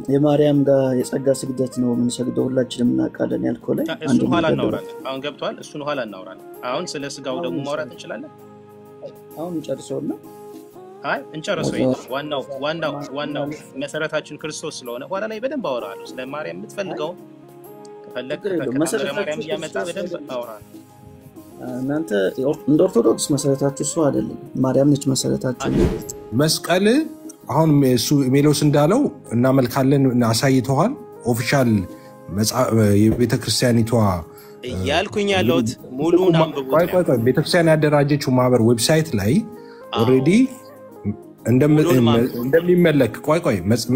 የማርያም ጋር የጸጋ ስግደት ነው ምን ሰግደው ሁላችንም እናውቃለን ያልከው ላይ እሱን ኋላ እናወራለን። አሁን ገብቷል። እሱን ኋላ እናወራለን። አሁን ስለ ስጋው ደግሞ ማውራት እንችላለን። አሁን እንጨርሰውና አይ እንጨርሰው። ዋናው መሰረታችን ክርስቶስ ስለሆነ ኋላ ላይ በደንብ አወራለሁ። ስለ ማርያም የምትፈልገው ከፈለክ ማርያም ያመጣ በደንብ አወራለሁ። እናንተ እንደ ኦርቶዶክስ መሰረታችሁ እሱ አይደለም፣ ማርያም ነች መሰረታችሁ። መስቀል አሁን እሱ ሜሎስ እንዳለው እናመልካለን አሳይተዋል። ኦፊሻል የቤተክርስቲያኒቷ ያልኩኝ ያለውት ሙሉውን አንብቡት። ቤተክርስቲያን ያደራጀችው ማህበር ዌብሳይት ላይ ኦሬዲ እንደሚመለክ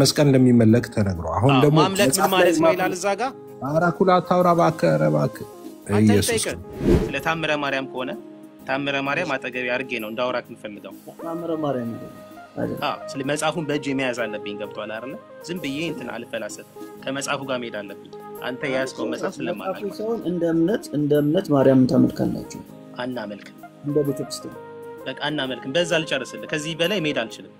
መስቀል እንደሚመለክ ተነግሮ አሁን ደግሞ ማምለክ ምን ማለት ነው ይላል እዛ ጋር አራኩላ ታውራ ባከረባክ ኢየሱስ ስለ ታምረ ማርያም ከሆነ ታምረ ማርያም አጠገብ አድርጌ ነው እንዳወራክ የምፈልገው። ታምረ ማርያም ስለ መጽሐፉን በእጅ መያዝ አለብኝ። ገብቷል አይደል? ዝም ብዬ እንትን አልፈላሰት ከመጽሐፉ ጋር መሄድ አለብኝ። አንተ ያስከው መጽሐፍ ስለማላውቅ እንደ እምነት ማርያም ታመልካላችሁ። አናመልክም እንደ ቤተክርስቲያን በቃ አናመልክም። በዛ ልጨርስልህ። ከዚህ በላይ መሄድ አልችልም።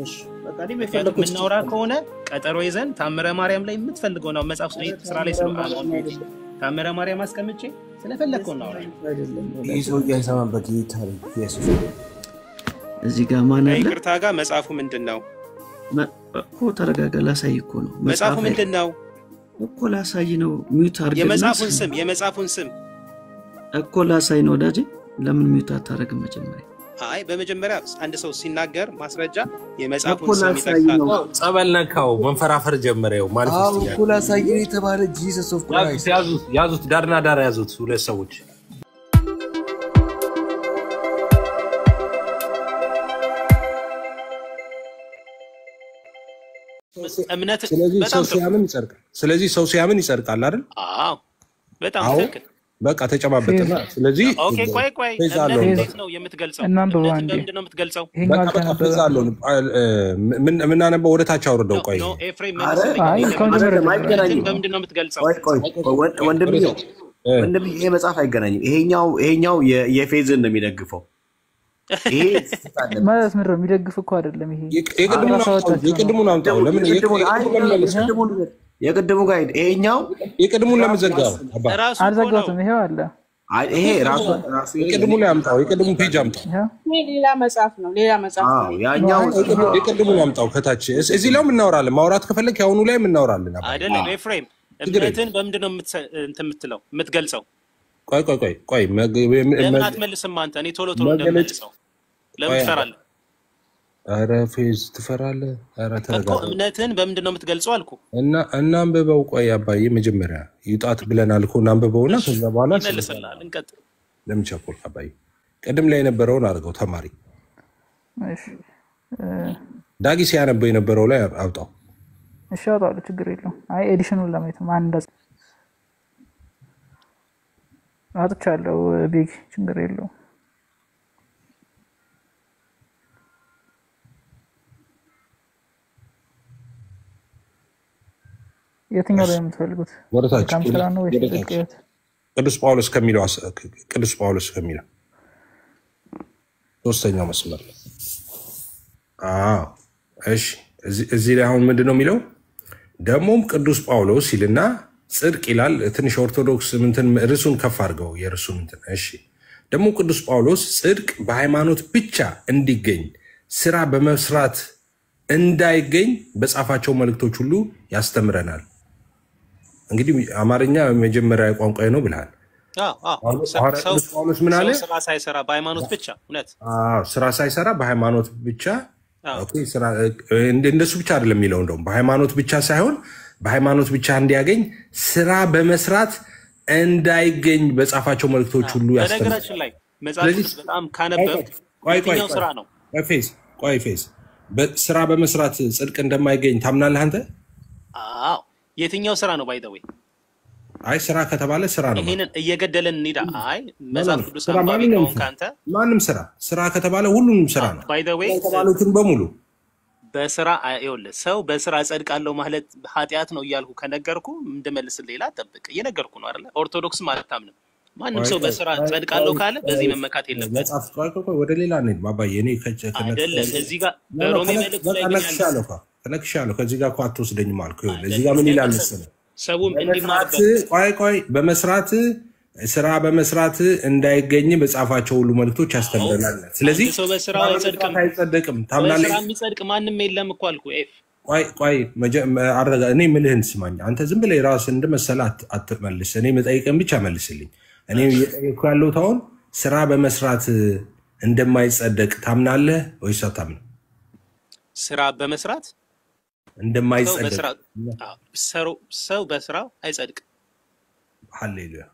እሺ በቃ እኔ መፈለኩ ምናወራ ከሆነ ቀጠሮ ይዘን ታምረ ማርያም ላይ የምትፈልገው ነው መጽሐፍ ስራ ላይ ስለማውቀው ታምረ ማርያም አስቀምጬ ስለፈለከው ነው አይደለም። ኢየሱስ ያሰማን በጌታ ኢየሱስ እዚህ ጋር ማን አለ? ይቅርታ ጋር መጽሐፉ ምንድነው እኮ ተረጋጋ። ላሳይ እኮ ነው መጽሐፉ ምንድነው እኮ ላሳይ ነው። ሚውት አድርገህ የመጽሐፉን ስም እኮ ላሳይ ነው ወዳጄ። ለምን ሚውት አታረግም መጀመሪያ? አይ በመጀመሪያ አንድ ሰው ሲናገር ማስረጃ የመጽሐፉን ስም ይጠቅሳል። ጸበል ነካው መንፈራፈር ጀመረው ማለት ነው። እኮ ላሳይ የተባለ ጂሰስ ኦፍ ክራይስት ያዙት ዳርና ዳር ያዙት ሁለት ሰዎች። ስለዚህ ሰው ሲያምን ይጸድቃል አይደል? አዎ በጣም ትክክል። በቃ ተጨባበጠና ስለዚህ ኦኬ ቆይ እንዴት ነው የምትገልጸው? ምንድን ነው የምትገልጸው? በቃ ፈዛለው ምን አነበው ወደ ታች አውርደው ቆይ ኤፍሬም ምንድን ነው የምትገልጸው? ወንድም ይሄ መጽሐፍ አይገናኝም። ይሄኛው የፌዝን ነው የሚደግፈው። ይሄ ማለት ምንድነው የሚደግፍ እኮ አይደለም። ይሄ የቅድሙን አምጣው። ለምን የቅድሙ ጋር ይሄኛው የቅድሙን ለምን ዘጋው? አልዘጋሁትም። ይሄው አለ። ይሄ ራሱ የቅድሙን አምጣው። የቅድሙን ፔጅ አምጣው። ይሄ ሌላ መጽሐፍ ነው። ያኛው የቅድሙን አምጣው ከታች። እዚህ ላይ እናወራለን። ማውራት ከፈለክ ያሁኑ ላይ እናወራለን። አይደለም ኤፍሬም እምነትን በምንድን ነው የምትለው የምትገልጸው? ቆይ ለምን አትመልስም አንተ? እኔ ቶሎ እንደምመልሰው ለምን ትፈራለህ? ኧረ ፌዝ ትፈራለህ? ኧረ ተረጋጋ። እምነትን በምንድን ነው የምትገልጸው አልኩ እና አንብበው። ቆይ አባዬ መጀመሪያ ይውጣት ብለናል እኮ እናንብበውና ከዛ በኋላ መልሰናል። እንቀጥል። ለምን ቸኮልክ አባዬ? ቅድም ላይ የነበረውን አድርገው ተማሪ። እሺ ዳጊ ሲያነበው የነበረው ላይ አውጣው። እሺ አውጣው፣ ችግር የለውም። አይ ኤዲሽኑን ለማየት ማን እንደዛ አጥቻለሁ። ቢግ ችግር የለውም። የትኛው ላይ የምትፈልጉት? ወደታች ካምስራ ነው ወይስ ጥቂት? ቅዱስ ጳውሎስ ከሚለው ሶስተኛው መስመር። እሺ እዚህ ላይ አሁን ምንድነው የሚለው? ደግሞም ቅዱስ ጳውሎስ ይልና ጽድቅ ይላል። ትንሽ ኦርቶዶክስ እንትን ርዕሱን ከፍ አድርገው የርዕሱን እንትን። እሺ ደግሞ ቅዱስ ጳውሎስ ጽድቅ በሃይማኖት ብቻ እንዲገኝ ስራ በመስራት እንዳይገኝ በጻፋቸው መልእክቶች ሁሉ ያስተምረናል። እንግዲህ አማርኛ መጀመሪያ ቋንቋዬ ነው ብለሃል። ጳውሎስ ምን አለ? ስራ ሳይሰራ በሃይማኖት ብቻ። እውነት ስራ ሳይሰራ በሃይማኖት ብቻ። እንደሱ ብቻ አይደለም የሚለው፣ እንደውም በሃይማኖት ብቻ ሳይሆን በሃይማኖት ብቻ እንዲያገኝ ስራ በመስራት እንዳይገኝ በጻፋቸው መልእክቶች ሁሉ ያስተምራል። በነገራችን ላይ መጽሐፍ በጣም ካነበብክ የትኛው ስራ ነው? ፌዝ ስራ በመስራት ጽድቅ እንደማይገኝ ታምናለህ አንተ? አዎ የትኛው ስራ ነው? ባይ ዘ ወይ አይ ስራ ከተባለ ስራ ነው። ይሄንን እየገደለን እንሂዳ። አይ መጽሐፍ ቅዱስ አንባቢ ነው ካንተ ማንም ስራ ከተባለ ሁሉንም ስራ ነው። ባይ ዘ ወይ ተባሉትን በሙሉ በስራ አይወልህ ሰው በስራ ጸድቃለሁ ማለት ኃጢያት ነው እያልኩ ከነገርኩ እንደመልስልህ ሌላ ጠብቅ። እየነገርኩ ነው አይደል? ኦርቶዶክስ ማለት አታምንም። ማንም ሰው በስራ ጸድቃለሁ ካለ በዚህ መመካት የለበትም። መጽሐፍ ወደ ሌላ ነው ባባዬ። እኔ አይደለም እዚህ ጋር በሮሜ መልእክት ላይ ተነክሻለሁ። ከዚህ ጋር እኮ አትወስደኝም አልኩህ። እዚህ ጋር ምን ይላል መሰለህ? ሰውም እንዲማርበት ቆይ በመስራት ስራ በመስራት እንዳይገኝ በጻፋቸው ሁሉ መልእክቶች ያስተምረናል። ስለዚህ ሰው በስራው አይጸድቅም ታምናለህ? በስራ የሚጸድቅ ማንም የለም እኮ አልኩህ። ቆይ እኔ ምልህን ስማኝ። አንተ ዝም ብለህ ራስህ እንደመሰለህ አትመልስ። እኔ መጠይቅን ብቻ መልስልኝ። እኔ እየጠየቅኩ ያለሁት አሁን ስራ በመስራት እንደማይጸደቅ ታምናለህ ወይስ አታምንም? ስራ በመስራት እንደማይጸደቅ ሰው በስራው አይጸድቅም። ሃሌሉያ።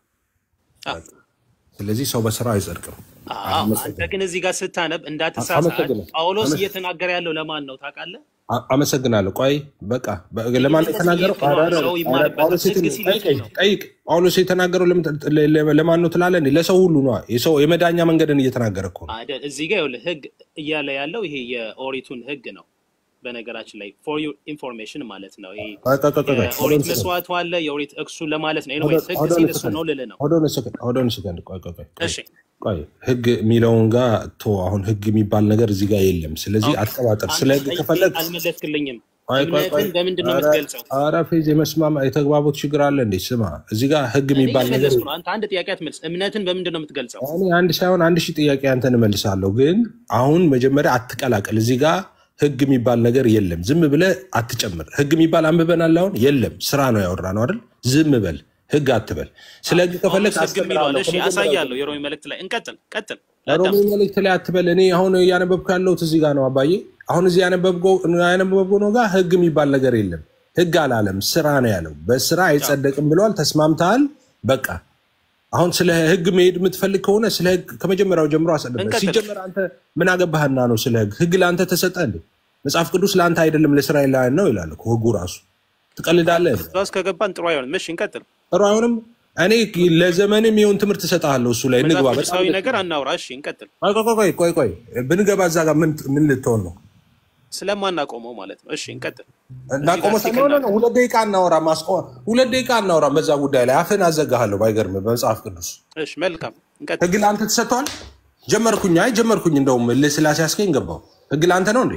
ስለዚህ ሰው በስራ አይጸድቅም። አንተ ግን እዚህ ጋር ስታነብ እንዳትሳሳት ጳውሎስ እየተናገረ ያለው ለማን ነው ታውቃለህ? አመሰግናለሁ። ቆይ በቃ ለማን የተናገረው? ጠይቅ። ጳውሎስ የተናገረው ለማን ነው ትላለህ? ለሰው ሁሉ ነው። የሰው የመዳኛ መንገድን እየተናገረ እኮ ነው አይደል? እዚህ ጋር ይኸውልህ ህግ እያለ ያለው ይሄ የኦሪቱን ህግ ነው። በነገራችን ላይ ፎር ዩር ኢንፎርሜሽን ማለት ነው። ይሄ ኦሪት መስዋዕቱ አለ የኦሪት እክሱ ለማለት ነው። ኤኒዌይስ ህግ ሲል እሱ ነው ልልህ ነው። ሆዶን ሰከንድ ቆይ ህግ የሚለውን ጋር አሁን ህግ የሚባል ነገር እዚህ ጋር የለም። ስለዚህ አትቀባጥር። ስለ ህግ ከፈለግ አልመለስክልኝም። እምነትን በምንድን ነው የምትገልጸው? ኧረ ፌዝ የመስማማ የተግባቦት ችግር አለ እንዴ? ስማ እዚህ ጋር ህግ የሚባል ነገር አንተ አንድ ጥያቄ አትመልስ። እምነትን በምንድን ነው የምትገልጸው? እኔ አንድ ሳይሆን 1000 ጥያቄ አንተን እመልሳለሁ። ግን አሁን መጀመሪያ አትቀላቀል። እዚህ ጋር ህግ የሚባል ነገር የለም። ዝም ብለህ አትጨምር። ህግ የሚባል አንብበናል። አሁን የለም። ስራ ነው ያወራነው አይደል? ዝም በል። ህግ አትበል። ስለ ህግ ከፈለክ አስተምራለሁ። እሺ አሳያለሁ። የሮሚ መልእክት ላይ እንቀጥል። ሮሚ መልእክት ላይ አትበል። እኔ አሁን ያነበብኩ ያለሁት እዚህ ጋር ነው አባዬ። አሁን እዚህ ያነበብኩ ነው ጋር ህግ የሚባል ነገር የለም። ህግ አላለም፣ ስራ ነው ያለው። በስራ አይጸደቅም ብለዋል። ተስማምተሃል? በቃ አሁን ስለ ህግ መሄድ የምትፈልግ ከሆነ ስለ ህግ ከመጀመሪያው ጀምሮ አሰደበ። ሲጀመር አንተ ምን አገባህና ነው ስለ ህግ? ህግ ለአንተ ተሰጠ እንዴ? መጽሐፍ ቅዱስ ለአንተ አይደለም ለእስራኤላውያን ነው ይላል እኮ ህጉ ራሱ። ትቀልዳለህ። እዛስ ከገባን ጥሩ አይሆንም። እሺ እንቀጥል። ጥሩ አይሆንም። እኔ ለዘመንም ይሁን ትምህርት እሰጥሃለሁ። እሱ ላይ እንግባ። በጣም ነገር አናውራ። እሺ እንቀጥል። ቆይ ብንገባ እዛ ጋር ምን ልትሆን ነው? ስለማናቆመው ማለት ነው። እሺ እንቀጥል። እናቆመው ነው። 2 ደቂቃ እናወራ። 2 ደቂቃ እናወራ በዛ ጉዳይ ላይ። አፍህን አዘጋሃለሁ ባይገርምህ በመጽሐፍ ቅዱስ። እሺ መልካም እንቀጥል። ህግ ለአንተ ተሰጥቷል? ጀመርኩኝ። እንደውም ለስላሴ ያስከኝ ገባው። ህግ ለአንተ ነው እንዴ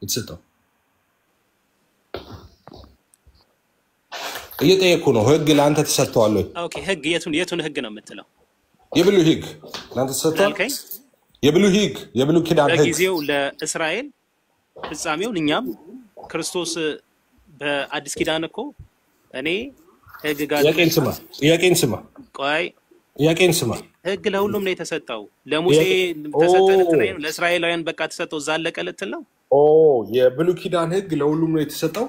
የተሰጠው? እየጠየኩ ነው። ህግ ለአንተ ተሰጥቷል ወይ? ኦኬ ህግ የቱን ህግ ነው የምትለው? የብሉይ ህግ ለአንተ ተሰጥቷል? የብሉይ ኪዳን ህግ በጊዜው ለእስራኤል ፍጻሜውን እኛም ክርስቶስ በአዲስ ኪዳን እኮ እኔ ህግ ጋር ጥያቄን ስማ። ጥያቄን ስማ። ህግ ለሁሉም ነው የተሰጠው። ለሙሴ ተሰጠ ልትል ነው? ለእስራኤላውያን በቃ ተሰጠው እዛ አለቀ ልትል ነው? የብሉይ ኪዳን ህግ ለሁሉም ነው የተሰጠው።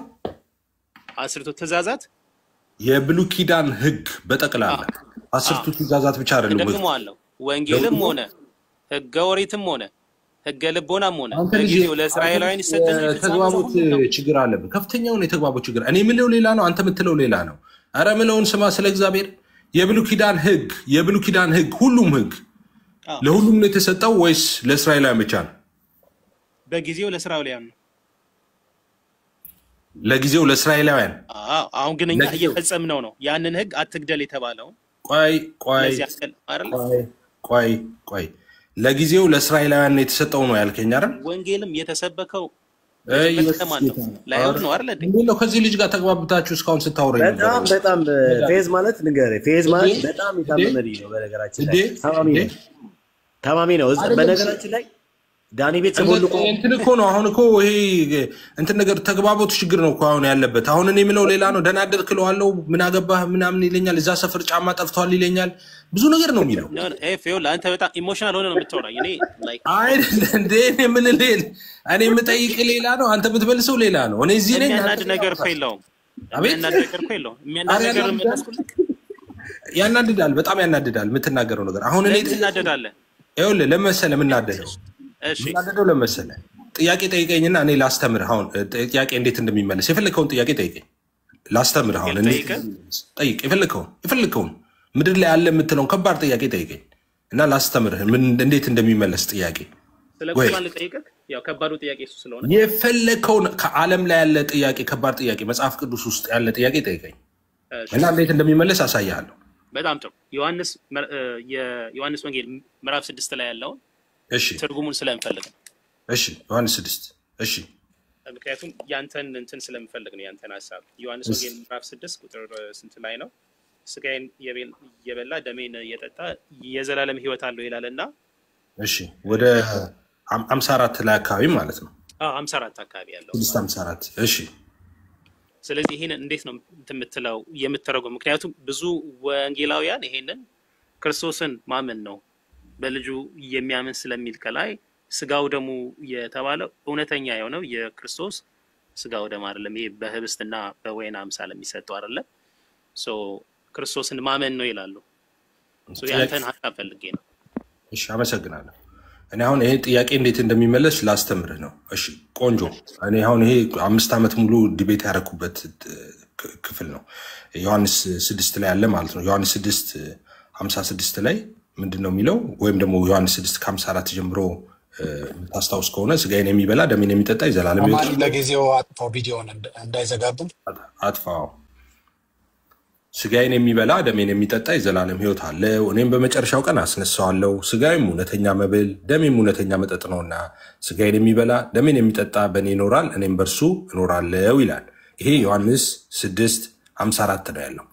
10ቱ ትእዛዛት የብሉይ ኪዳን ህግ በጠቅላላ 10ቱ ትእዛዛት ብቻ አይደለም። ደግሞ አለው ወንጌልም ሆነ ህገ ኦሪትም ሆነ ህገ ልቦናም ሆነ ለጊዜው ለእስራኤላውያን ይሰጠን። ተግባቦት ችግር አለብህ። ከፍተኛውን የተግባቦት ችግር። እኔ የምለው ሌላ ነው፣ አንተ የምትለው ሌላ ነው። ኧረ ምለውን ስማ ስለ እግዚአብሔር። የብሉይ ኪዳን ህግ ሁሉም ህግ ለሁሉም ነው የተሰጠው ወይስ ለእስራኤላውያን ብቻ ነው? በጊዜው ለእስራኤላውያን ነው። ለጊዜው ለእስራኤላውያን። አሁን ግን እኛ እየፈጸምነው ነው ያንን ህግ አትግደል የተባለው። ቆይ ለጊዜው ለእስራኤላውያን ነው የተሰጠው ነው ያልከኝ አይደል? ወንጌልም የተሰበከው ላይሆን ነው አይደል? እንደው ከዚህ ልጅ ጋር ተግባብታችሁ እስካሁን ስታወራ በጣም ፌዝ ማለት ንገረኝ። ፌዝ ማለት በጣም የታመመ ልጅ ነው። በነገራችን ላይ ታማሚ ነው። በነገራችን ላይ ዳኒ ቤት ሰሞኑን እንትን እኮ ነው። አሁን እኮ ይሄ እንትን ነገር ተግባቦቱ ችግር ነው እኮ አሁን ያለበት። አሁን እኔ የምለው ሌላ ነው። ደህና አደርክ እለዋለሁ። ምን አገባህ ምናምን ይለኛል። እዛ ሰፈር ጫማ ጠፍቷል ይለኛል። ብዙ ነገር ነው የሚለው። አንተ በጣም ኢሞሽናል ሆነ ነው የምታወራኝ። እኔ እንደ እኔ የምጠይቅ ሌላ ነው፣ አንተ የምትመልሰው ሌላ ነው። እኔ እዚህ ነኝ። የሚያናድድ ነገር እኮ የለውም። ያናድዳል፣ በጣም ያናድዳል የምትናገረው ነገር። አሁን እኔ ትናደዳለህ። ይኸውልህ ለመሰለህ የምናደደው ለመሰለህ ጥያቄ ጠይቀኝና እኔ ላስተምርህ። አሁን ጥያቄ እንዴት እንደሚመለስ የፈለግከውን ጥያቄ ጠይቀኝ፣ ላስተምርህ። አሁን ጠይቅ፣ የፈለግከውን ምድር ላይ ያለ የምትለውን ከባድ ጥያቄ ጠይቀኝ እና ላስተምርህ እንዴት እንደሚመለስ ጥያቄ። የፈለግከውን ከዓለም ላይ ያለ ጥያቄ፣ ከባድ ጥያቄ፣ መጽሐፍ ቅዱስ ውስጥ ያለ ጥያቄ ጠይቀኝ እና እንዴት እንደሚመለስ አሳያለሁ። በጣም ጥሩ። የዮሐንስ ወንጌል ምዕራፍ 6 ላይ ያለውን ትርጉሙን ስለምፈልግ። እሺ ዮሐንስ 6 እሺ ምክንያቱም ያንተን እንትን ስለምፈልግ ነው ያንተን ሐሳብ ዮሐንስ ወንጌል ምዕራፍ 6 ቁጥር ስንት ላይ ነው ስጋዬን የበላ ደሜን የጠጣ የዘላለም ሕይወት አለው ይላልና እሺ ወደ 54 ላይ አካባቢ ማለት ነው 54 አካባቢ ያለው 654 እሺ ስለዚህ ይሄን እንዴት ነው የምትለው የምትተረጎም ምክንያቱም ብዙ ወንጌላውያን ይሄንን ክርስቶስን ማመን ነው በልጁ የሚያምን ስለሚል ከላይ ስጋው ደሙ የተባለው እውነተኛ የሆነው የክርስቶስ ስጋው ደም አይደለም ይሄ በህብስትና በወይን አምሳል የሚሰጠው አይደለም ሶ ክርስቶስን ማመን ነው ይላሉ ሶ ያንተን ሐሳብ ፈልጌ ነው እሺ አመሰግናለሁ እኔ አሁን ይሄ ጥያቄ እንዴት እንደሚመለስ ላስተምርህ ነው እሺ ቆንጆ እኔ አሁን ይሄ 5 ዓመት ሙሉ ዲቤት ያረኩበት ክፍል ነው ዮሐንስ 6 ላይ ያለ ማለት ነው ዮሐንስ 6:56 ላይ ምንድነው የሚለው ወይም ደግሞ ዮሐንስ 6:54 ጀምሮ ታስታውስ ከሆነ ስጋዬን የሚበላ ደሜን የሚጠጣ የዘላለም ሕይወት አለ ለጊዜው አጥፋው ቪዲዮውን እንዳይዘጋብን አጥፋው ስጋዬን የሚበላ ደሜን የሚጠጣ የዘላለም ሕይወት አለው እኔም በመጨረሻው ቀን አስነሳዋለሁ ስጋዬም እውነተኛ መብል ደሜም እውነተኛ መጠጥ ነውና ስጋዬን የሚበላ ደሜን የሚጠጣ በእኔ ይኖራል እኔም በእርሱ እኖራለሁ ይላል ይሄ ዮሐንስ 6:54 ነው ያለው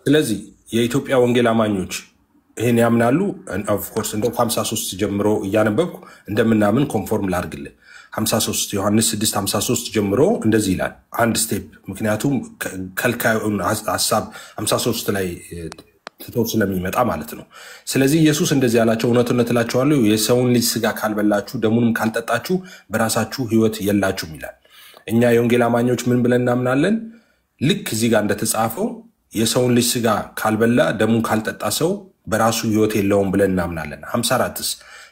ስለዚህ የኢትዮጵያ ወንጌል አማኞች ይሄን ያምናሉ ኦፍ ኮርስ እንደው 53 ጀምሮ እያነበብኩ እንደምናምን ኮንፎርም ላድርግልህ 53 ዮሐንስ 6:53 ጀምሮ እንደዚህ ይላል አንድ ስቴፕ ምክንያቱም ከልካዩን ሐሳብ 53 ላይ ትተው ስለሚመጣ ማለት ነው ስለዚህ ኢየሱስ እንደዚህ ያላቸው እውነት እላችኋለሁ የሰውን ልጅ ስጋ ካልበላችሁ ደሙንም ካልጠጣችሁ በራሳችሁ ሕይወት የላችሁም ይላል እኛ የወንጌል አማኞች ምን ብለን እናምናለን ልክ እዚህ ጋር እንደተጻፈው የሰውን ልጅ ስጋ ካልበላ ደሙን ካልጠጣ ሰው በራሱ ሕይወት የለውም ብለን እናምናለን 54ስ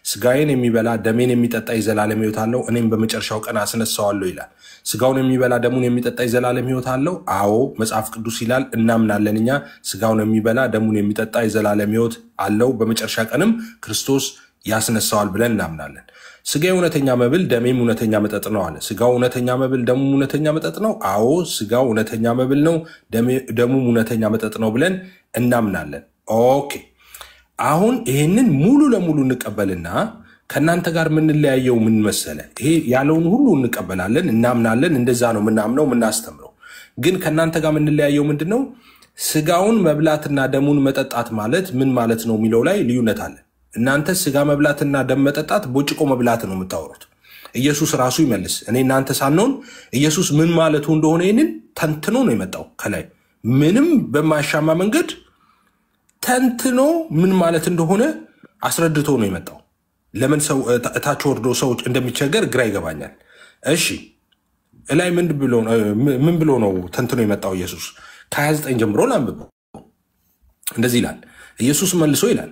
ስጋዬን የሚበላ ደሜን የሚጠጣ የዘላለም ሕይወት አለው እኔም በመጨረሻው ቀን አስነሳዋለሁ ይላል ስጋውን የሚበላ ደሙን የሚጠጣ የዘላለም ሕይወት አለው አዎ መጽሐፍ ቅዱስ ይላል እናምናለን እኛ ስጋውን የሚበላ ደሙን የሚጠጣ የዘላለም ሕይወት አለው በመጨረሻ ቀንም ክርስቶስ ያስነሳዋል ብለን እናምናለን ስጋዬ እውነተኛ መብል ደሜም እውነተኛ መጠጥ ነው አለ ስጋው እውነተኛ መብል ደሙም እውነተኛ መጠጥ ነው አዎ ስጋው እውነተኛ መብል ነው ደሙም እውነተኛ መጠጥ ነው ብለን እናምናለን ኦኬ አሁን ይሄንን ሙሉ ለሙሉ እንቀበልና ከናንተ ጋር ምንለያየው ምን መሰለ ይሄ ያለውን ሁሉ እንቀበላለን እናምናለን እንደዛ ነው ምናምነው ምናስተምረው ግን ከናንተ ጋር ምንለያየው ምንድነው ስጋውን መብላትና ደሙን መጠጣት ማለት ምን ማለት ነው የሚለው ላይ ልዩነት አለ እናንተ ስጋ መብላትና ደም መጠጣት ቦጭቆ መብላት ነው የምታወሩት ኢየሱስ ራሱ ይመልስ እኔ እናንተ ሳንሆን ኢየሱስ ምን ማለቱ እንደሆነ ይሄንን ተንትኖ ነው የመጣው ከላይ ምንም በማያሻማ መንገድ ተንትኖ ምን ማለት እንደሆነ አስረድቶ ነው የመጣው ለምን ሰው እታች ወርዶ ሰው እንደሚቸገር ግራ ይገባኛል እሺ እላይ ምን ብሎ ነው ተንትኖ የመጣው ኢየሱስ ከ29 ጀምሮ ላንብብ እንደዚህ ይላል ኢየሱስ መልሶ ይላል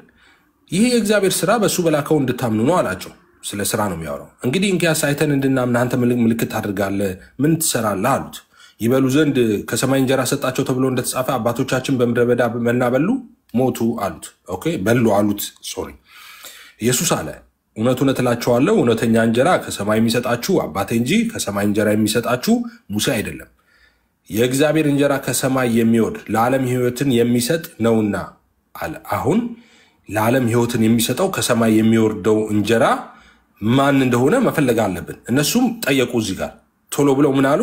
ይሄ የእግዚአብሔር ሥራ በሱ በላከው እንድታምኑ ነው አላቸው ስለ ሥራ ነው የሚያወራው እንግዲህ እንኪያስ አይተን እንድናምን አንተ ምልክት ታደርጋለህ ምን ትሰራለህ አሉት ይበሉ ዘንድ ከሰማይ እንጀራ ሰጣቸው ተብሎ እንደተጻፈ አባቶቻችን በምድረ በዳ መና በሉ ሞቱ አሉት ኦኬ በሉ አሉት ሶሪ ኢየሱስ አለ እውነት እላችኋለሁ እውነተኛ እንጀራ ከሰማይ የሚሰጣችሁ አባቴ እንጂ ከሰማይ እንጀራ የሚሰጣችሁ ሙሴ አይደለም የእግዚአብሔር እንጀራ ከሰማይ የሚወርድ ለዓለም ሕይወትን የሚሰጥ ነውና አለ አሁን ለዓለም ሕይወትን የሚሰጠው ከሰማይ የሚወርደው እንጀራ ማን እንደሆነ መፈለግ አለብን እነሱም ጠየቁ እዚህ ጋር ቶሎ ብለው ምን አሉ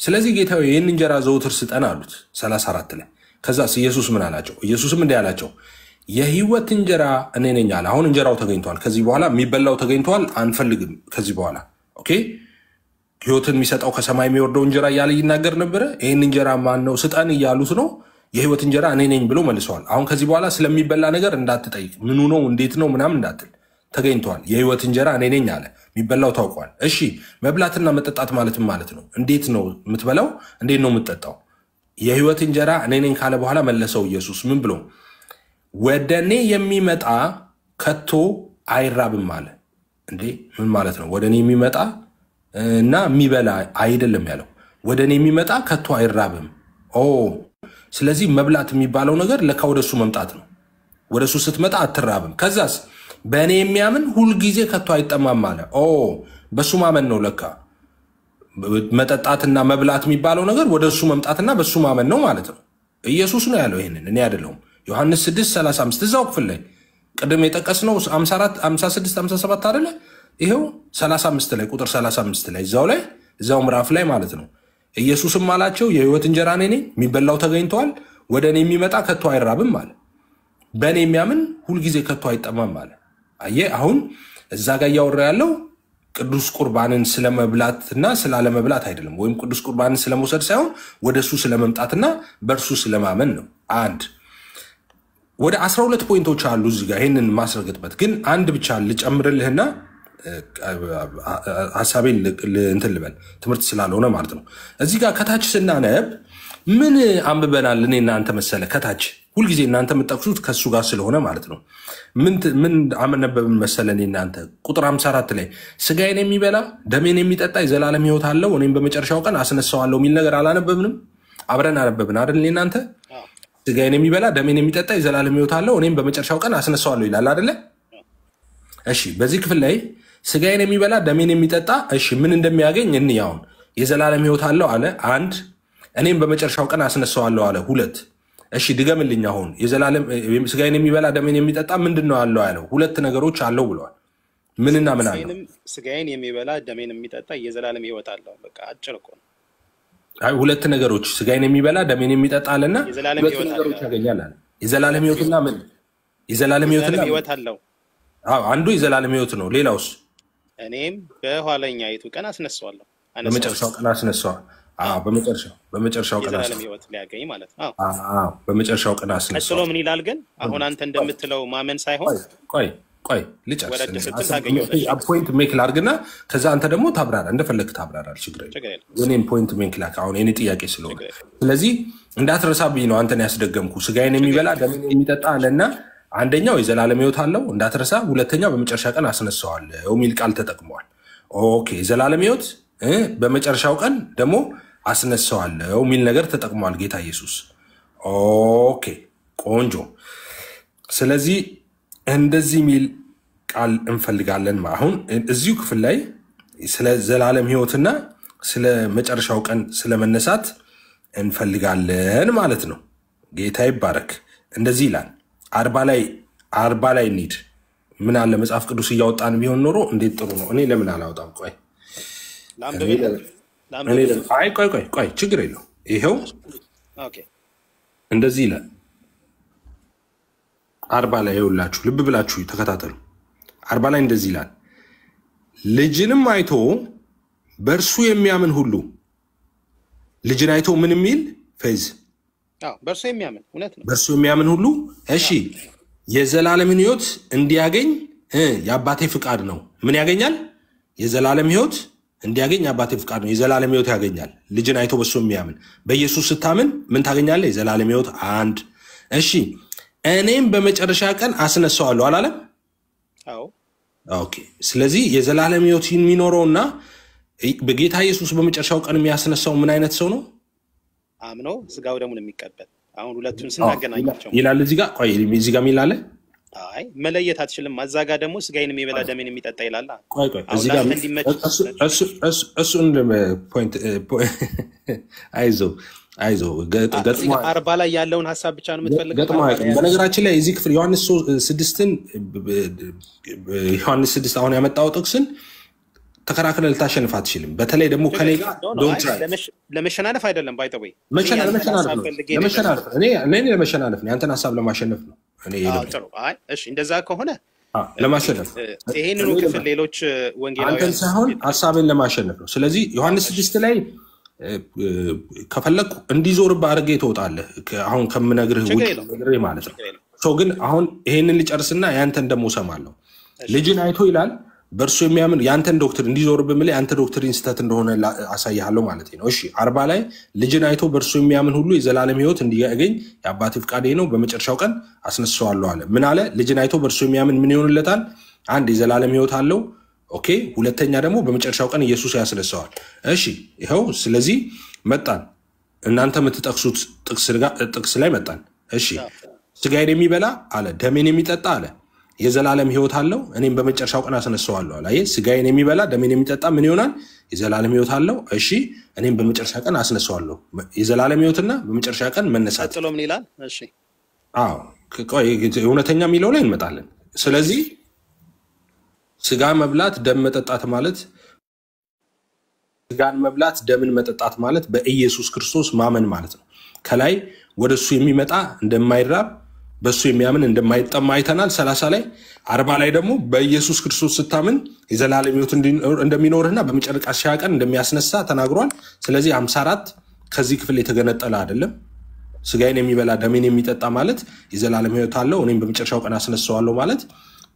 ስለዚህ ጌታዬ ይህን እንጀራ ዘውትር ስጠን አሉት 34 ላይ ከዛስ ኢየሱስ ምን አላቸው ኢየሱስም እንዲህ አላቸው የሕይወት እንጀራ እኔ ነኝ አለ አሁን እንጀራው ተገኝቷል ከዚህ በኋላ የሚበላው ተገኝቷል አንፈልግም ከዚህ በኋላ ኦኬ ሕይወትን የሚሰጠው ከሰማይ የሚወርደው እንጀራ እያለ ይናገር ነበር ይህን እንጀራ ማን ነው ስጠን እያሉት ነው የሕይወት እንጀራ እኔ ነኝ ብሎ መልሰዋል አሁን ከዚህ በኋላ ስለሚበላ ነገር እንዳትጠይቅ ምኑ ነው እንዴት ነው ምናምን እንዳትል ተገኝቷል የሕይወት እንጀራ እኔ ነኝ አለ የሚበላው ታውቋል እሺ መብላትና መጠጣት ማለት ነው እንዴት ነው የምትበላው እንዴት ነው የምትጠጣው የሕይወት እንጀራ እኔ ነኝ ካለ በኋላ መለሰው ኢየሱስ ምን ብሎ ወደኔ የሚመጣ ከቶ አይራብም አለ እንዴ ምን ማለት ነው ወደኔ የሚመጣ እና የሚበላ አይደለም ያለው ወደኔ የሚመጣ ከቶ አይራብም ኦ ስለዚህ መብላት የሚባለው ነገር ለካ ወደሱ መምጣት ነው ወደሱ ስትመጣ አትራብም ከዛስ በእኔ የሚያምን ሁሉ ጊዜ ከቶ አይጠማም አለ ኦ በሱ ማመን ነው ለካ መጠጣትና መብላት የሚባለው ነገር ወደሱ መምጣትና በሱ ማመን ነው ማለት ነው ኢየሱስ ነው ያለው ይሄንን እኔ አይደለሁም ዮሐንስ 6:35 እዛው ክፍል ላይ ቀደም የጠቀስነው 54 56 57 አይደለ ይሄው 35 ላይ ቁጥር 35 ላይ እዛው ላይ እዛው ምዕራፍ ላይ ማለት ነው። ኢየሱስም አላቸው የሕይወት እንጀራ እኔ ነኝ፣ የሚበላው ተገኝቷል፣ ወደ እኔ የሚመጣ ከቶ አይራብም አለ። በእኔ የሚያምን ሁልጊዜ ከቶ አይጠማም አለ። አየህ አሁን እዛ ጋር እያወራ ያለው ቅዱስ ቁርባንን ስለመብላትና ስላለመብላት አይደለም፣ ወይም ቅዱስ ቁርባንን ስለመውሰድ ሳይሆን ወደሱ ስለመምጣትና በእርሱ ስለማመን ነው። አንድ ወደ 12 ፖይንቶች አሉ እዚህ ጋር ይሄንን ማስረግጥበት፣ ግን አንድ ብቻ ልጨምርልህና ሐሳቤን እንትን ልበል ትምህርት ስላልሆነ ማለት ነው። እዚህ ጋር ከታች ስናነብ ምን አንብበናል? እኔ እናንተ መሰለ ከታች ሁልጊዜ እናንተ የምትጠቅሱት ከሱ ጋር ስለሆነ ማለት ነው። ምን አመነበብን መሰለ? እኔ እናንተ ቁጥር 54 ላይ ስጋዬን የሚበላ ደሜን የሚጠጣ የዘላለም ሕይወት አለው እኔም በመጨረሻው ቀን አስነሳዋለሁ የሚል ነገር አላነበብንም? አብረን አነበብን አይደል? እኔ እናንተ ስጋዬን የሚበላ ደሜን የሚጠጣ የዘላለም ሕይወት አለው እኔም በመጨረሻው ቀን አስነሳዋለሁ ይላል አይደለ? እሺ በዚህ ክፍል ላይ ስጋዬን የሚበላ ደሜን የሚጠጣ እሺ ምን እንደሚያገኝ እንያውን። የዘላለም ሕይወት አለው አለ አንድ፣ እኔም በመጨረሻው ቀን አስነሳዋለሁ አለ ሁለት። እሺ ድገምልኝ። አሁን የዘላለም ስጋዬን የሚበላ ደሜን የሚጠጣ ምንድነው አለው ያለው? ሁለት ነገሮች አለው ብለዋል። ምንና ምን አለው? ስጋዬን የሚበላ ደሜን የሚጠጣ የዘላለም ሕይወት አለው። በቃ አጭር እኮ ነው። አይ ሁለት ነገሮች ስጋዬን የሚበላ ደሜን የሚጠጣ አለና ሁለት ነገሮች ያገኛል አለ። የዘላለም ሕይወትና ምን? የዘላለም ሕይወት አለው። አዎ አንዱ የዘላለም ሕይወት ነው። ሌላውስ? እኔም በኋለኛይቱ ቀን አስነሳዋለሁ። በመጨረሻው ቀን አስነሳዋለሁ። በመጨረሻው ቀን የዘላለም ሕይወት ሊያገኝ ማለት ነው። በመጨረሻው ቀን አስነሳዋለሁ። ቀጥሎ ምን ይላል ግን? አሁን አንተ እንደምትለው ማመን ሳይሆን ቆይ ልጨርስ። ፖይንት ሜክ ላድርግና ከዛ አንተ ደግሞ ታብራራ፣ እንደፈለግህ ታብራራ። ችግር የለም። እኔም ፖይንት ሜክ ላድርግ አሁን የኔ ጥያቄ ስለሆነ። ስለዚህ እንዳትረሳብኝ ነው አንተን ያስደገምኩ። ስጋዬን የሚበላ ደሜን የሚጠጣ አለና አንደኛው የዘላለም ሕይወት አለው እንዳትረሳ፣ ሁለተኛው በመጨረሻ ቀን አስነሳዋለሁ የሚል ቃል ተጠቅመዋል። ኦኬ የዘላለም ሕይወት በመጨረሻው ቀን ደግሞ አስነሳዋለሁ የሚል ነገር ተጠቅመዋል ጌታ ኢየሱስ። ኦኬ ቆንጆ። ስለዚህ እንደዚህ የሚል ቃል እንፈልጋለን። አሁን እዚሁ ክፍል ላይ ስለ ዘላለም ሕይወትና ስለ መጨረሻው ቀን ስለመነሳት እንፈልጋለን ማለት ነው። ጌታ ይባረክ። እንደዚህ ይላል 40 ላይ እንሂድ። ምን አለ መጽሐፍ ቅዱስ እያወጣን ቢሆን ኖሮ እንዴት ጥሩ ነው። እኔ ለምን አላወጣም? ቆይ ችግር የለው። ይኸው እንደዚህ ይላል 40 ላይ ይኸውላችሁ፣ ልብ ብላችሁ ተከታተሉ። 40 ላይ እንደዚህ ይላል ልጅንም አይቶ በእርሱ የሚያምን ሁሉ። ልጅን አይቶ ምን የሚል ፌዝ? በእርሱ የሚያምን እውነት ነው። በእርሱ የሚያምን ሁሉ እሺ የዘላለምን ሕይወት እንዲያገኝ የአባቴ ፍቃድ ነው። ምን ያገኛል? የዘላለም ሕይወት እንዲያገኝ የአባቴ ፍቃድ ነው። የዘላለም ሕይወት ያገኛል ልጅን አይቶ በእሱ የሚያምን። በኢየሱስ ስታምን ምን ታገኛለህ? የዘላለም ሕይወት አንድ። እሺ እኔም በመጨረሻ ቀን አስነሳዋለሁ አላለም? ኦኬ። ስለዚህ የዘላለም ሕይወት የሚኖረውና በጌታ ኢየሱስ በመጨረሻው ቀን የሚያስነሳው ምን አይነት ሰው ነው? አምኖ ስጋው ደሙን የሚቀበል። አሁን ሁለቱን ስናገናኛቸው ይላል እዚህ ጋር። ቆይ እዚህ ጋር የሚላለ አይ መለየት አትችልም። አዛጋ ደግሞ ስጋዬን የሚበላ ደሜን የሚጠጣ ይላል። ቆይ እዚህ ጋር እሱን ፖይንት አይዞ ገጥሞ 40 ላይ ያለውን ሐሳብ ብቻ ነው የምትፈልገው? ገጥሞ በነገራችን ላይ እዚህ ክፍል ዮሐንስ 6 አሁን ያመጣው ጥቅስን ተከራክረ ልታሸንፍ አትችልም። በተለይ ደግሞ ከኔ ጋር ለመሸናነፍ አይደለም ባይተወይ ለመሸናነፍ ነው። ያንተን ሐሳብ ለማሸነፍ ነው። እሺ እንደዛ ከሆነ ለማሸነፍ ይሄንኑ ክፍል ሌሎች ወንጌላውያን አንተን ሳይሆን ሐሳብን ለማሸነፍ ነው። ስለዚህ ዮሐንስ 6 ላይ ከፈለኩ እንዲዞርብህ አድርጌ ትወጣለህ። አሁን ከምነግርህ ውጭ ማለት ነው። ግን አሁን ይሄንን ልጨርስና ያንተን ደግሞ እሰማለሁ። ልጅን አይቶ ይላል በእርሱ የሚያምን ያንተን ዶክትሪን እንዲዞርብህ የምልህ ያንተ ዶክትሪን ስህተት እንደሆነ አሳይሃለሁ ማለት ነው። እሺ 40 ላይ ልጅን አይቶ በእርሱ የሚያምን ሁሉ የዘላለም ሕይወት እንዲያገኝ የአባቴ ፍቃድ ነው፣ በመጨረሻው ቀን አስነሳዋለሁ አለ። ምን አለ? ልጅን አይቶ በእርሱ የሚያምን ምን ይሆንለታል? አንድ የዘላለም ሕይወት አለው። ኦኬ። ሁለተኛ ደግሞ በመጨረሻው ቀን ኢየሱስ ያስነሳዋል። እሺ ይኸው ስለዚህ መጣን። እናንተ የምትጠቅሱት ጥቅስ ላይ መጣን። እሺ ስጋዬን የሚበላ አለ ደሜን የሚጠጣ አለ የዘላለም ሕይወት አለው እኔም በመጨረሻው ቀን አስነሳዋለሁ አለ። አየህ ስጋዬን የሚበላ ደሜን የሚጠጣ ምን ይሆናል? የዘላለም ሕይወት አለው። እሺ እኔም በመጨረሻ ቀን አስነሳዋለሁ። የዘላለም ሕይወትና በመጨረሻ ቀን መነሳት ጥሎ ምን ይላል? እሺ እውነተኛ የሚለው ላይ እንመጣለን። ስለዚህ ስጋ መብላት ደም መጠጣት ማለት ስጋን መብላት ደምን መጠጣት ማለት በኢየሱስ ክርስቶስ ማመን ማለት ነው። ከላይ ወደሱ የሚመጣ እንደማይራብ በሱ የሚያምን እንደማይጠማ አይተናል 30 ላይ 40 ላይ ደግሞ በኢየሱስ ክርስቶስ ስታምን የዘላለም ሕይወት እንደሚኖርና በመጨረሻ ቀን እንደሚያስነሳ ተናግሯል። ስለዚህ 54 ከዚህ ክፍል የተገነጠለ አይደለም። ስጋዬን የሚበላ ደሜን የሚጠጣ ማለት የዘላለም ሕይወት አለው እኔም በመጨረሻው ቀን አስነሳዋለሁ ማለት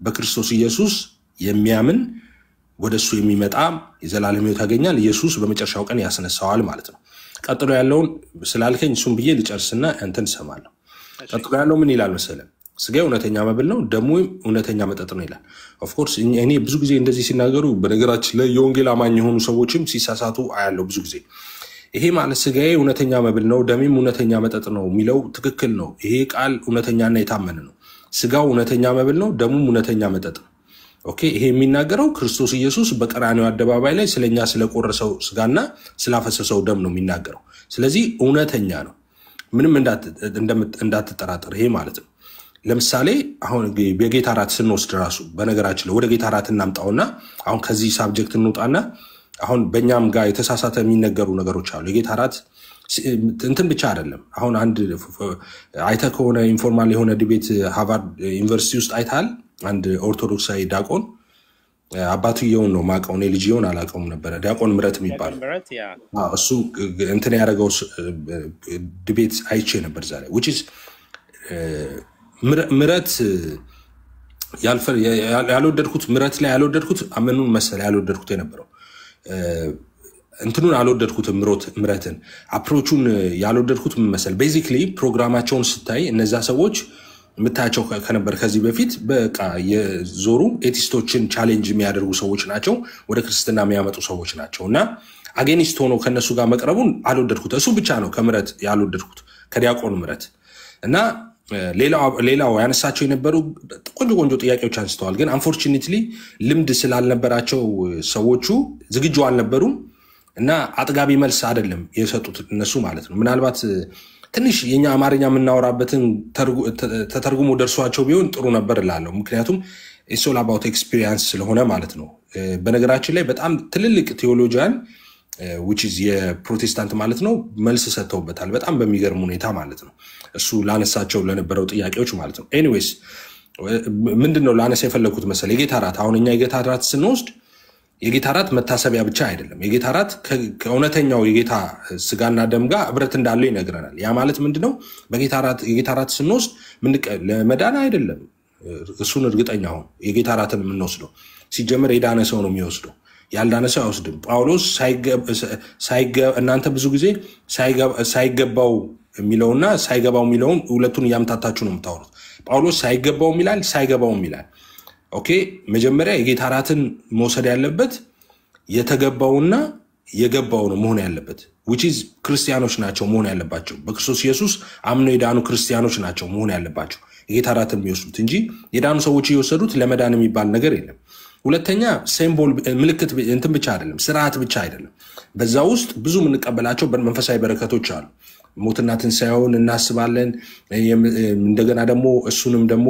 በክርስቶስ ኢየሱስ የሚያምን ወደሱ የሚመጣ የዘላለም ሕይወት ያገኛል ኢየሱስ በመጨረሻው ቀን ያስነሳዋል ማለት ነው። ቀጥሎ ያለውን ስላልከኝ እሱን ብዬ ልጨርስና እንትን ሰማለሁ። ቀጥሎ ያለው ምን ይላል መሰለህ? ስጋዬ እውነተኛ መብል ነው ደሙ እውነተኛ መጠጥ ነው ይላል። ኦፍ ኮርስ እኔ ብዙ ጊዜ እንደዚህ ሲናገሩ በነገራችን ላይ የወንጌል አማኝ የሆኑ ሰዎችም ሲሳሳቱ አያለው ብዙ ጊዜ። ይሄ ማለት ስጋዬ እውነተኛ መብል ነው ደሜም እውነተኛ መጠጥ ነው የሚለው ትክክል ነው። ይሄ ቃል እውነተኛና የታመነ ነው። ስጋው እውነተኛ መብል ነው ደሙም እውነተኛ መጠጥ ነው። ኦኬ ይሄ የሚናገረው ክርስቶስ ኢየሱስ በቀራንዮ አደባባይ ላይ ስለኛ ስለቆረሰው ስጋና ስላፈሰሰው ደም ነው የሚናገረው። ስለዚህ እውነተኛ ነው። ምንም እንዳትጠራጠር ይሄ ማለት ነው። ለምሳሌ አሁን በጌታ ራት ስንወስድ ራሱ በነገራችን ላይ ወደ ጌታ ራት እናምጣውና አሁን ከዚህ ሳብጀክት እንውጣና አሁን በእኛም ጋር የተሳሳተ የሚነገሩ ነገሮች አሉ። የጌታ ራት እንትን ብቻ አይደለም። አሁን አንድ አይተ ከሆነ ኢንፎርማል የሆነ ዲቤት ሃርቫርድ ዩኒቨርሲቲ ውስጥ አይታል። አንድ ኦርቶዶክሳዊ ዲያቆን አባትየውን ነው ማቀው ነው ልጅየውን አላቀውም ነበር። ዲያቆን ምረት የሚባል እሱ እንትን ያደረገው ዲቤት አይቼ ነበር ዛሬ which is ምረት ያልወደድኩት ምረት ላይ ያልወደድኩት አመኑን መሰለ ያልወደድኩት የነበረው እንትኑን አልወደድኩትም ምረትን አፕሮቹን ያልወደድኩት መሰለ ቤዚክሊ ፕሮግራማቸውን ስታይ እነዛ ሰዎች ምታቸው ከነበር ከዚህ በፊት በቃ የዞሩ ኤቲስቶችን ቻሌንጅ የሚያደርጉ ሰዎች ናቸው ወደ ክርስትና የሚያመጡ ሰዎች ናቸውና አጌኒስት ሆኖ ከነሱ ጋር መቅረቡን አልወደድኩት እሱ ብቻ ነው ከምረት ያልወደድኩት ከዲያቆን ምረት እና ሌላው ያነሳቸው የነበሩ ቆንጆ ጥያቄዎች አንስተዋል ግን አንፎርቹኔትሊ ልምድ ስላልነበራቸው ሰዎቹ ዝግጁ አልነበሩም እና አጥጋቢ መልስ አይደለም የሰጡት እነሱ ማለት ነው ምናልባት ትንሽ የኛ አማርኛ የምናወራበትን ተተርጉሞ ደርሷቸው ቢሆን ጥሩ ነበር እላለሁ ምክንያቱም it's all about experience ስለሆነ ማለት ነው በነገራችን ላይ በጣም ትልልቅ ቴዎሎጂያን which is የፕሮቴስታንት ማለት ነው መልስ ሰጥተውበታል በጣም በሚገርም ሁኔታ ማለት ነው እሱ ላነሳቸው ለነበረው ጥያቄዎች ማለት ነው anyways ምንድነው ላነሳ የፈለኩት መሰለ የጌታ ራት አሁን እኛ የጌታ ራት ስንወስድ የጌታ ራት መታሰቢያ ብቻ አይደለም የጌታ ራት ከእውነተኛው የጌታ ስጋና ደም ጋር ህብረት እንዳለው ይነግረናል ያ ማለት ምንድነው የጌታ ራት ስንወስድ ምን ለመዳን አይደለም እሱን እርግጠኛ ሆኖ የጌታ ራትን የምንወስደው ሲጀመር የዳነ ሰው ነው የሚወስደው ያልዳነ ሰው አይወስድም ጳውሎስ እናንተ ብዙ ጊዜ ሳይገባው የሚለውና ሳይገባው የሚለውን ሁለቱን ያምታታችሁ ነው የምታወሩት ጳውሎስ ሳይገባው ይላል ሳይገባው ይላል ኦኬ መጀመሪያ የጌታ ራትን መውሰድ ያለበት የተገባውና የገባው ነው መሆን ያለበት which is ክርስቲያኖች ናቸው መሆን ያለባቸው በክርስቶስ ኢየሱስ አምነው የዳኑ ክርስቲያኖች ናቸው መሆን ያለባቸው የጌታ ራትን የሚወስዱት እንጂ የዳኑ ሰዎች ይወሰዱት ለመዳን የሚባል ነገር የለም ሁለተኛ ሲምቦል ምልክት እንትን ብቻ አይደለም ስርዓት ብቻ አይደለም በዛ ውስጥ ብዙ የምንቀበላቸው መንፈሳዊ በረከቶች አሉ ሞትና ትንሣኤውን እናስባለን እንደገና ደግሞ እሱንም ደግሞ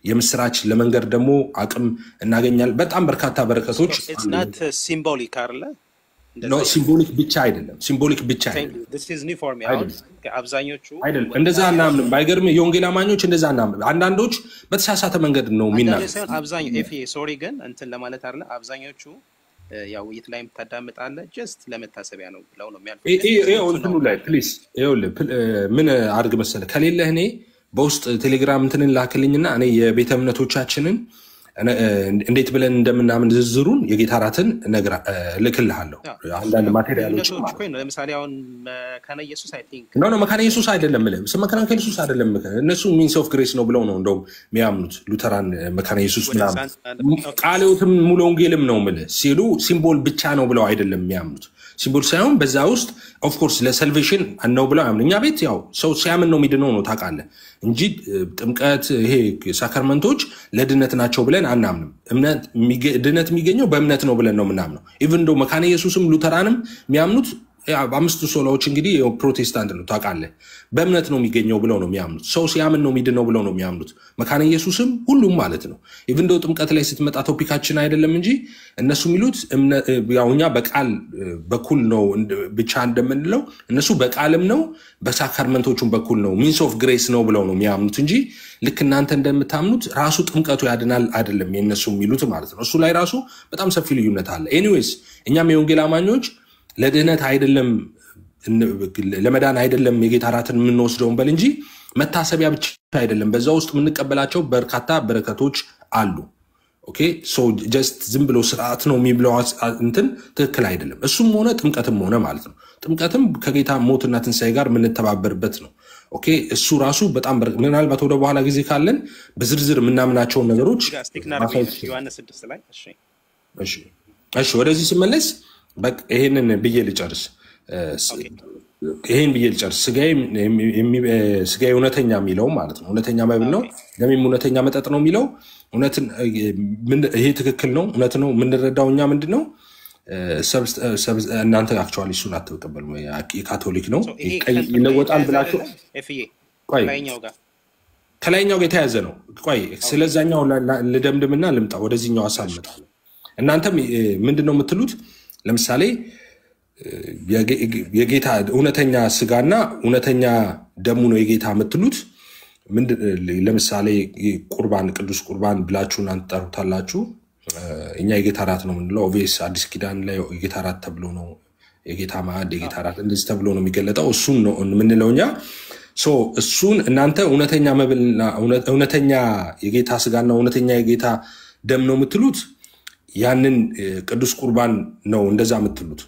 የምስራች ለመንገር ደግሞ አቅም እናገኛለን በጣም በርካታ በረከቶች it's not symbolic አይደለ no symbolic ብቻ አይደለም symbolic ብቻ አይደለም this is new for me አብዛኞቹ አይደለም እንደዛ እናምንም ባይገርም የወንጌል አማኞች እንደዛ እናምንም አንዳንዶች በተሳሳተ መንገድ ነው የሚናገሩት አብዛኞቹ ኤፍ ሶሪ ግን እንትን ለማለት አይደለ አብዛኞቹ ያው የትላይም ተዳምጣለ just ለመታሰቢያ ነው ብለው ነው የሚያልፉት ይሄው እንትኑ ላይ ፕሊዝ ይሄው ምን አድርግ መሰለ ከሌለ እኔ በውስጥ ቴሌግራም እንትንን ላክልኝና እኔ የቤተ እምነቶቻችንን እንዴት ብለን እንደምናምን ዝርዝሩን የጌታ ራትን ልክልሃለሁ አንዳንድ ማቴሪያሎች ለምሳሌ አሁን መካነ ኢየሱስ አይ ቲንክ ኖ መካነ ኢየሱስ አይደለም መካነ ኢየሱስ አይደለም እነሱ ሚንስ ኦፍ ግሬስ ነው ብለው ነው እንደው የሚያምኑት ሉተራን መካነ ኢየሱስ ምናምን ቃልዮትም ሙሉ ወንጌልም ነው ማለት ሲሉ ሲምቦል ብቻ ነው ብለው አይደለም የሚያምኑት ሲምቦል ሳይሆን በዛ ውስጥ ኦፍ ኮርስ ለሰልቬሽን ነው ብለው ያምኑ እኛ ቤት ያው ሰው ሲያምን ነው የሚድነው ነው ታውቃለህ እንጂ ጥምቀት ይሄ ሳክራመንቶች ለድነት ናቸው ብለን አናምንም ድነት የሚገኘው በእምነት ነው ብለን ነው ምናምነው ኢቭን ዶ መካነ ኢየሱስም ሉተራንም የሚያምኑት አምስቱ ሶላዎች እንግዲህ ፕሮቴስታንት ነው ታውቃለህ፣ በእምነት ነው የሚገኘው ብለው ነው የሚያምኑት። ሰው ሲያምን ነው የሚድነው ብለው ነው የሚያምኑት። መካነ ኢየሱስም ሁሉም ማለት ነው። ኢቭን ዶ ጥምቀት ላይ ስትመጣ ቶፒካችን አይደለም እንጂ እነሱ የሚሉት ያው እኛ በቃል በኩል ነው ብቻ እንደምንለው እነሱ በቃልም ነው በሳክራመንቶቹም በኩል ነው ሚንስ ኦፍ ግሬስ ነው ብለው ነው የሚያምኑት እንጂ ልክ እናንተ እንደምታምኑት ራሱ ጥምቀቱ ያድናል አይደለም የነሱ የሚሉት ማለት ነው። እሱ ላይ ራሱ በጣም ሰፊ ልዩነት አለ። ኤኒዌይስ እኛም የወንጌል አማኞች ለድህነት አይደለም ለመዳን አይደለም የጌታ እራትን የምንወስደውን በል እንጂ መታሰቢያ ብቻ አይደለም፣ በዛ ውስጥ የምንቀበላቸው በርካታ በረከቶች አሉ። ኦኬ ሶ ጀስት ዝም ብሎ ስርዓት ነው የሚብለው እንትን ትክክል አይደለም። እሱም ሆነ ጥምቀትም ሆነ ማለት ነው። ጥምቀትም ከጌታ ሞትና ትንሣኤ ጋር የምንተባበርበት ነው። ኦኬ እሱ ራሱ በጣም ምናልባት ወደ በኋላ ጊዜ ካለን በዝርዝር የምናምናቸውን ነገሮች ዮሐንስ 6 ላይ እሺ ወደዚህ ሲመለስ በቃ ይሄንን ብዬ ልጨርስ። ይሄን ብዬ ልጨርስ። ስጋዬ እውነተኛ የሚለው ማለት ነው እውነተኛ መብል ነው፣ ደሜም እውነተኛ መጠጥ ነው የሚለው እውነትን ይሄ ትክክል ነው፣ እውነት ነው። የምንረዳው እኛ ምንድን ነው እናንተ አክቹዋሊ እሱን አትቀበሉ፣ የካቶሊክ ነው ይለወጣል ብላችሁ ከላይኛው ጋር የተያዘ ነው። ቆይ ስለዛኛው ልደምድምና ልምጣ፣ ወደዚህኛው ሀሳብ እመጣለሁ። እናንተም ምንድን ነው የምትሉት? ለምሳሌ የጌታ እውነተኛ ስጋና እውነተኛ ደሙ ነው የጌታ የምትሉት። ለምሳሌ ቁርባን ቅዱስ ቁርባን ብላችሁ እናንተ ጠሩታላችሁ። እኛ የጌታ እራት ነው የምንለው። ኦቪየስ አዲስ ኪዳን ላይ የጌታ እራት ተብሎ ነው የጌታ ማዕድ የጌታ እራት እንደዚህ ተብሎ ነው የሚገለጠው። እሱን ነው የምንለው እኛ። እሱን እናንተ እውነተኛ መብልና እውነተኛ የጌታ ስጋና እውነተኛ የጌታ ደም ነው የምትሉት። ያንን ቅዱስ ቁርባን ነው እንደዛ የምትሉት።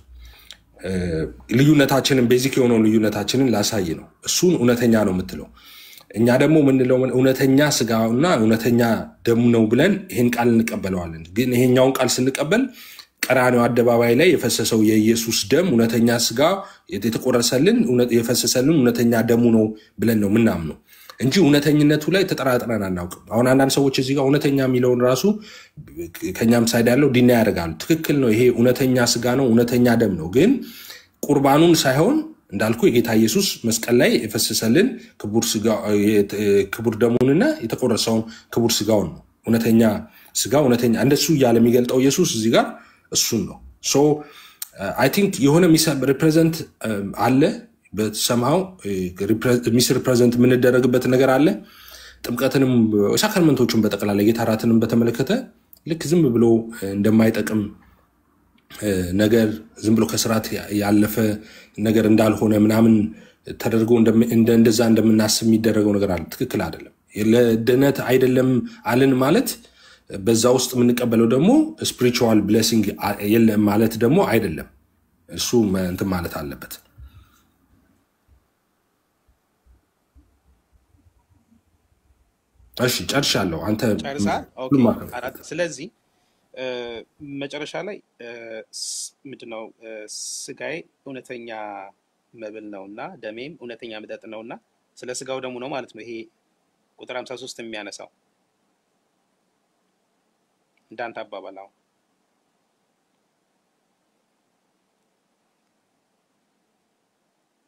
ልዩነታችንን ቤዚክ የሆነውን ልዩነታችንን ላሳይ ነው። እሱን እውነተኛ ነው የምትለው። እኛ ደግሞ ምንለው እውነተኛ ስጋውና እውነተኛ ደሙ ነው ብለን ይሄን ቃል እንቀበለዋለን። ግን ይሄኛውን ቃል ስንቀበል ቀራንዮ አደባባይ ላይ የፈሰሰው የኢየሱስ ደም እውነተኛ ስጋ የተቆረሰልን የፈሰሰልን እውነተኛ ደሙ ነው ብለን ነው ምናምነው እንጂ እውነተኝነቱ ላይ ተጠራጥረን አናውቅም። አሁን አንዳንድ ሰዎች እዚህ ጋር እውነተኛ የሚለውን ራሱ ከኛም ሳይድ ያለው ዲና ያደርጋሉ። ትክክል ነው፣ ይሄ እውነተኛ ስጋ ነው እውነተኛ ደም ነው። ግን ቁርባኑን ሳይሆን እንዳልኩ የጌታ ኢየሱስ መስቀል ላይ የፈሰሰልን ክቡር ደሙንና የተቆረሰውን ክቡር ስጋውን ነው እውነተኛ ስጋ እውነተኛ እንደሱ እያለ የሚገልጠው ኢየሱስ እዚህ ጋር እሱን ነው። ሶ አይ ቲንክ የሆነ ሪፕሬዘንት አለ በሰማው ሚስ ሪፕሬዘንት የምንደረግበት ነገር አለ። ጥምቀትንም ሳክራመንቶቹን በጠቅላላ ጌታ እራትንም በተመለከተ ልክ ዝም ብሎ እንደማይጠቅም ነገር ዝም ብሎ ከስርዓት ያለፈ ነገር እንዳልሆነ ምናምን ተደርጎ እንደዛ እንደምናስብ የሚደረገው ነገር አለ። ትክክል አይደለም። ለድነት አይደለም አለን ማለት በዛ ውስጥ የምንቀበለው ደግሞ ስፒሪቹዋል ብሌሲንግ የለም ማለት ደግሞ አይደለም። እሱ እንትን ማለት አለበት። እሺ ጨርሻለሁ። አንተ ስለዚህ መጨረሻ ላይ ምንድነው ስጋዬ እውነተኛ መብል ነውና ደሜም እውነተኛ መጠጥ ነውና ስለ ስጋው ደሙ ነው ማለት ነው። ይሄ ቁጥር 53 የሚያነሳው እንዳንተ አባባላው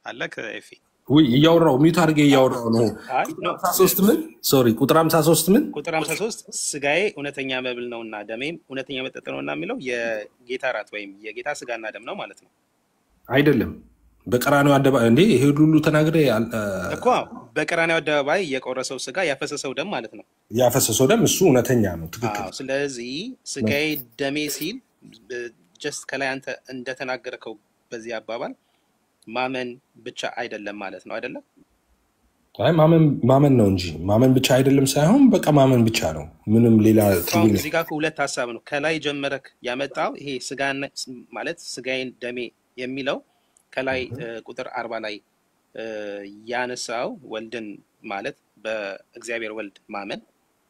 አለከ ኤፊ እያወራው ሚዩት አድርጌ እያወራው ነው። ቁጥር 53 ስጋዬ እውነተኛ መብል ነውና ደሜም እውነተኛ መጠጥ ነውና የሚለው የጌታ እራት ወይም የጌታ ስጋና ደም ነው ማለት ነው አይደለም? በቀራንዮ አደባባይ እንዴ ይሄ ሁሉ ተናግሬ እኮ በቀራንዮ አደባባይ የቆረሰው ስጋ ያፈሰሰው ደም ማለት ነው። ያፈሰሰው ደም እሱ እውነተኛ ነው። ትክክል። ስለዚህ ስጋዬ ደሜ ሲል ጀስት ከላይ አንተ እንደተናገርከው በዚህ አባባል ማመን ብቻ አይደለም ማለት ነው አይደለም? አይ ማመን ነው እንጂ ማመን ብቻ አይደለም ሳይሆን በቃ ማመን ብቻ ነው። ምንም ሌላ ትርጉም እዚህ ጋር ሁለት ሐሳብ ነው ከላይ ጀመረክ ያመጣው። ይሄ ስጋና ማለት ስጋዬን ደሜ የሚለው ከላይ ቁጥር 40 ላይ ያነሳው ወልድን ማለት በእግዚአብሔር ወልድ ማመን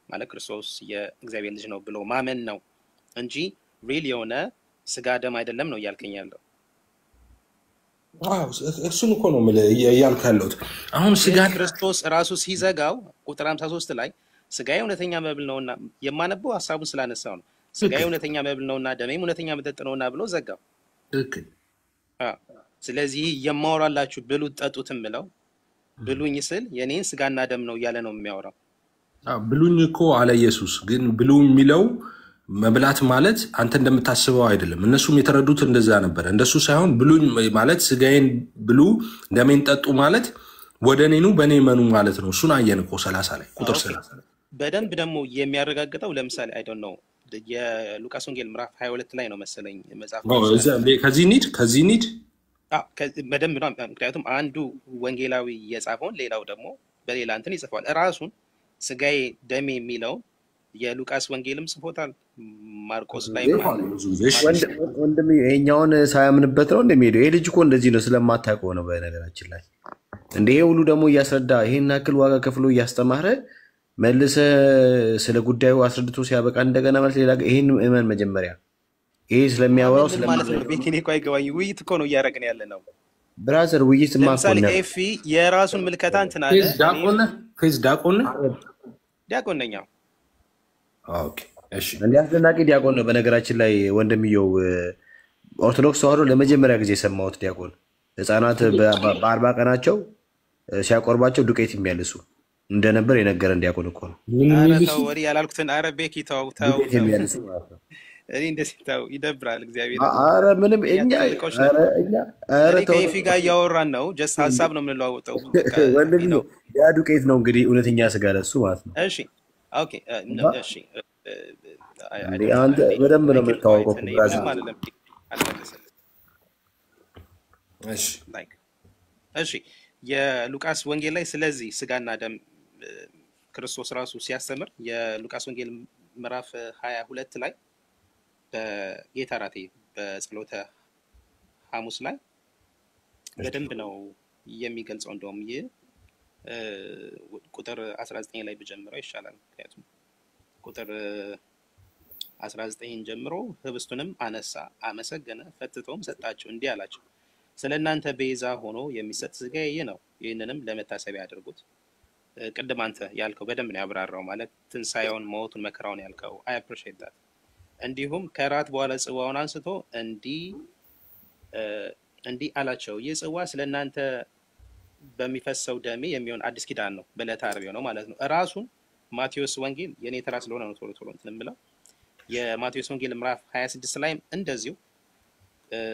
ማለት ክርስቶስ የእግዚአብሔር ልጅ ነው ብሎ ማመን ነው እንጂ ሪል የሆነ ስጋ ደም አይደለም ነው እያልከኝ ያለው። እሱን እኮ ነው እያልኩ ያለሁት። አሁን ስጋ ክርስቶስ ራሱ ሲዘጋው ቁጥር 53 ላይ ስጋዬ እውነተኛ መብል ነውና የማነበው ሐሳቡን ስላነሳው ነው። ስጋዬ እውነተኛ መብል ነውና ደሜም እውነተኛ መጠጥ ነውና ብሎ ዘጋው። ትክክል። ስለዚህ የማወራላችሁ ብሉት ጠጡትም ብለው ብሉኝ ስል የኔን ስጋና ደም ነው እያለ ነው የሚያወራው። ብሉኝ እኮ አለ ኢየሱስ። ግን ብሉ የሚለው መብላት ማለት አንተ እንደምታስበው አይደለም። እነሱም የተረዱት እንደዛ ነበር። እንደሱ ሳይሆን ብሉኝ ማለት ስጋዬን ብሉ ደሜን ጠጡ ማለት ወደ እኔ ኑ በእኔ መኑ ማለት ነው። እሱን አየን እኮ 30 ላይ ቁጥር 30 ላይ በደንብ ደግሞ የሚያረጋግጠው ለምሳሌ አይ ዶንት ኖ የሉቃስ ወንጌል ምዕራፍ 22 ላይ ነው መሰለኝ መጽሐፍ ከዚህ ኒድ በደንብ ነው። ምክንያቱም አንዱ ወንጌላዊ የጻፈውን ሌላው ደግሞ በሌላ እንትን ይጽፋል። ራሱን ስጋዬ ደሜ የሚለው የሉቃስ ወንጌልም ጽፎታል። ማርቆስ ላይ ወንድም ይሄኛውን ሳያምንበት ነው እንደሚሄደው። ይሄ ልጅ እኮ እንደዚህ ነው ስለማታውቀው ነው በነገራችን ላይ እንደ ይሄ ሁሉ ደግሞ እያስረዳ ይሄን ያክል ዋጋ ከፍሎ እያስተማረ መልሰ ስለ ጉዳዩ አስረድቶ ሲያበቃ እንደገና ማለት ሌላ ይሄን እመን መጀመሪያ ይሄ ስለሚያወራው ማለት ነው። ቤኪኔ እኮ አይገባኝ። ውይይት እኮ ነው እያደረግን ያለ ነው ብራዘር። ውይይት ለምሳሌ ኤፊ የራሱን ምልከታ እንትን አለ። ዲያቆን ነኝ። ኦኬ እሺ። እንዲያስደናቂ ዲያቆን ነው በነገራችን ላይ ወንድምየው። ኦርቶዶክስ ተዋህዶ ለመጀመሪያ ጊዜ የሰማሁት ዲያቆን ህፃናት በ40 ቀናቸው ሲያቆርባቸው ዱቄት የሚያልሱ እንደነበር የነገረን ዲያቆን እኮ ነው። ኧረ ተው ወሬ ያላልኩትን። ኧረ ቤኪ ተው የሚያልሱ ማለት ነው። እኔ እንደዚህ ተው ይደብራል። እግዚአብሔር ኧረ ምንም እኛ ከኤፊ ጋር እያወራን ነው። ጀስት ሀሳብ ነው የምንለዋወጠው። ወንድምየው ያ ዱቄት ነው እንግዲህ እውነተኛ ስጋ ለሱ ማለት ነው። እሺ ኦኬ እሺ። አንተ በደንብ ነው የምታወቀው ብራዘር። እሺ የሉቃስ ወንጌል ላይ ስለዚህ ስጋና ደም ክርስቶስ ራሱ ሲያስተምር የሉቃስ ወንጌል ምዕራፍ 22 ላይ በጌታ ራት በጸሎተ ሐሙስ ላይ በደንብ ነው የሚገልጸው። እንደውም ይህ ቁጥር 19 ላይ ብጀምረው ይሻላል። ምክንያቱም ቁጥር 19 ጀምሮ ህብስቱንም አነሳ፣ አመሰገነ፣ ፈትቶም ሰጣቸው፣ እንዲህ አላቸው ስለ እናንተ ቤዛ ሆኖ የሚሰጥ ስጋዬ ይህ ነው፣ ይህንንም ለመታሰቢያ አድርጉት። ቅድም አንተ ያልከው በደንብ ነው ያብራራው። ማለት ትንሳኤውን፣ ሞቱን፣ መከራውን ያልከው አይ አፕሪሺየት ዳት። እንዲሁም ከራት በኋላ ጽዋውን አንስቶ እንዲህ አላቸው፣ ይህ ጽዋ ስለ እናንተ በሚፈሰው ደሜ የሚሆን አዲስ ኪዳን ነው፣ በዕለተ ዓርብ ነው ማለት ነው። ራሱን ማቴዎስ ወንጌል የኔ ተራ ስለሆነ ነው ቶሎ ቶሎ እንትን የምለው የማቴዎስ ወንጌል ምዕራፍ 26 ላይ እንደዚሁ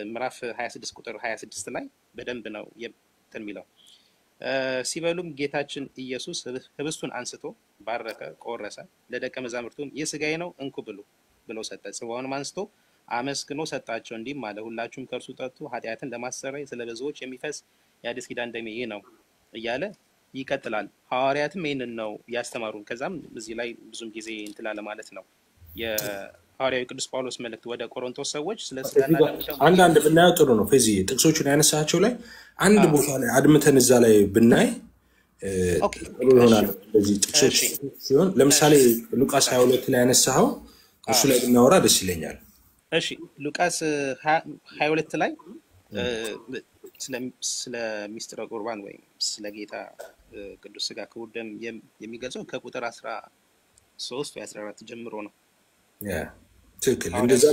ምዕራፍ 26 ቁጥር 26 ላይ በደንብ ነው እንትን የሚለው። ሲበሉም ጌታችን ኢየሱስ ህብስቱን አንስቶ ባረከ፣ ቆረሰ፣ ለደቀ መዛሙርቱም ይህ ስጋዬ ነው እንኩ ብሉ ብሎ ሰጠ። ጽዋውንም አንስቶ አመስግኖ ሰጣቸው፣ እንዲህም አለ ሁላችሁም ከእርሱ ጠጡ፣ ኃጢአትን ለማሰረይ ስለ ብዙዎች የሚፈስ የአዲስ ኪዳን ደሜ ይህ ነው እያለ ይቀጥላል። ሐዋርያትም ይህንን ነው ያስተማሩን። ከዛም እዚህ ላይ ብዙም ጊዜ እንትላለ ማለት ነው የሐዋርያው ቅዱስ ጳውሎስ መልእክት ወደ ቆሮንቶስ ሰዎች ስለ ስጋና ደም አንዳንድ ብናየው ጥሩ ነው። ፌዚ ጥቅሶቹን ያነሳቸው ላይ አንድ ቦታ ላይ አድምተን እዛ ላይ ብናይ ጥሩ ይሆናል። በዚህ ጥቅሶች ሲሆን ለምሳሌ ሉቃስ 22 ላይ ያነሳው እሱ ላይ ብናወራ ደስ ይለኛል። እሺ ሉቃስ 22 ላይ ስለ ሚስጥረ ቁርባን ወይም ስለ ጌታ ቅዱስ ስጋ ክቡር ደም የሚገልጸው ከቁጥር 13 ወይ 14 ጀምሮ ነው። ትክክል። እንደዛ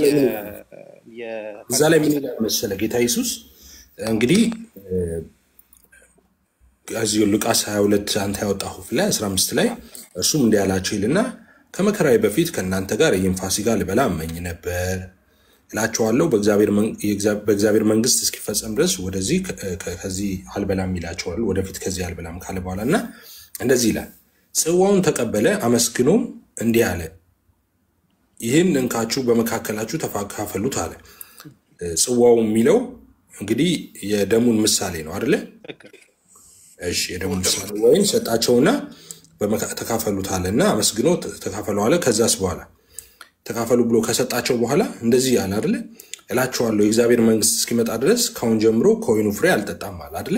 ላይ ምን ይላል መሰለህ ጌታ ኢየሱስ እንግዲህ እዚሁ ሉቃስ 22 አንተ ያወጣው ላይ 15 ላይ እርሱም እንዲህ አላቸው ይልና ከመከራዬ በፊት ከእናንተ ጋር ይህን ፋሲካ ልበላ እመኝ ነበር እላቸዋለሁ፣ በእግዚአብሔር መንግስት እስኪፈጸም ድረስ ወደዚህ ከዚህ አልበላም ይላቸዋል። ወደፊት ከዚህ አልበላም ካለ በኋላ እና እንደዚህ ይላል፣ ጽዋውን ተቀበለ፣ አመስግኖም እንዲህ አለ፣ ይህን እንካችሁ በመካከላችሁ ተካፈሉት አለ። ጽዋው የሚለው እንግዲህ የደሙን ምሳሌ ነው አይደለ? እሺ የደሙን ምሳሌ ወይም ሰጣቸውና ተካፈሉት አለና አመስግኖ ተካፈሉ አለ። ከዛስ በኋላ ተካፈሉ ብሎ ከሰጣቸው በኋላ እንደዚህ ያለ አይደለ? እላቸዋለሁ የእግዚአብሔር መንግስት እስኪመጣ ድረስ ካሁን ጀምሮ ከወይኑ ፍሬ አልጠጣም አለ አይደለ?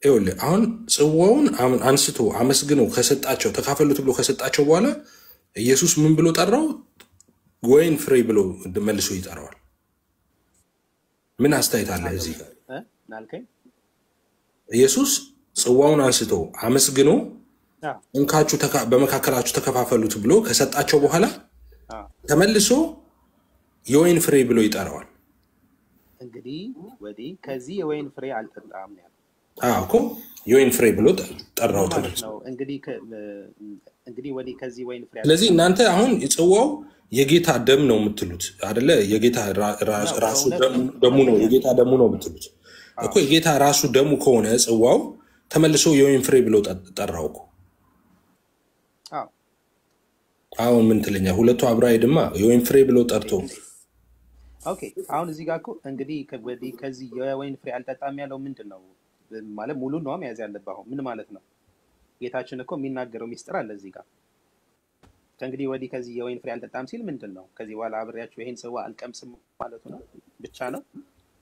ይኸውልህ አሁን ጽዋውን አንስቶ አመስግኖ ከሰጣቸው ተካፈሉት ብሎ ከሰጣቸው በኋላ ኢየሱስ ምን ብሎ ጠራው? ወይን ፍሬ ብሎ መልሶ ይጠራዋል። ምን አስተያየት አለ እዚህ ጋር? ኢየሱስ ጽዋውን አንስቶ አመስግኖ እንካችሁ በመካከላችሁ ተከፋፈሉት ብሎ ከሰጣቸው በኋላ ተመልሶ የወይን ፍሬ ብሎ ይጠራዋል። እንግዲህ ወዲህ ከዚህ የወይን ፍሬ አልጠጣም ነው ያለው። እኮ የወይን ፍሬ ብሎ ጠራው ማለት ነው። እንግዲህ ወዲህ ከዚህ ወይን ፍሬ ስለዚህ እናንተ አሁን ጽዋው የጌታ ደም ነው የምትሉት አይደለ? የጌታ ራሱ ደሙ ነው፣ የጌታ ደሙ ነው የምትሉት እኮ። የጌታ ራሱ ደሙ ከሆነ ጽዋው ተመልሶ የወይን ፍሬ ብሎ ጠራው እኮ። አሁን ምን ትለኛ? ሁለቱ አብራይድማ የወይን ፍሬ ብሎ ጠርቶ ኦኬ። አሁን እዚህ ጋር እኮ እንግዲህ ከዚህ የወይን ፍሬ አልጠጣም ያለው ምንድን ነው ማለት? ሙሉ ነው መያዝ ያለብህ። አሁን ምን ማለት ነው? ጌታችን እኮ የሚናገረው ሚስጥር አለ እዚህ ጋር። ከእንግዲህ ወዲህ ከዚህ የወይን ፍሬ አልጠጣም ሲል ምንድን ነው? ከዚህ በኋላ አብሬያችሁ ይሄን ጽዋ አልቀምስም ማለቱ ነው ብቻ ነው?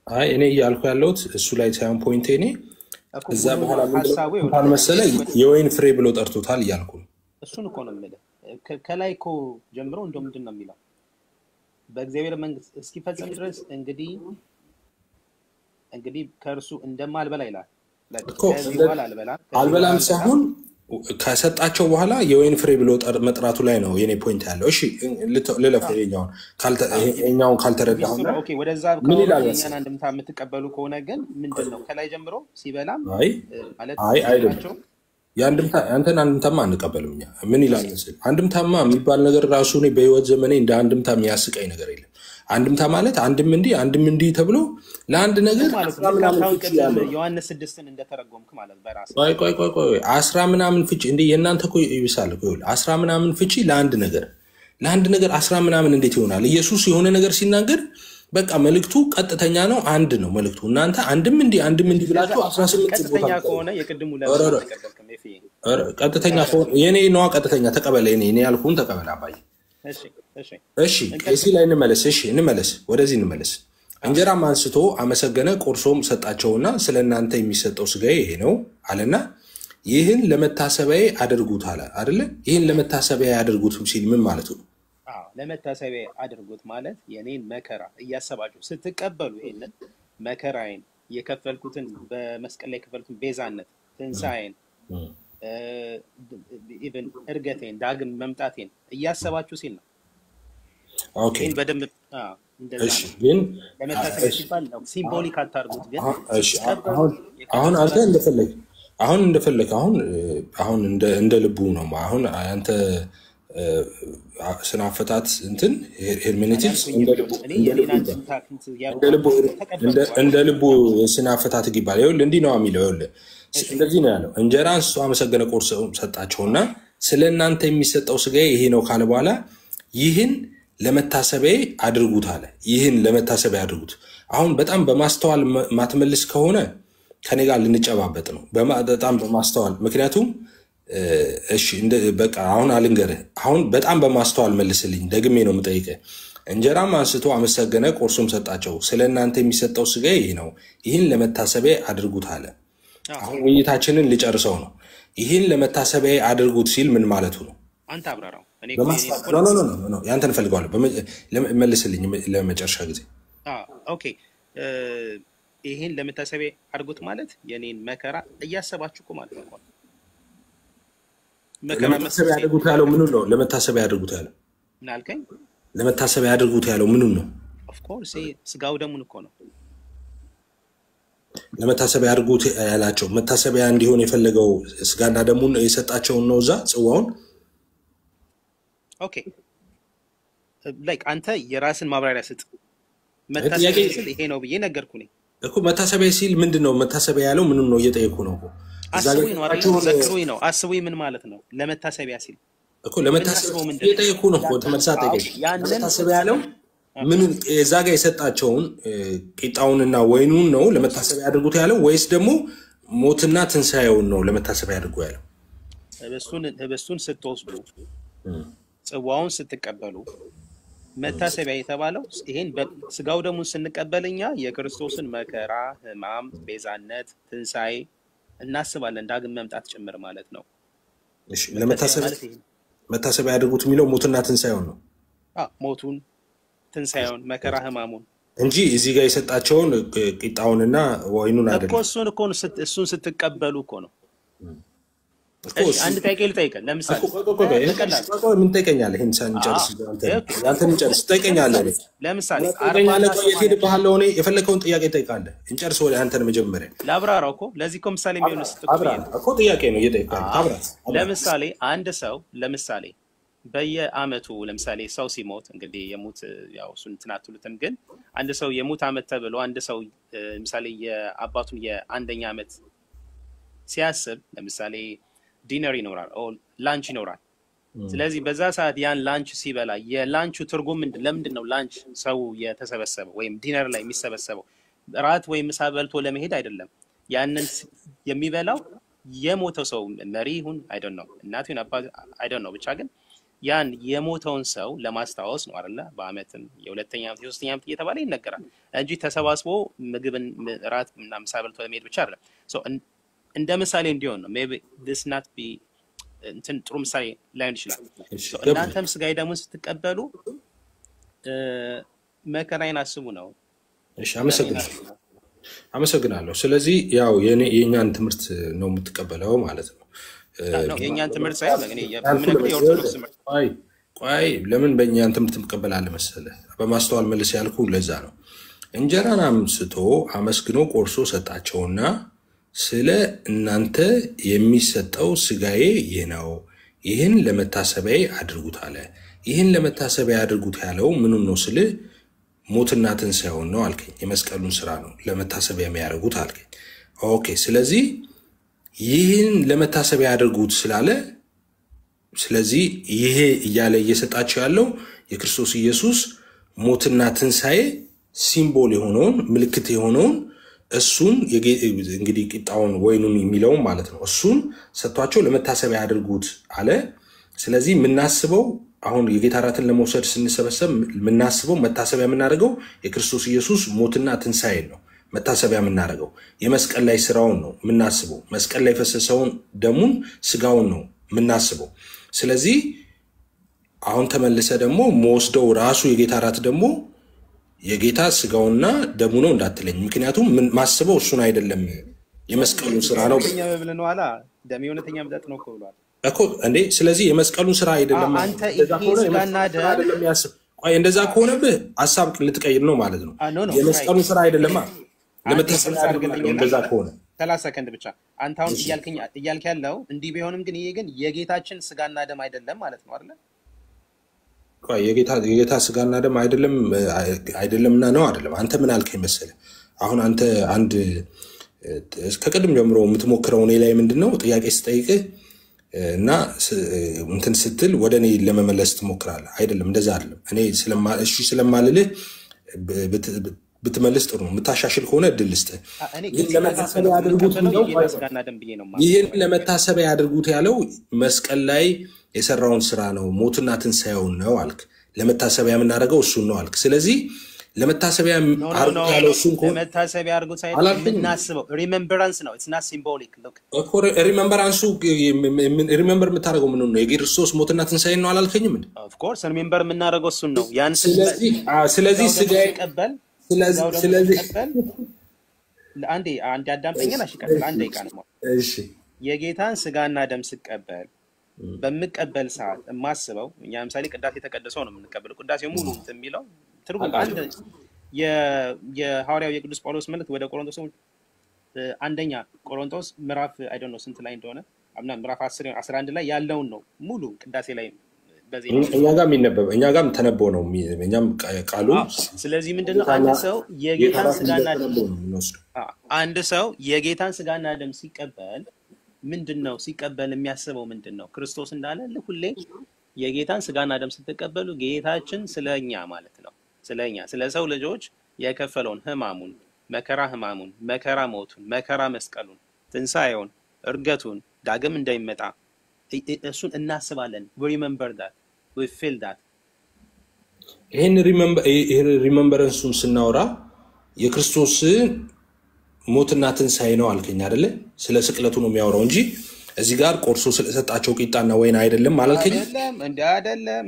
አይ እኔ እያልኩ ያለሁት እሱ ላይ ሳይሆን ፖይንቴ እኔ እዛ በኋላ ምንድን መሰለ የወይን ፍሬ ብሎ ጠርቶታል እያልኩ ነው። እሱን እኮ ነው የምልህ። ከላይ እኮ ጀምሮ እንደው ምንድን ነው የሚለው? በእግዚአብሔር መንግስት እስኪፈጸም ድረስ እንግዲህ ከእርሱ እንደማልበላ ይላል። አልበላም ሳይሆን ከሰጣቸው በኋላ የወይን ፍሬ ብሎ መጥራቱ ላይ ነው የኔ ፖይንት ያለው። እሺ ልለፍ። ይኸኛውን ካልተረዳሁና ወደዛ ከሆነ አንድምታ የምትቀበሉ ከሆነ ግን ምንድን ነው ከላይ ጀምሮ ሲበላም ማለት አይደለም። ያንተን አንድምታማ አንቀበልም እኛ። ምን ይላል መሰለህ? አንድምታማ የሚባል ነገር ራሱ እኔ በህይወት ዘመኔ እንደ አንድምታ የሚያስቀኝ ነገር የለም። አንድምታ ማለት አንድም እንዲህ ተብሎ ለአንድ ነገር ዮሐንስ 6ን እንደተረጎምክ ማለት በራስ ቆይ 10 ምናምን ፍቺ እንዴ የእናንተ እኮ ይብሳል እኮ 10 ምናምን ፍቺ ለአንድ ነገር 10 ምናምን እንዴት ይሆናል? ኢየሱስ የሆነ ነገር ሲናገር በቃ መልእክቱ ቀጥተኛ ነው፣ አንድ ነው መልእክቱ። እናንተ አንድም እንዲህ ብላችሁ 18 ቀጥተኛ ከሆነ የቅድሙ ለተቀበልከም ቀጥተኛ ከሆነ የኔ ነው ቀጥተኛ ተቀበለ። እኔ ያልኩን ተቀበለ አባዬ። እሺ እዚህ ላይ እንመለስ፣ ወደዚህ እንመለስ። እንጀራም አንስቶ አመሰገነ፣ ቆርሶም ሰጣቸውና ስለእናንተ የሚሰጠው ስጋዬ ይሄ ነው አለና ይህን ለመታሰቢያዬ አድርጉት አለ አይደለ? ይህን ለመታሰቢያዬ አድርጉት ሲል ምን ማለት ነው? ለመታሰቢያዬ አድርጉት ማለት የኔን መከራ እያሰባችሁ ስትቀበሉ ይሄንን መከራዬን የከፈልኩትን በመስቀል ላይ የከፈልኩትን ቤዛነት ትንሣኤን ኢቭን እርገቴን ዳግም መምጣቴን እያሰባችሁ ሲል ነው። ኦኬ በደንብ እሺ። ግን ለመታሰቢያ ሲባል ነው ሲምቦሊክ አታርጉት። ግን እሺ አሁን አንተ እንደፈለክ አሁን እንደ ልቡ ነው። አሁን አንተ ስናፈታት እንትን ሄርሜኔቲክስ እንደ ልቡ ስናፈታት ይባላል። ይኸውልህ እንዲህ ነው የሚለው። ይኸውልህ እንደዚህ ነው ያለው። እንጀራ አንስቶ አመሰገነ፣ ቆርሶ ሰጣቸውና ስለ እናንተ የሚሰጠው ስጋዬ ይሄ ነው ካለ በኋላ ይህን ለመታሰቢያዬ አድርጉት አለ። ይህን ለመታሰቢያ አድርጉት። አሁን በጣም በማስተዋል ማትመልስ ከሆነ ከኔ ጋር ልንጨባበጥ ነው። በጣም በማስተዋል ምክንያቱም እሺ በቃ አሁን አልንገርህ። አሁን በጣም በማስተዋል መልስልኝ፣ ደግሜ ነው የምጠይቅህ። እንጀራም አንስቶ አመሰገነ፣ ቆርሶም ሰጣቸው፣ ስለ እናንተ የሚሰጠው ስጋዬ ይህ ነው፣ ይህን ለመታሰቢያ አድርጉት አለ። አሁን ውይይታችንን ልጨርሰው ነው። ይህን ለመታሰቢያ አድርጉት ሲል ምን ማለቱ ነው? አንተ አብራራው። ኖ ያንተን እፈልገዋለሁ። መልስልኝ ለመጨረሻ ጊዜ። ኦኬ ይህን ለመታሰቢያ አድርጉት ማለት የኔን መከራ እያሰባችሁ እኮ ማለት ነው። ለመታሰቢያ አድርጉት ያለው ምኑን ነው? ለመታሰቢያ አድርጉት ያለው ምን አልከኝ? ለመታሰቢያ አድርጉት ያለው ምኑን ነው? ኦፍ ኮርስ ስጋው ደሙን እኮ ነው። ለመታሰቢያ አድርጉት ያላቸው መታሰቢያ እንዲሆን የፈለገው ስጋና ደሙን የሰጣቸውን ነው እዛ ጽዋውን። ኦኬ ላይክ አንተ የራስን ማብራሪያ ስጥ። መታሰቢያ ሲል ይሄ ነው ብዬ ነገርኩኝ እኮ። መታሰቢያ ሲል ምንድነው? መታሰቢያ ያለው ምኑን ነው እየጠየቁ ነው እኮ። አስቡኝ ነው አይደል? ዘክሩኝ ነው። አስቡኝ ምን ማለት ነው? ለመታሰቢያ ሲል እኮ ለመታሰቢያ እየጠየቁ ነው እኮ። ተመልሳተ ለመታሰቢያ ያለው ምን እዛ ጋር የሰጣቸውን ቂጣውንና ወይኑን ነው ለመታሰቢያ አድርጉት ያለው ወይስ ደግሞ ሞትና ትንሣኤውን ነው ለመታሰቢያ አድርጉ ያለው? ህብስቱን ስትወስዱ ጽዋውን ስትቀበሉ መታሰቢያ የተባለው ይሄን ስጋው ደሙን ስንቀበልኛ የክርስቶስን መከራ፣ ሕማም፣ ቤዛነት፣ ትንሣኤ እናስባለን፣ ዳግም መምጣት ጭምር ማለት ነው። እሺ መታሰቢያ አድርጉት የሚለው ሞትና ትንሣኤውን ነው። ሞቱን፣ ትንሣኤውን፣ መከራ፣ ሕማሙን እንጂ እዚህ ጋር የሰጣቸውን ቂጣውንና ወይኑን አይደለም እኮ። እሱን ስትቀበሉ እኮ ነው። እሺ አንድ ጥያቄ ልጠይቅህ። ለምሳሌ ምን ትጠይቀኛለህ? ይሄን ሳንጨርስ አንተን ጨርስ ትጠይቀኛለህ። ለምሳሌ ትሄድብሃለሁ። እኔ የፈለከውን ጥያቄ እጠይቃለህ። እንጨርስ። ወደ አንተን መጀመሪያ ላብራራው እኮ ለዚህ እኮ ምሳሌ የሚሆን እኮ ጥያቄ ነው እየጠየቅኩህ። ለምሳሌ አንድ ሰው ለምሳሌ በየአመቱ ለምሳሌ ሰው ሲሞት እንግዲህ የሙት ያው እሱን እንትን አትሉትም፣ ግን አንድ ሰው የሙት አመት ተብሎ አንድ ሰው ለምሳሌ የአባቱን የአንደኛ አመት ሲያስብ ለምሳሌ ዲነር ይኖራል ኦ ላንች ይኖራል። ስለዚህ በዛ ሰዓት ያን ላንች ሲበላ የላንቹ ትርጉም ለምንድን ነው ላንች ሰው የተሰበሰበው ወይም ዲነር ላይ የሚሰበሰበው ራት ወይም ምሳ በልቶ ለመሄድ አይደለም። ያንን የሚበላው የሞተው ሰው መሪ ይሁን አይ ዶንት ኖ እናቱ ይሁን አባት አይ ዶንት ኖ ብቻ ግን ያን የሞተውን ሰው ለማስታወስ ነው አይደለ? በአመትም የሁለተኛ አመት የሶስተኛ አመት እየተባለ ይነገራል እንጂ ተሰባስቦ ምግብን ራት እና ምሳ በልቶ ለመሄድ ብቻ አይደለም። ሶ እንደ ምሳሌ እንዲሆን ነው ሜቢ this not be እንትን ጥሩ ምሳሌ ላይሆን ይችላል። እናንተም ስጋዬ ደሙን ስትቀበሉ መከራዬን አስቡ ነው። እሺ አመሰግናለሁ። ስለዚህ ያው የኛን ትምህርት ነው የምትቀበለው ማለት ነው። የኛን ትምህርት ሳይሆን እኔ የምነግርህ የኦርቶዶክስ ትምህርት ቆይ ለምን በእኛን ትምህርት ትቀበላለህ መሰለህ? በማስተዋል መልስ ያልኩ ለዛ ነው። እንጀራን አንስቶ አመስግኖ ቆርሶ ሰጣቸውና ስለ እናንተ የሚሰጠው ስጋዬ ይህ ነው፣ ይህን ለመታሰቢያ አድርጉት አለ። ይህን ለመታሰቢያ አድርጉት ያለው ምኑን ነው ስለ ሞትና ትንሣኤውን ነው አልከኝ። የመስቀሉን ስራ ነው ለመታሰቢያ የሚያደርጉት አልከኝ። ኦኬ ስለዚህ ይህን ለመታሰቢያ አድርጉት ስላለ ስለዚህ ይሄ እያለ እየሰጣቸው ያለው የክርስቶስ ኢየሱስ ሞትና ትንሣኤ ሲምቦል የሆነውን ምልክት የሆነውን እሱን እንግዲህ ቂጣውን ወይኑን የሚለው ማለት ነው እሱን ሰጥቷቸው ለመታሰቢያ አድርጉት አለ። ስለዚህ የምናስበው አሁን የጌታ ራትን ለመውሰድ ስንሰበሰብ የምናስበው መታሰቢያ የምናደርገው የክርስቶስ ኢየሱስ ሞትና ትንሣኤ ነው። መታሰቢያ የምናደርገው የመስቀል ላይ ስራውን ነው የምናስበው። መስቀል ላይ ፈሰሰውን ደሙን ስጋውን ነው የምናስበው። ስለዚህ አሁን ተመልሰ ደግሞ መወስደው ራሱ የጌታ ራት ደግሞ የጌታ ስጋውና ደሙ ነው እንዳትለኝ። ምክንያቱም ማስበው እሱን አይደለም የመስቀሉን ስራ ነው። ደም የእውነተኛ መጠጥ ነው ብሏል እኮ እንዴ። ስለዚህ የመስቀሉን ስራ አይደለም አንተ ስጋና ደም ያስብ። ቆይ እንደዛ ከሆነብህ ሐሳብ ልትቀይር ነው ማለት ነው። የመስቀሉን ስራ አይደለም ለመታሰቢያ አድርገው እንደዛ ከሆነ 30 ሰከንድ ብቻ አንተ አሁን እያልክ ያለው እንዲህ ቢሆንም ግን ይሄ ግን የጌታችን ስጋና ደም አይደለም ማለት ነው አይደል? ቆይ የጌታ ስጋና ደም አይደለምና ነው አይደለም። አንተ ምን አልከኝ መሰለህ? አሁን አንተ አንድ ከቀድም ጀምሮ የምትሞክረው እኔ ላይ ምንድነው ጥያቄ ስጠይቅህ እና እንትን ስትል ወደ እኔ ለመመለስ ትሞክራለህ። አይደለም እንደዛ አይደለም። እኔ ስለማልልህ ብትመልስ ጥሩ ነው። የምታሻሽል ከሆነ እድል ልስጥህ። ይህን ለመታሰቢያ ያድርጉት ያለው መስቀል ላይ የሰራውን ስራ ነው፣ ሞትና ትንሣኤውን ነው አልክ። ለመታሰቢያ የምናደርገው እሱን ነው አልክ። ስለዚህ ለመታሰቢያ አድርጉት ያለው እሱን ከሆነ ለመታሰቢያ አድርጉት ሳይሆን የምናስበው ሪሜምበራንስ ነው። ኢትስ ናት ሲምቦሊክ ሉክ እኮ ሪሜምበራንሱ ሪሜምበር የምታደርገው ምን ነው? የክርስቶስ ሞትና ትንሣኤን ነው አላልከኝም እንዴ? ኦፍ ኮርስ ሪሜምበር የምናደርገው እሱን ነው። ያን ስለዚህ ስጋዬ ቀበል ስለዚህ አንዴ አዳምጠኝና እሺ ቀጥል። አንዴ ደቂቃ ነው። እሺ የጌታን ስጋና ደም ስቀበል በምቀበል ሰዓት የማስበው እኛ ለምሳሌ ቅዳሴ የተቀደሰው ነው የምንቀበለው። ቅዳሴው ሙሉ የሚለው ትርጉም አንድ የሐዋርያው የቅዱስ ጳውሎስ መልእክት ወደ ቆሮንቶስ አንደኛ ቆሮንቶስ ምዕራፍ አይ ዶንት ኖ ስንት ላይ እንደሆነ አምና ምዕራፍ 10 11 ላይ ያለውን ነው ሙሉ ቅዳሴ ላይ በዚህ እኛ ጋር የሚነበብ እኛ ጋርም ተነቦ ነው እኛም ቃሉ። ስለዚህ ምንድነው አንድ ሰው የጌታን ስጋና ደም አንድ ሰው የጌታን ስጋና ደም ሲቀበል ምንድነው ሲቀበል የሚያስበው ምንድነው? ክርስቶስ እንዳለ ሁሌ የጌታን ስጋና ደም ስትቀበሉ ጌታችን ስለኛ ማለት ነው ስለኛ ስለ ሰው ልጆች የከፈለውን ህማሙን መከራ ሞቱን መከራ መስቀሉን ትንሣኤውን እርገቱን ዳግም እንዳይመጣ እሱን እናስባለን። we remember that we feel that ይሄን ሪሜምበረንሱን ስናወራ የክርስቶስ ሞትና ትንሣኤ ነው አልከኝ አይደለ? ስለ ስቅለቱ ነው የሚያወራው እንጂ እዚህ ጋር ቆርሶ ስለሰጣቸው ቂጣና ወይን አይደለም አላልከኝ? አይደለም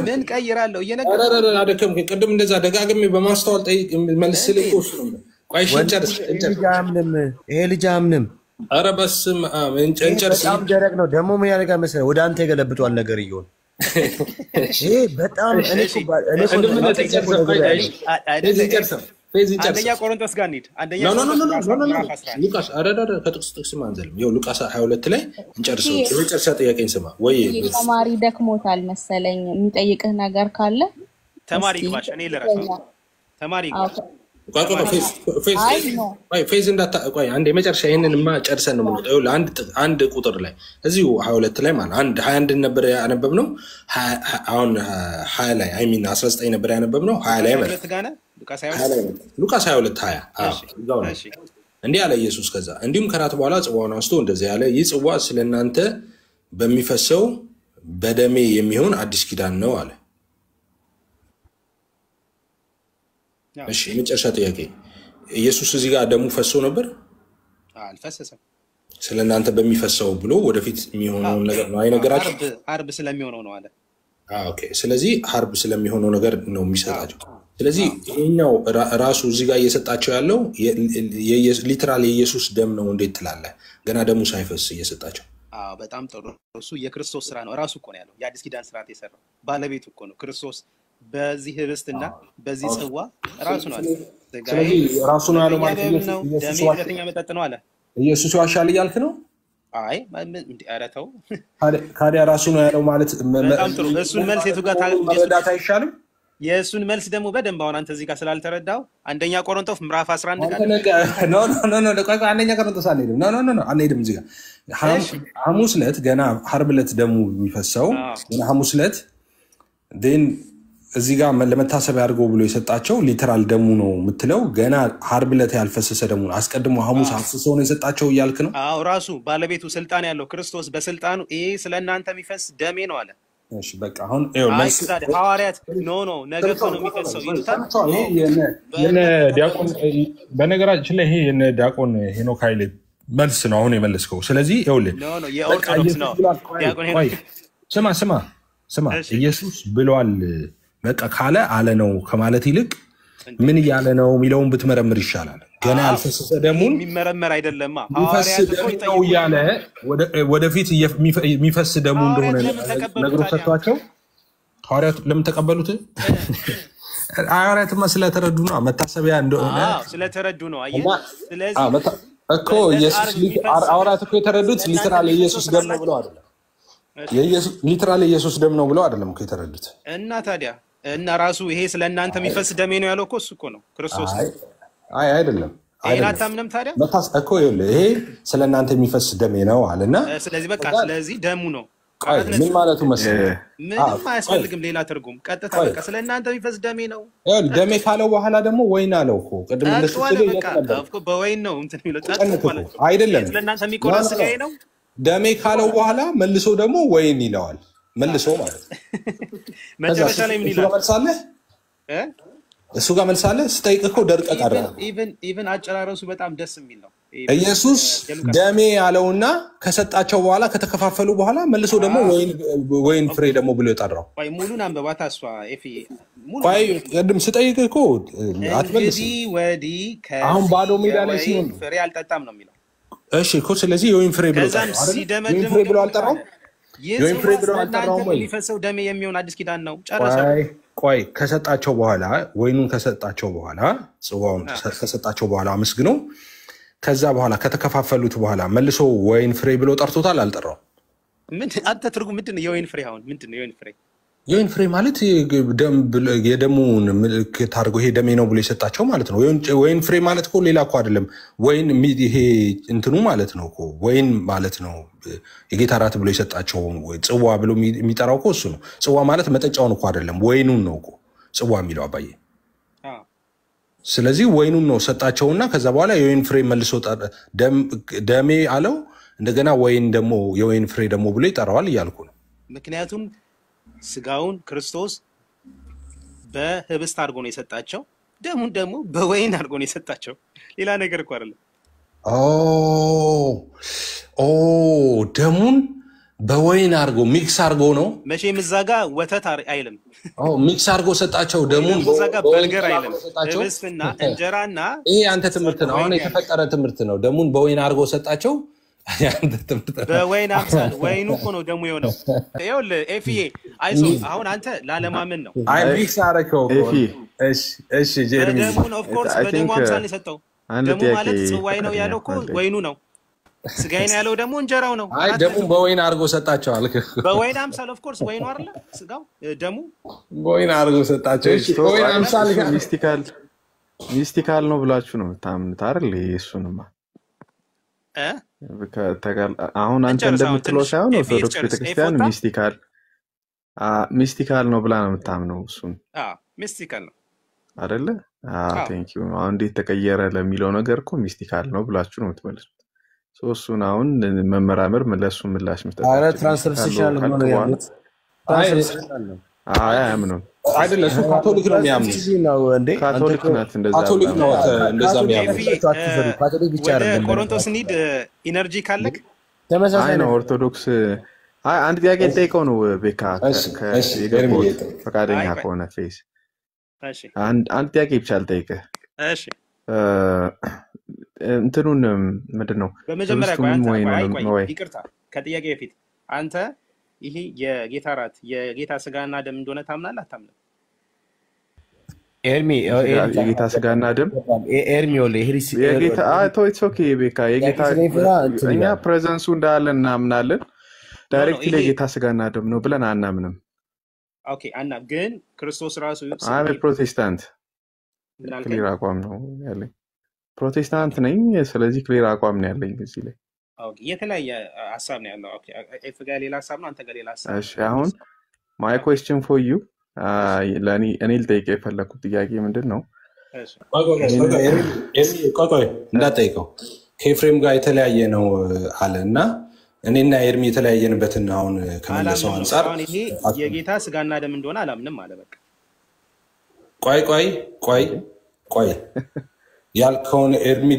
ምን ቀይራለሁ አደከም ቅድም እንደዛ ደጋግሜ በማስተዋል ጠይቅ መልስልህ እኮ እሱ ነው። ቆይ ጨርስ። ይሄ ልጅ አምንም ኧረ በስመ አብ እንጨርስ። በጣም ደረቅ ነው ደግሞ ምን ያደርጋል መሰለህ ወደ አንተ የገለብጧል ነገር ይሆን ይሄ በጣም እኔ አንደኛ ቆሮንቶስ ጋር እንሂድ። አንደኛ ሉቃስ አረዳዳ ከጥቅስ ማንዘልም ይኸው ሉቃስ 22 ላይ እንጨርሰው። የመጨረሻ ጥያቄን ስማ ወይ ተማሪ ደክሞታል መሰለኝ የሚጠይቅህ ነገር ካለ ተማሪ ይግባሽ። እኔ ልረሳው ተማሪ ይግባሽ። ፌዝ እንዳታቆይ አንድ የመጨረሻ ይሄንንማ ጨርሰን ነው የምንወጣው። አንድ ቁጥር ላይ እዚሁ 22 ላይ ማለት 21 ነበር ያነበብነው አሁን 20 ላይ አይ ሚን 19 ነበር ያነበብነው 20 ላይ ማለት ሉቃስ 22 20 እንዲህ አለ ኢየሱስ። ከዛ እንዲሁም ከራት በኋላ ጽዋውን አንስቶ እንደዚህ ያለ ይህ ጽዋ ስለእናንተ በሚፈሰው በደሜ የሚሆን አዲስ ኪዳን ነው አለ። እሺ የመጨረሻ ጥያቄ ኢየሱስ እዚህ ጋር ደሙ ፈሶ ነበር? አልፈሰሰም። ስለእናንተ በሚፈሰው ብሎ ወደፊት የሚሆነው ነገር ነው አይነገራችሁ? ሐርብ ስለሚሆነው ነው አለ። ኦኬ ስለዚህ ሐርብ ስለሚሆነው ነገር ነው የሚሰጣቸው። ስለዚህ ይሄኛው ራሱ እዚህ ጋር እየሰጣቸው ያለው ሊትራሊ የኢየሱስ ደም ነው እንዴት ትላለህ? ገና ደሙ ሳይፈስ እየሰጣቸው። በጣም ጥሩ። እሱ የክርስቶስ ስራ ነው። ራሱ እኮ ነው ያለው። የአዲስ ኪዳን ስርዓት የሰራው ባለቤቱ እኮ ነው ክርስቶስ። በዚህ ህብስትና በዚህ ጽዋ ራሱ ነው አለ። ስለዚህ ራሱ ነው ያለው ማለት ነው። ደሜ ሁለተኛ መጠጥ ነው አለ። ኢየሱስ ዋሻል እያልክ ነው? አይ እንዴ ኧረ ተው። ካዲያ ራሱ ነው ያለው ማለት በጣም ጥሩ። እሱን መልስ የቱ ጋር ታረዳታ አይሻልም? የእሱን መልስ ደግሞ በደንብ አሁን አንተ እዚህ ጋር ስላልተረዳው አንደኛ ቆሮንቶስ ምዕራፍ 11 ጋር ኖ ለቆይ አንደኛ ቆሮንቶስ አንሄድም። ኖ አንሄድም። እዚህ ጋር ሐሙስ ዕለት ገና ዓርብ ዕለት ደሙ የሚፈሰው ገና ሐሙስ ዕለት ዴን እዚህ ጋር ለመታሰቢያ አድርገው ብሎ የሰጣቸው ሊተራል ደሙ ነው የምትለው። ገና ዓርብ ዕለት ያልፈሰሰ ደሙ ነው አስቀድሞ ሐሙስ አፍስሶ ነው የሰጣቸው እያልክ ነው? አዎ ራሱ ባለቤቱ ስልጣን ያለው ክርስቶስ በስልጣኑ ይሄ ስለእናንተ የሚፈስ ደሜ ነው አለ። እሺ በቃ አሁን ሐዋርያት ኖ ነገ ነው የሚፈሰው ይሉታል። የነ ዲያቆን በነገራችን ላይ ይሄ የነ ዲያቆን ሄኖክ ኃይሌ መልስ ነው አሁን የመለስከው። ስለዚህ ይኸውልህ የኦርቶዶክስ ነው ዲያቆን ሄኖክ። ስማ ኢየሱስ ብሏል በቃ ካለ አለ ነው ከማለት ይልቅ ምን እያለ ነው የሚለውን ብትመረምር ይሻላል። ገና ያልፈሰሰ ደሙን የሚመረመር አይደለማ ሐዋርያት ነው እያለ ወደፊት የሚፈስ ደሙ እንደሆነ ነግሮ ሰጥቷቸው ሐዋርያት ለምን ተቀበሉት? ሐዋርያትማ ስለተረዱ ነው መታሰቢያ እንደሆነ ስለተረዱ ነው። አየህ ስለዚህ እኮ ኢየሱስ ሐዋርያት እኮ የተረዱት ሊትራሊ ኢየሱስ ደም ነው ብለው አይደለም። ሊትራሊ ኢየሱስ ደም ነው ብለው አይደለም እኮ የተረዱት። እና ታዲያ እና ራሱ ይሄ ስለእናንተ የሚፈስ ደሜ ነው ያለው እኮ እሱ እኮ ነው ክርስቶስ። አይ አይደለም ይሄን አታምንም ታዲያ? እኮ ይኸውልህ ይሄ ስለእናንተ የሚፈስ ደሜ ነው አለና ስለዚህ በቃ ስለዚህ ደሙ ነው። ምን ማለቱ መሰለህ? ምንም አያስፈልግም ሌላ ትርጉም። ቀጥታ በቃ ስለእናንተ የሚፈስ ደሜ ነው። ደሜ ካለው በኋላ ደግሞ ወይን አለው እኮ ቅድም እኮ በወይን ነው እንትን የሚለው አይደለም። ስለእናንተ የሚቆረስ ስጋዬ ነው። ደሜ ካለው በኋላ መልሶ ደግሞ ወይን ይለዋል። መልሶ ማለት መጨረሻ ላይ ምን ይላል? እሱ ጋር መልሳለህ ስጠይቅ እኮ ደርቀህ ቀረ። ኢቭን አጨራረሱ በጣም ደስ የሚል ነው። ኢየሱስ ደሜ ያለውና ከሰጣቸው በኋላ ከተከፋፈሉ በኋላ መልሶ ደግሞ ወይን ፍሬ ደግሞ ብሎ የጠራው ሙሉን አንበባታ እሷ ቅድም ስጠይቅ እኮ አትመልስ። ወዲህ አሁን ባዶ ሜዳ ላይ ሲሆን ፍሬ አልጠጣም ነው የሚለው። እሺ እኮ ስለዚህ የወይን ፍሬ ብሎ አልጠራው። የወይን ፍሬ ብሎ አልጠራውም ወይ? ሊፈሰው ደሜ የሚሆን አዲስ ኪዳን ነው። ጨረሰ። ቆይ ከሰጣቸው በኋላ ወይኑን ከሰጣቸው በኋላ ጽዋውን ከሰጣቸው በኋላ አመስግነው ከዛ በኋላ ከተከፋፈሉት በኋላ መልሶ ወይን ፍሬ ብሎ ጠርቶታል አልጠራው? ምን አንተ ትርጉም ምንድነው የወይን ፍሬ? አሁን ምንድነው የወይን ፍሬ? የወይን ፍሬ ማለት የደሙን ምልክት አድርጎ ይሄ ደሜ ነው ብሎ የሰጣቸው ማለት ነው። ወይን ፍሬ ማለት እኮ ሌላ እኮ አይደለም። ወይን ይሄ እንትኑ ማለት ነው እኮ ወይን ማለት ነው። የጌታ ራት ብሎ የሰጣቸው ጽዋ ብሎ የሚጠራው እኮ እሱ ነው። ጽዋ ማለት መጠጫውን እኮ አይደለም፣ ወይኑን ነው እኮ ጽዋ የሚለው አባዬ። ስለዚህ ወይኑን ነው ሰጣቸውና ከዛ በኋላ የወይን ፍሬ መልሶ ደሜ አለው። እንደገና ወይን ደግሞ የወይን ፍሬ ደግሞ ብሎ ይጠራዋል እያልኩ ነው። ምክንያቱም ስጋውን ክርስቶስ በህብስት አድርጎ ነው የሰጣቸው፣ ደሙን ደግሞ በወይን አድርጎ ነው የሰጣቸው። ሌላ ነገር እኮ አይደለም። ደሙን በወይን አርጎ ሚክስ አርጎ ነው መቼም እዛ ጋር ወተት አይልም። ሚክስ አርጎ ሰጣቸው ደሙን እዛ ጋር በርገር አይልም። ህብስትና እንጀራና ይሄ አንተ ትምህርት ነው። አሁን የተፈጠረ ትምህርት ነው። ደሙን በወይን አርጎ ሰጣቸው። አንተ ትምህርት ነው። በወይን አምሳል ወይኑ እኮ ነው ደሙ የሆነው። ይኸውልህ ኤፍዬ አይዞ አሁን አንተ ላለማመን ነው። አይ ሚክስ አረከው እኮ እሺ ጀርሚ ደሙን ኦፍ ኮርስ በደሙ አምሳል ነው የሰጠው። ደሙ ማለት ጽዋይ ነው ያለው እኮ ወይኑ ነው። ስጋዬን ያለው ደግሞ እንጀራው ነው። አይ ደሙን በወይን አርጎ ሰጣቸው አልክ። በወይን አምሳል ኦፍ ኮርስ ወይኑ አይደለ ስጋው ደሙ በወይን አርጎ ሰጣቸው። እሺ በወይን አምሳል ሚስቲካል ነው ብላችሁ ነው የምታምኑት አይደል? እሱንማ አሁን አንተ እንደምትለው ሳይሆን ኦርቶዶክስ ቤተክርስቲያን ሚስቲካል ነው ብላ ነው የምታምነው። እሱን ሚስቲካል ነው አይደለ? ቴንክ ዩ። አሁን እንዴት ተቀየረ ለሚለው ነገር እኮ ሚስቲካል ነው ብላችሁ ነው የምትመልሱት። እሱን አሁን መመራመር ለሱ ምላሽ መስጠት አረ ትራንስፈርሴሽናል ነው ያሉት። ትራንስፈርሴሽናል ነው አያምኑም አይደለ? እሱ ካቶሊክ ነው የሚያምኑት። ካቶሊክ ናት እንደዛ ካቶሊክ ነው እንደዛ የሚያምኑት። ካቶሊክ ብቻ አይደለም። ቆሮንቶስ ኒድ ኢነርጂ ካለክ ተመሳሳይ ነው። ኦርቶዶክስ አንድ ጥያቄ ጠይቀው ነው ቤካ ከገቦት ፈቃደኛ ከሆነ ፌስ አንድ ጥያቄ ብቻ ልጠይቅህ። እሺ እንትኑን ምንድነው በመጀመሪያ ቆይ ይቅርታ ከጥያቄ በፊት አንተ ይሄ የጌታ ራት የጌታ ስጋና ደም እንደሆነ ታምናለህ አታምንም? ኤርሚ የጌታ ስጋና ደም ኤርሚ ወለ ሄሪሲ የጌታ ኢትስ ኦኬ ቤካ የጌታ እኛ ፕሬዘንሱ እንዳለ እናምናለን። ዳይሬክትሊ የጌታ ስጋና ደም ነው ብለን አናምንም። ኦኬ አና ግን ክርስቶስ ራሱ አይ ፕሮቴስታንት ክሊር አቋም ነው ያለኝ። ፕሮቴስታንት ነኝ። ስለዚህ ክሊር አቋም ነው ያለኝ እዚህ ላይ። ኦኬ የተለያየ ሐሳብ ነው ያለው። ኦኬ ኤፍ ጋር ሌላ ሐሳብ ነው፣ አንተ ጋር ሌላ ሐሳብ። እሺ አሁን ማይ ኩዌስችን ፎር ዩ ለኔ እኔ ልጠይቅ የፈለኩት ጥያቄ ምንድነው? እሺ ቆይ እንዳጠይቀው ከኤፍሬም ጋር የተለያየ ነው አለና እኔና ኤርሚ የተለያየንበትን አሁን ከመለሰው አንፃር ይሄ የጌታ ስጋና ደም እንደሆነ አላምንም አለ። በቃ ቆይ ያልከውን ኤርሚ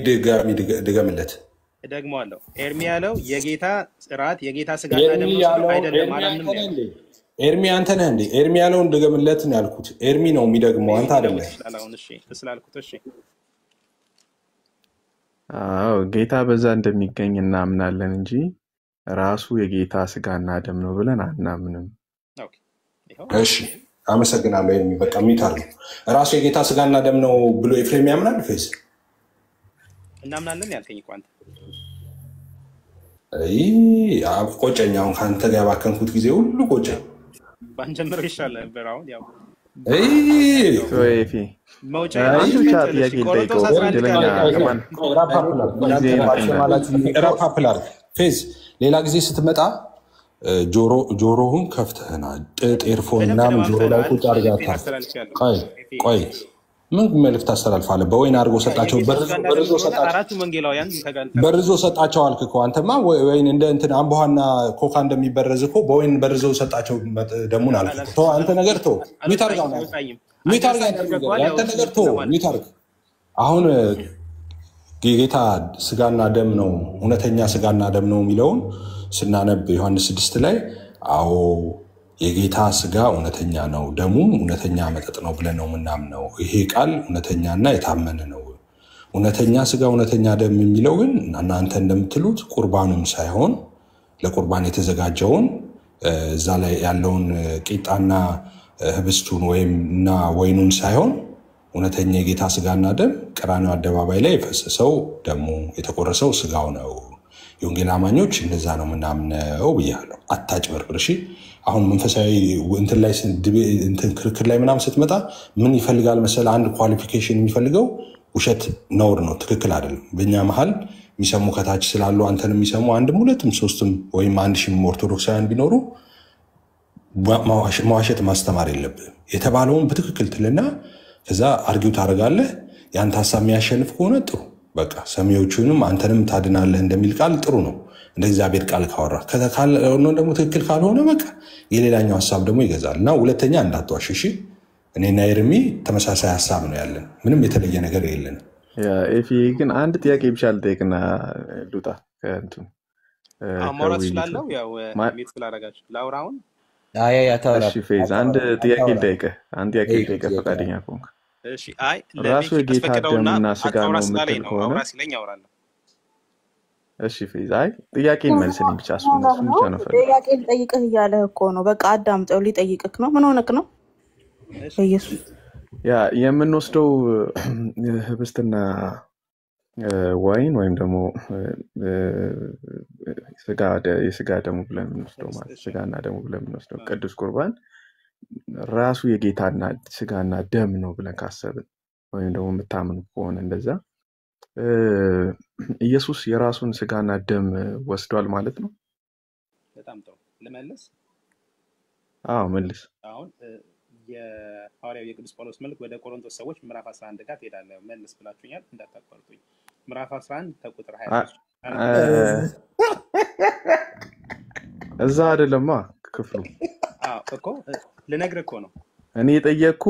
ድገምለት። ደግሞአለሁ። ኤርሚ ያለው የጌታ ራት የጌታ ስጋና ደም ነው አይደለም አላምንም ነው። ኤርሚ አንተ ነህ እንዴ? ኤርሚ ያለውን ድገምለት ነው ያልኩት። ኤርሚ ነው የሚደግመው አንተ አይደለም። እሺ ስላልኩት እሺ ጌታ በዛ እንደሚገኝ እናምናለን እንጂ ራሱ የጌታ ስጋና ደም ነው ብለን አናምንም። ኦኬ እሺ አመሰግናለሁ ኤርሚ። በቃ ሚታል ራሱ የጌታ ስጋና ደም ነው ብሎ ኤፍሬም ያምናል። ፌስ እናምናለን ያልከኝ እኮ አንተ ቆጨኛውን ካንተ ጋር ባከንኩት ጊዜ ሁሉ ቆጨኝ። ባንጀምረው ይሻላል ነበር። አሁን ያው ሶኤፊ መውጫ ራፓፕላር ፌዝ ሌላ ጊዜ ስትመጣ ጆሮውን ከፍተህና ጥጥ ኤርፎን ምናምን ጆሮ ላይ ቁጭ አድርጋታል። ቆይ ምን መልዕክት አስተላልፋለህ? በወይን አድርጎ ሰጣቸው፣ በርዞ ሰጣቸው አልክ እኮ አንተማ። ወይን እንደ እንትን አምቦሃና ኮካ እንደሚበረዝ እኮ በወይን በርዘው ሰጣቸው ደሙን አልክ እኮ። ተው አንተ ነገር ተው። ሚታርጋ አንተ ነገር ተው ሚታርግ። አሁን ጌታ ስጋና ደም ነው እውነተኛ ስጋና ደም ነው የሚለውን ስናነብ ዮሐንስ 6 ላይ አዎ የጌታ ስጋ እውነተኛ ነው ደሙም እውነተኛ መጠጥ ነው ብለን ነው ምናምነው። ይሄ ቃል እውነተኛና የታመነ ነው። እውነተኛ ስጋ እውነተኛ ደም የሚለው ግን እናንተ እንደምትሉት ቁርባኑን ሳይሆን ለቁርባን የተዘጋጀውን እዛ ላይ ያለውን ቂጣና ህብስቱን ወይምና ወይኑን ሳይሆን እውነተኛ የጌታ ስጋና ደም ቀራንዮ አደባባይ ላይ የፈሰሰው ደሙ የተቆረሰው ስጋው ነው። የወንጌል አማኞች እንደዛ ነው ምናምነው ብያለሁ። አታጭበርብር እሺ። አሁን መንፈሳዊ እንትን ላይ እንትን ክርክር ላይ ምናምን ስትመጣ ምን ይፈልጋል መሰለህ? አንድ ኳሊፊኬሽን የሚፈልገው ውሸት ነውር ነው፣ ትክክል አይደለም። በእኛ መሀል የሚሰሙ ከታች ስላሉ አንተን የሚሰሙ አንድም ሁለትም ሶስትም ወይም 1000 ኦርቶዶክሳውያን ቢኖሩ መዋሸት ማስተማር የለብህም። የተባለውን በትክክል ትልና ከዛ አርጊው ታደርጋለህ። ያንተ ሀሳብ የሚያሸንፍ ከሆነ ጥሩ በቃ ሰሚዎቹንም አንተንም ታድናለህ እንደሚል ቃል ጥሩ ነው። እንደ እግዚአብሔር ቃል ካወራ ከተካልሆነ ደግሞ ትክክል ካልሆነ በቃ የሌላኛው ሐሳብ ደግሞ ይገዛል። እና ሁለተኛ እንዳትዋሽ እሺ። እኔና ኤርሚ ተመሳሳይ ሐሳብ ነው ያለን፣ ምንም የተለየ ነገር የለንም። ኤፊ ግን አንድ ጥያቄ ብቻ ልጠይቅና ልውጣ ከእንቱ ማውራት ከውይይቱ ስላለው ያው ሚት ስላደረጋችሁ ላውራውን እሺ ፌዝ አንድ ጥያቄ ልጠይቅህ። አንድ ጥያቄ ልጠይቅህ ፈቃደኛ ከሆንክ። እሺ አይ ራሱ ለሚክ የጌታ አስፈቅደውና ደምና ስጋ አታውራ ነው ስላለኝ የምትል ነው ከሆነ አውራ ሲለኝ አውራለሁ። እሺ ፌዝ አይ ጥያቄን መልስልኝ ብቻ እሱን ብቻ ነው ፈልግ። ጥያቄ ልጠይቅህ እያለህ እኮ ነው። በቃ አዳምጠው። ሊጠይቅህ ነው። ምን ሆነክ ነው? በኢየሱስ ያ የምንወስደው ህብስትና ዋይን ወይም ደግሞ የስጋ ደሙ ብለን የምንወስደው ማለት ስጋና ደሙ ብለን የምንወስደው ቅዱስ ቁርባን ራሱ የጌታና ስጋና ደም ነው ብለን ካሰብን ወይም ደግሞ የምታምኑ ከሆነ እንደዛ ኢየሱስ የራሱን ስጋና ደም ወስዷል ማለት ነው? በጣም ጥሩ ልመልስ። አዎ መልስ። አሁን የሐዋርያው የቅዱስ ጳውሎስ መልእክት ወደ ቆሮንቶስ ሰዎች ምዕራፍ 11 ጋር ትሄዳለህ። መልስ ብላችሁኛል እንዳታቋርጡኝ። ምዕራፍ 11 ከቁጥር 23 እዛ አይደለማ ክፍሉ። እኮ ልነግርህ እኮ ነው። እኔ የጠየቅኩ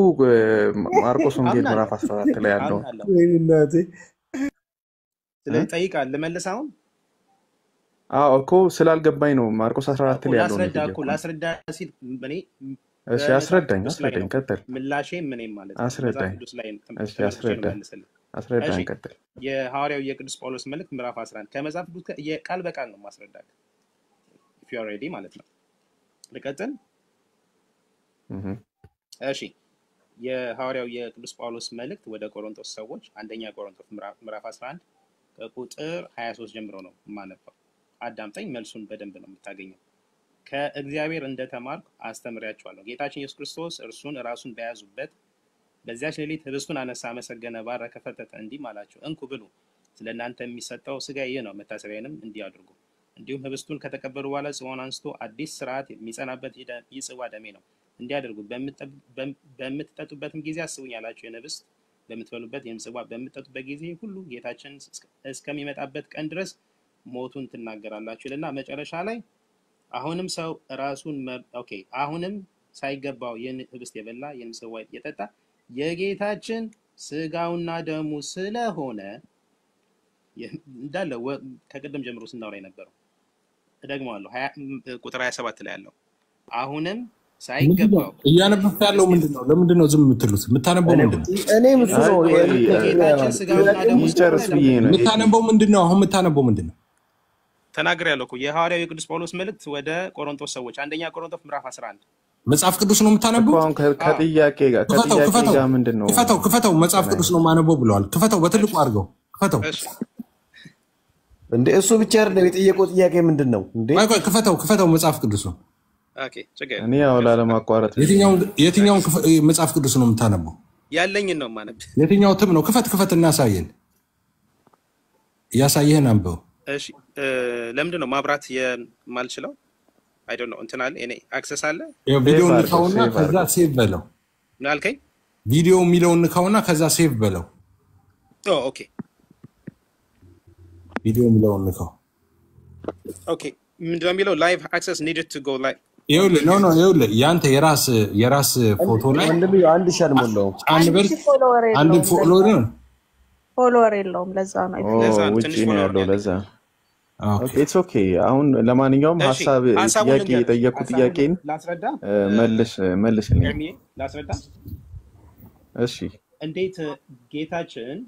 ማርቆስ ወንጌል ምዕራፍ 14 ላይ ያለው ስለዚህ ጠይቃለህ። ልመልስ አሁን? አዎ እኮ ስላልገባኝ ነው። ማርቆስ 14 ላይ ያለው ነው። ላስረዳ ሲል እኔ እሺ አስረዳኝ ቀጥል። ምላሼ ምንም ማለት ነው። አስረዳኝ። እሺ አስረዳኝ ቀጥል። የሐዋርያው የቅዱስ ጳውሎስ መልእክት ምዕራፍ 11 ከመጽሐፍ ቅዱስ ቃል በቃል ነው ማስረዳት። if you are ready ማለት ነው። ልቀጥል? እሺ የሐዋርያው የቅዱስ ጳውሎስ መልእክት ወደ ቆሮንቶስ ሰዎች አንደኛ ቆሮንቶስ ምዕራፍ 11 ከቁጥር 23 ጀምሮ ነው የማነበው። አዳምጠኝ፣ መልሱን በደንብ ነው የምታገኘው። ከእግዚአብሔር እንደተማርኩ አስተምሬያችኋለሁ። ጌታችን ኢየሱስ ክርስቶስ እርሱን ራሱን በያዙበት በዚያች ሌሊት ህብስቱን አነሳ፣ አመሰገነ፣ ባረከ፣ ፈተተ፣ እንዲህም አላቸው፣ እንኩ ብሉ፣ ስለእናንተ የሚሰጠው ሥጋዬ ይህ ነው፣ መታሰቢያዬንም እንዲህ አድርጉ። እንዲሁም ህብስቱን ከተቀበሉ በኋላ ጽዋውን አንስቶ አዲስ ሥርዓት የሚጸናበት ይህ ጽዋ ደሜ ነው፣ እንዲህ አድርጉ፣ በምትጠጡበትም ጊዜ አስቡኝ አላቸው። ይህን ህብስት በምትበሉበት ይህን ጽዋ በምትጠጡበት ጊዜ ሁሉ ጌታችን እስከሚመጣበት ቀን ድረስ ሞቱን ትናገራላችሁ ይልና መጨረሻ ላይ አሁንም ሰው ራሱን አሁንም ሳይገባው ይህን ህብስት የበላ ይህን ጽዋ የጠጣ የጌታችን ስጋውና ደሙ ስለሆነ እንዳለ ከቅድም ጀምሮ ስናወራ የነበረው እደግመዋለሁ። ቁጥር 27 ላይ ያለው አሁንም ሳይገባው እያነበብክ ያለው ምንድነው? ለምንድን ነው ዝም የምትሉት? የምታነበው ምንድነው? እኔም እሱ ነው የጌታችን ስጋውና ደሙ ይጨርስ ብዬ ነው። የምታነበው ምንድነው? አሁን የምታነበው ምንድነው? ተናገር ያለው እኮ የሐዋርያው የቅዱስ ጳውሎስ መልእክት ወደ ቆሮንቶስ ሰዎች አንደኛ ቆሮንቶስ ምዕራፍ 11 መጽሐፍ ቅዱስ ነው የምታነበው? ከጥያቄ ጋር ምንድነው? ክፈተው መጽሐፍ ቅዱስ ነው የማነበው ብለዋል። ክፈተው፣ በትልቁ አድርገው ክፈተው። እንዴ እሱ ብቻ አይደለም የጠየቀው ጥያቄ ምንድነው? እንዴ ቆይ ክፈተው መጽሐፍ ቅዱስ ነው። ኦኬ ችግር እኔ ያው ላለማቋረጥ የትኛውን መጽሐፍ ቅዱስ ነው የምታነበው? ያለኝን ነው ማነብ። የትኛው ትም ነው? ክፈት እናሳየን። ያሳየህን አንበው። እሺ ለምንድን ነው ማብራት የማልችለው? አይ ዶንት ኖ እንትን አለ እኔ አክሰስ አለ። ቪዲዮውን ንካውና ከዛ ሴቭ በለው። ምን አልከኝ? ቪዲዮ የሚለውን ንካውና ከዛ ሴቭ በለው። ኦኬ ቪዲዮ የሚለውን ንካው። ኦኬ ምንድን ነው የሚለው? ላይቭ አክሰስ ኒድድ ቱ ጎ ላይቭ። ይኸውልህ ያንተ የራስ ፎቶ ላይ አንድ ሺህ አልሞላውም። አንድ ፎሎወር የለውም። ለዛ ነው ውጪ ነው ያለው። ለዛ ኢትስ ኦኬ። አሁን ለማንኛውም ሐሳብ ጥያቄ የጠየቁት ጥያቄን ላስረዳ። መልስልኝ። ላስረዳ። እሺ እንዴት ጌታችን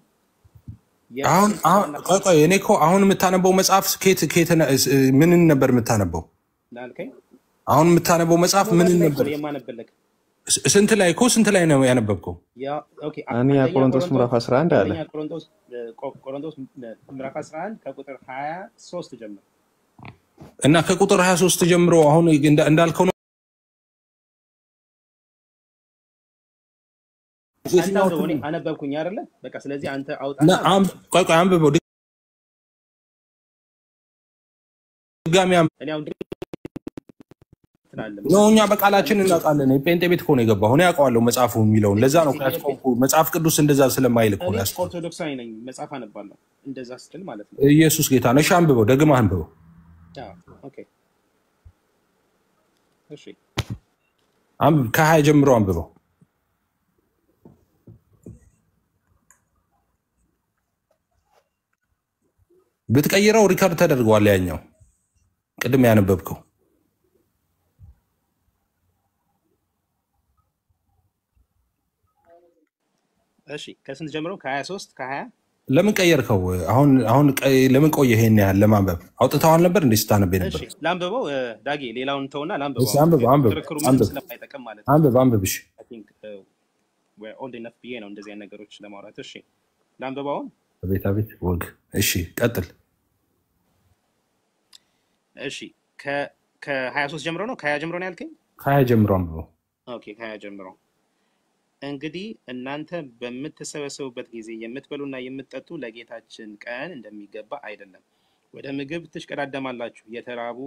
ቆይ እኔ እኮ አሁን የምታነበው መጽሐፍ ምንን ነበር የምታነበው? አሁን የምታነበው መጽሐፍ ምንን ነበር? ስንት ላይ ነው ያነበብከው? አንደኛ ቆሮንቶስ ምዕራፍ 11 አለ። ቆሮንቶስ ምዕራፍ 11 ከቁጥር 23 ጀምሮ እና ከቁጥር 23 ጀምሮ አሁን እንዳልከው ነው። እኔ አነበብኩኝ አይደለ? በቃ ስለዚህ አንተ አውጣና ቆይ አንብበው ድጋሚ ነው። እኛ በቃላችን እናውቃለን። ጴንጤ ቤት እኮ ነው የገባው። እኔ አውቀዋለሁ መጽሐፉ የሚለውን። ለዛ ነው ያስቆምኩ። መጽሐፍ ቅዱስ እንደዛ ስለማይል እኮ ነው ያስቆምኩ። ኦርቶዶክሳዊ ነኝ፣ መጽሐፍ አነባለሁ። እንደዛ ስትል ማለት ነው። ኢየሱስ ጌታ ነው። እሺ አንብበው፣ ደግመህ አንብበው። ኦኬ እሺ ከ20 ጀምሮ አንብበው። ብትቀይረው ሪከርድ ተደርጓል ያኛው ቅድም ያነበብከው እሺ ከስንት ጀምሮ ከ23 ከ20 ለምን ቀየርከው? አሁን ለምን ቆየ? ይሄን ያህል ለማንበብ አውጥተዋል ነበር እንዴ ስታነብ ነበር? እሺ ላንብበው ዳጊ፣ ሌላውን ተውና ላንብበው። እሺ አንብብ ክርክሩ ምንም ስለማይጠቅም ማለት ነው። አንብብ። እሺ አይ ቲንክ we're old enough ብዬ ነው እንደዚህ አይነት ነገሮች ለማውራት። እሺ ላንብበው። አቤት ወግ። እሺ ቀጥል። እሺ ከ23 ጀምሮ ነው ከ20 ጀምሮ ነው ያልከኝ? ከ20 ጀምሮ አንብበው። ኦኬ ከ20 ጀምሮ። እንግዲህ እናንተ በምትሰበሰቡበት ጊዜ የምትበሉና የምትጠጡ ለጌታችን ቀን እንደሚገባ አይደለም። ወደ ምግብ ትሽቀዳደማላችሁ፣ የተራቡ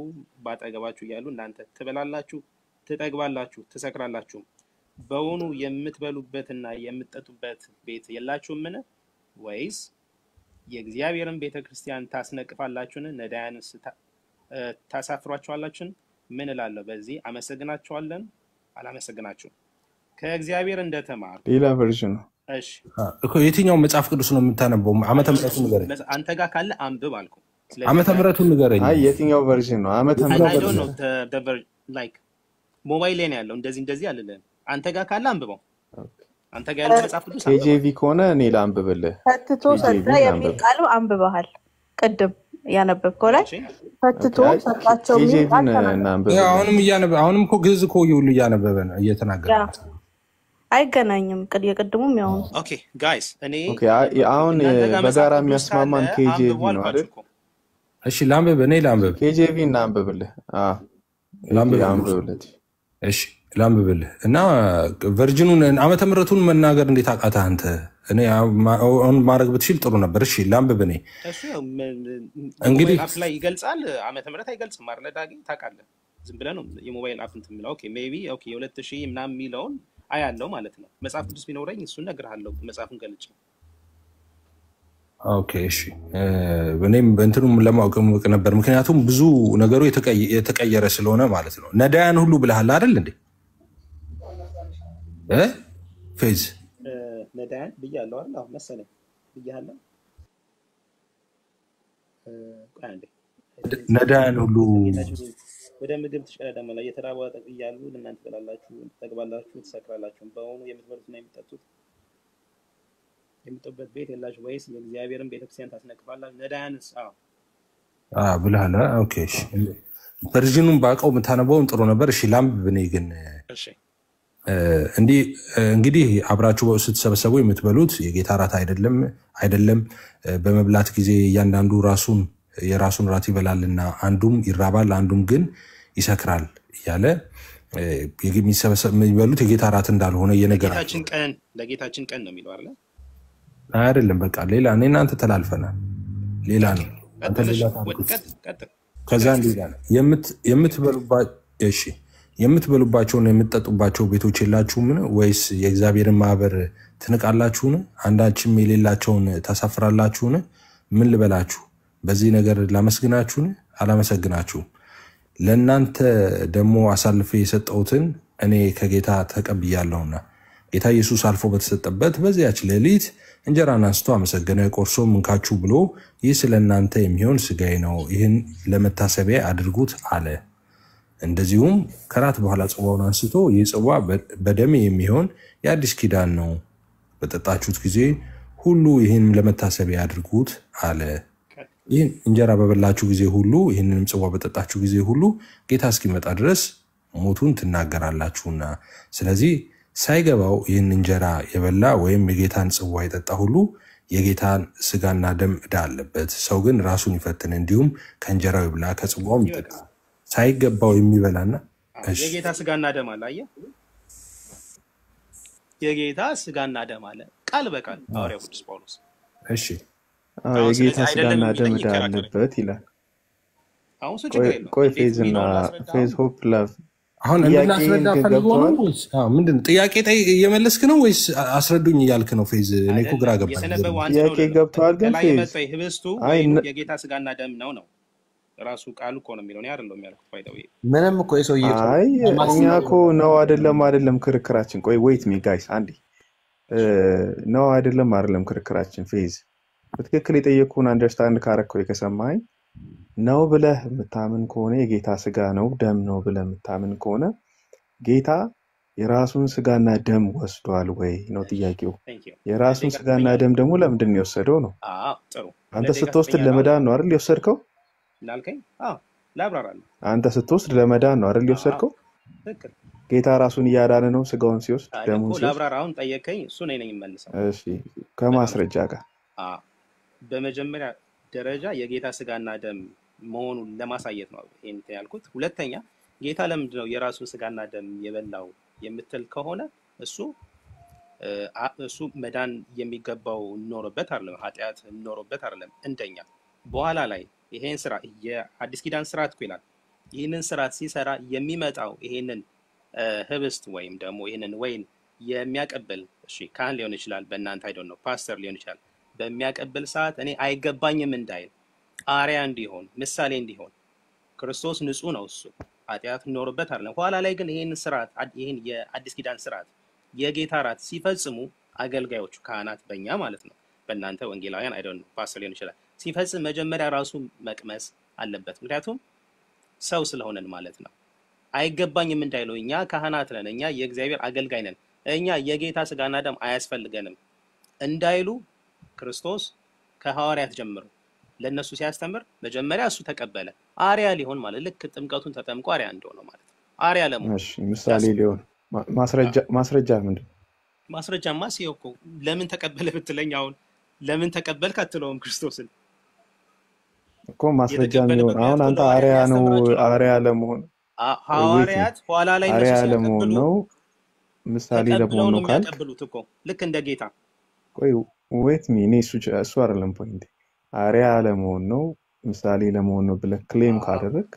ባጠገባችሁ እያሉ እናንተ ትበላላችሁ፣ ትጠግባላችሁ፣ ትሰክራላችሁ። በውኑ የምትበሉበትና የምትጠጡበት ቤት የላችሁምን? ወይስ የእግዚአብሔርን ቤተ ክርስቲያን ታስነቅፋላችሁን? ነዳያንስ ታሳፍሯቸዋላችሁን? ምን እላለሁ በዚህ አመሰግናችኋለን? አላመሰግናችሁም። ከእግዚአብሔር እንደተማር ሌላ ቨርዥን ነው። እሺ እኮ የትኛው መጽሐፍ ቅዱስ ነው የምታነበው? ዓመተ ምሕረቱን ንገረኝ። አንተ ጋር ካለ አንብብ አልኩ። ዓመተ ምሕረቱን ንገረኝ። አይ የትኛው ቨርዥን ነው? ዓመተ ምሕረቱ ነው ላይክ ሞባይል ላይ ነው ያለው። እንደዚህ አልልህም። አንተ ጋር ካለ አንብበው። አንተ ጋር ያለው መጽሐፍ ቅዱስ KJV ከሆነ እኔ ላንብብልህ። ፈትቶ ሰጠ የሚል ቃሉ አንብበሃል። ቅድም ያነበብከው ላይ ፈትቶ ሰጣቸው የሚል ቃል እናንብብ። አሁንም እኮ ግዕዝ እኮ ሁሉ እያነበበ ነው እየተናገረ ነው። አይገናኝም። የቅድሙም ያው ኦኬ ጋይስ እኔ አሁን በጋራ የሚያስማማን KJV ነው አይደል? እሺ ላንብብ። እኔ ላንብብ። KJV እናንብብልህ። ላንብብልህ። እሺ ላንብብልህ እና ቨርጅኑን ዓመተ ምሕረቱን መናገር እንዴት አቃተህ አንተ? እኔ አሁን ማድረግ ብትችል ጥሩ ነበር። እሺ ላንብብ። እኔ እሱ እንግዲህ አፕ ላይ ይገልጻል፣ ዓመተ ምሕረት አይገልጽም አይደል? ዳጊ ታውቃለህ። ዝም ብለህ ነው የሞባይል አፕ እንትን የምለው። ኦኬ ሜቢ ኦኬ የ2000 ምናምን የሚለውን አያለው ማለት ነው። መጽሐፍ ቅዱስ ቢኖረኝ እሱን እነግርሃለሁ፣ መጽሐፉን ገልጬ። ኦኬ እሺ እኔም እንትኑም ለማወቅ ነበር፣ ምክንያቱም ብዙ ነገሩ የተቀየረ ስለሆነ ማለት ነው። ነዳያን ሁሉ ብለሃል አይደል እንዴ? ፌዝ ነዳያን ብያለሁ አይደል? አሁን መሰለኝ ብያለሁ። ነዳያን ሁሉ ወደ ምግብ ትሽቀዳደማላ የተራቡ እያሉ እናንተ ትበላላችሁ፣ ትጠግባላችሁ፣ ትሰክራላችሁ። በውኑ የምትበሉትና የምትጠጡት የምትጠጡበት ቤት የላችሁ? ወይስ የእግዚአብሔርን ቤተክርስቲያን ታስነቅፋላችሁ? ነዳያንስ ብለሃል። ኦኬ እሺ ቨርዥኑን ባውቀው የምታነበውን ጥሩ ነበር። እሺ ላንብብ። እኔ ግን እሺ እንግዲህ አብራችሁ ስትሰበሰቡ የምትበሉት የጌታ ራት አይደለም። በመብላት ጊዜ እያንዳንዱ የራሱን ራት ይበላልና አንዱም ይራባል፣ አንዱም ግን ይሰክራል እያለ የሚበሉት የጌታ ራት እንዳልሆነ እየነገራቸው ለጌታችን ቀን ነው የሚለው አይደለም። በቃ ሌላ እኔ እናንተ ተላልፈናል። ሌላ ነው። ከዛ ሌላ ነው የምትበሉባቸውና የምትጠጡባቸው ቤቶች የላችሁምን? ወይስ የእግዚአብሔርን ማህበር ትንቃላችሁን? አንዳችም የሌላቸውን ታሳፍራላችሁን? ምን ልበላችሁ? በዚህ ነገር ላመስግናችሁን? አላመሰግናችሁም። ለእናንተ ደግሞ አሳልፌ የሰጠሁትን እኔ ከጌታ ተቀብያለሁና። ጌታ ኢየሱስ አልፎ በተሰጠበት በዚያች ሌሊት እንጀራን አንስቶ አመሰገነ፣ ቆርሶም እንካችሁ ብሎ ይህ ስለ እናንተ የሚሆን ስጋዬ ነው፣ ይህን ለመታሰቢያ አድርጉት አለ። እንደዚሁም ከራት በኋላ ጽዋውን አንስቶ ይህ ጽዋ በደሜ የሚሆን የአዲስ ኪዳን ነው፣ በጠጣችሁት ጊዜ ሁሉ ይህን ለመታሰቢያ አድርጉት አለ። ይህን እንጀራ በበላችሁ ጊዜ ሁሉ ይህንንም ጽዋ በጠጣችሁ ጊዜ ሁሉ ጌታ እስኪመጣ ድረስ ሞቱን ትናገራላችሁና። ስለዚህ ሳይገባው ይህን እንጀራ የበላ ወይም የጌታን ጽዋ የጠጣ ሁሉ የጌታን ስጋና ደም ዕዳ አለበት። ሰው ግን ራሱን ይፈትን፣ እንዲሁም ከእንጀራው ይብላ ከጽዋውም ይጠጣ። ሳይገባው የሚበላና የጌታ ስጋና ደም አለ። አየህ፣ የጌታ ስጋና ደም አለ ቃል በቃል ሐዋርያው ቅዱስ ጳውሎስ። እሺ የጌታ ስጋና ደም ዕዳ አለበት ይላል። አሁን ሰው ችግር የለውም። ቆይ ፌዝ ሆፕ ላቭ አሁን እንድናስረዳ ፈልጎ ነው ወይስ ምንድን ነው? ጥያቄ እየመለስክ ነው ወይስ አስረዱኝ እያልክ ነው? ፌዝ እኔ እኮ ግራ ገባኝ። ጥያቄ ገብቷል። ግን ፌዝ ህብስቱ የጌታ ስጋና ደም ነው ራሱ ቃሉ እኮ ነው የሚለው። እኔ አይደለም ያልኩት። ፋይዳው ምንም እኮ የሰውዬ እኛ እኮ ነው አይደለም ክርክራችን። ቆይ ዌይት ሚ ጋይስ አንዴ ነው አይደለም ክርክራችን። ፌዝ በትክክል የጠየቁን አንደርስታንድ ካረከው ከሰማኝ ነው ብለህ የምታምን ከሆነ የጌታ ስጋ ነው ደም ነው ብለህ የምታምን ከሆነ ጌታ የራሱን ስጋና ደም ወስዷል ወይ ነው ጥያቄው። የራሱን ስጋና ደም ደግሞ ለምንድን ነው የወሰደው ነው? ጥሩ። አንተ ስትወስድ ለመዳን ነው አይደል የወሰድከው? ላልከኝ ላብራራለሁ። አንተ ስትወስድ ለመዳን ነው አይደል የወሰድከው? ትክክል። ጌታ ራሱን እያዳነ ነው ስጋውን ሲወስድ ደሙን ሲወስድ። ላብራራውን ጠየቀኝ፣ እሱ ነኝ የምመልሰው። እሺ ከማስረጃ ጋር በመጀመሪያ ደረጃ የጌታ ስጋና ደም መሆኑን ለማሳየት ነው ይሄን ያልኩት። ሁለተኛ ጌታ ለምንድን ነው የራሱን ስጋና ደም የበላው የምትል ከሆነ እሱ መዳን የሚገባው ኖሮበት አይደለም፣ ኃጢአት ኖሮበት አይደለም። እንደኛ በኋላ ላይ ይሄን ስራ የአዲስ ኪዳን ስርዓት እኮ ይላል። ይህንን ስርዓት ሲሰራ የሚመጣው ይሄንን ህብስት ወይም ደግሞ ይሄንን ወይን የሚያቀብል ካህን ሊሆን ይችላል፣ በእናንተ አይዶን ነው ፓስተር ሊሆን ይችላል። በሚያቀብል ሰዓት እኔ አይገባኝም እንዳይል አርያ እንዲሆን ምሳሌ እንዲሆን ክርስቶስ ንጹህ ነው፣ እሱ ኃጢአት ኖሮበት አይደለም። ኋላ ላይ ግን ይሄን ስርዓት ይሄን የአዲስ ኪዳን ስርዓት የጌታ ራት ሲፈጽሙ አገልጋዮቹ ካህናት በእኛ ማለት ነው በእናንተ ወንጌላውያን አይዶን ነው ፓስተር ሊሆን ይችላል ሲፈጽም መጀመሪያ ራሱ መቅመስ አለበት። ምክንያቱም ሰው ስለሆነን ማለት ነው። አይገባኝም እንዳይለው እኛ ካህናት ነን፣ እኛ የእግዚአብሔር አገልጋይ ነን፣ እኛ የጌታ ስጋና ደም አያስፈልገንም እንዳይሉ ክርስቶስ ከሐዋርያት ጀምሮ ለነሱ ሲያስተምር መጀመሪያ እሱ ተቀበለ። አርያ ሊሆን ማለት ልክ ጥምቀቱን ተጠምቆ አርያ እንደሆነ ማለት ነው። አርያ ለመሆን ምሳሌ ሊሆን ማስረጃ ምንድን? ማስረጃማ ሲው እኮ ለምን ተቀበለ ብትለኝ አሁን ለምን ተቀበልክ አትለውም ክርስቶስን እኮ ማስረጃ የሚሆን አሁን አንተ አርያ ለመሆን ሐዋርያት ኋላ ላይ አርያ ለመሆን ነው ምሳሌ ለመሆን ነው የሚያቀብሉት እኮ ልክ እንደ ጌታ። ቆይ ዌት ሚ እሱ አይደለም ፖይንት። አርያ ለመሆን ነው ምሳሌ ለመሆን ነው ብለህ ክሌም ካደረግ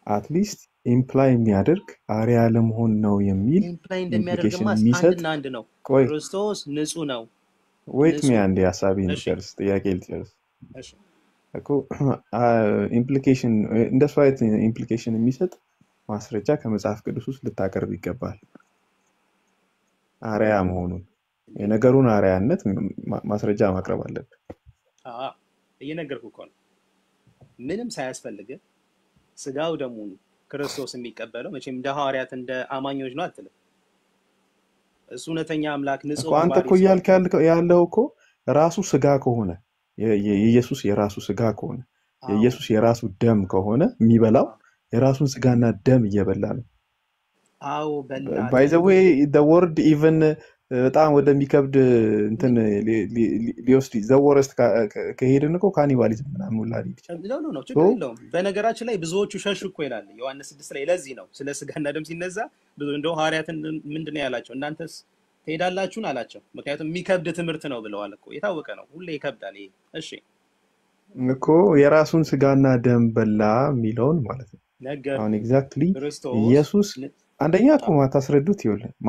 አትሊስት ኢምፕላይ የሚያደርግ አርያ ለመሆን ነው የሚል ኢምፕላይ እንደሚያደርግማ አንድና አንድ ነው። ክርስቶስ ንጹህ ነው። ዌት ሚ አንዴ ሐሳቤን ልጨርስ፣ ጥያቄ ልጨርስ እኮ ኢምፕሊኬሽን እንደሱ አይነት ኢምፕሊኬሽን የሚሰጥ ማስረጃ ከመጽሐፍ ቅዱስ ውስጥ ልታቀርብ ይገባል። አርያ መሆኑን የነገሩን አርያነት ማስረጃ ማቅረብ አለብን። እየነገርኩህ እኮ ነው። ምንም ሳያስፈልግ ስጋው ደሙን ክርስቶስ የሚቀበለው መቼም እንደ ሐዋርያት እንደ አማኞች ነው አትልም። እሱ እውነተኛ አምላክ ንጹህ አንተ እኮ እያልክ ያለው እኮ ራሱ ስጋ ከሆነ የኢየሱስ የራሱ ስጋ ከሆነ የኢየሱስ የራሱ ደም ከሆነ የሚበላው የራሱን ስጋና ደም እየበላ ነው። አዎ በላ። ባይ ዘ ዌይ the word even በጣም ወደሚከብድ እንትን ሊወስድ ዘወረስት ከሄድን እኮ ካኒባሊዝም ምናምን ሁላ ነው። ችግር የለውም። በነገራችን ላይ ብዙዎቹ ሸሹ እኮ ይላል ዮሐንስ 6 ላይ። ለዚህ ነው ስለ ስጋና ደም ሲነዛ ብዙ እንደው ሐዋርያትን ምንድነው ያላቸው? እናንተስ ትሄዳላችሁን አላቸው። ምክንያቱም የሚከብድ ትምህርት ነው ብለዋል እኮ። የታወቀ ነው፣ ሁሌ ይከብዳል ይሄ። እሺ እኮ የራሱን ስጋና ደም በላ የሚለውን ማለት ነው። አሁን ኤግዛክትሊ ኢየሱስ አንደኛ እኮ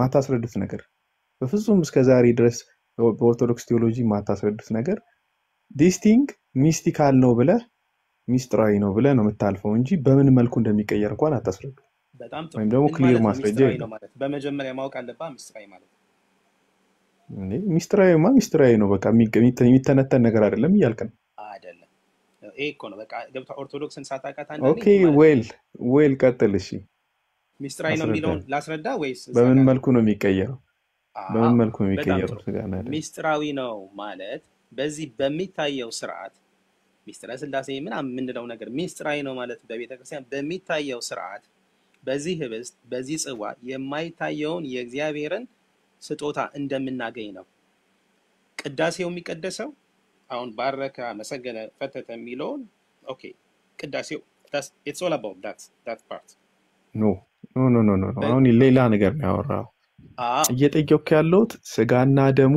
ማታስረዱት ነገር በፍጹም እስከዛሬ ድረስ በኦርቶዶክስ ቴዎሎጂ ማታስረዱት ነገር this thing ሚስቲካል ነው ብለህ ሚስጥራዊ ነው ብለህ ነው የምታልፈው እንጂ በምን መልኩ እንደሚቀየር እንኳን አታስረዱ። በጣም ጥሩ። ወይም ደግሞ ክሊር ማስረጃ ነው ማለት በመጀመሪያ ማወቅ አለብህ። ሚስጥራዊ ማለት ሚስጥራዊ ነው በቃ የሚተነተን ነገር አይደለም እያልክ ነው አይደለም? ይሄ እኮ ነው በቃ ገብታ ኦርቶዶክስን ሳታውቃት አንተ ኦኬ ዌል ቀጥል። እሺ ሚስጥራዊ ነው የሚለውን ላስረዳ ወይስ በምን መልኩ ነው የሚቀየረው? በምን መልኩ ነው የሚቀየረው? ስጋና ደም ሚስጥራዊ ነው ማለት በዚህ በሚታየው ስርዓት ሚስጥረ ስላሴ ምናምን የምንለው ነገር ሚስጥራዊ ነው ማለት በቤተክርስቲያን በሚታየው ስርዓት በዚህ ህብስት በዚህ ጽዋ የማይታየውን የእግዚአብሔርን ስጦታ እንደምናገኝ ነው። ቅዳሴው የሚቀደሰው አሁን ባረከ፣ መሰገነ፣ ፈተተ የሚለውን ኦኬ ቅዳሴው it's all about that part ኖ አሁን ሌላ ነገር ነው ያወራው። እየጠየቅኩ ያለሁት ስጋና ደሙ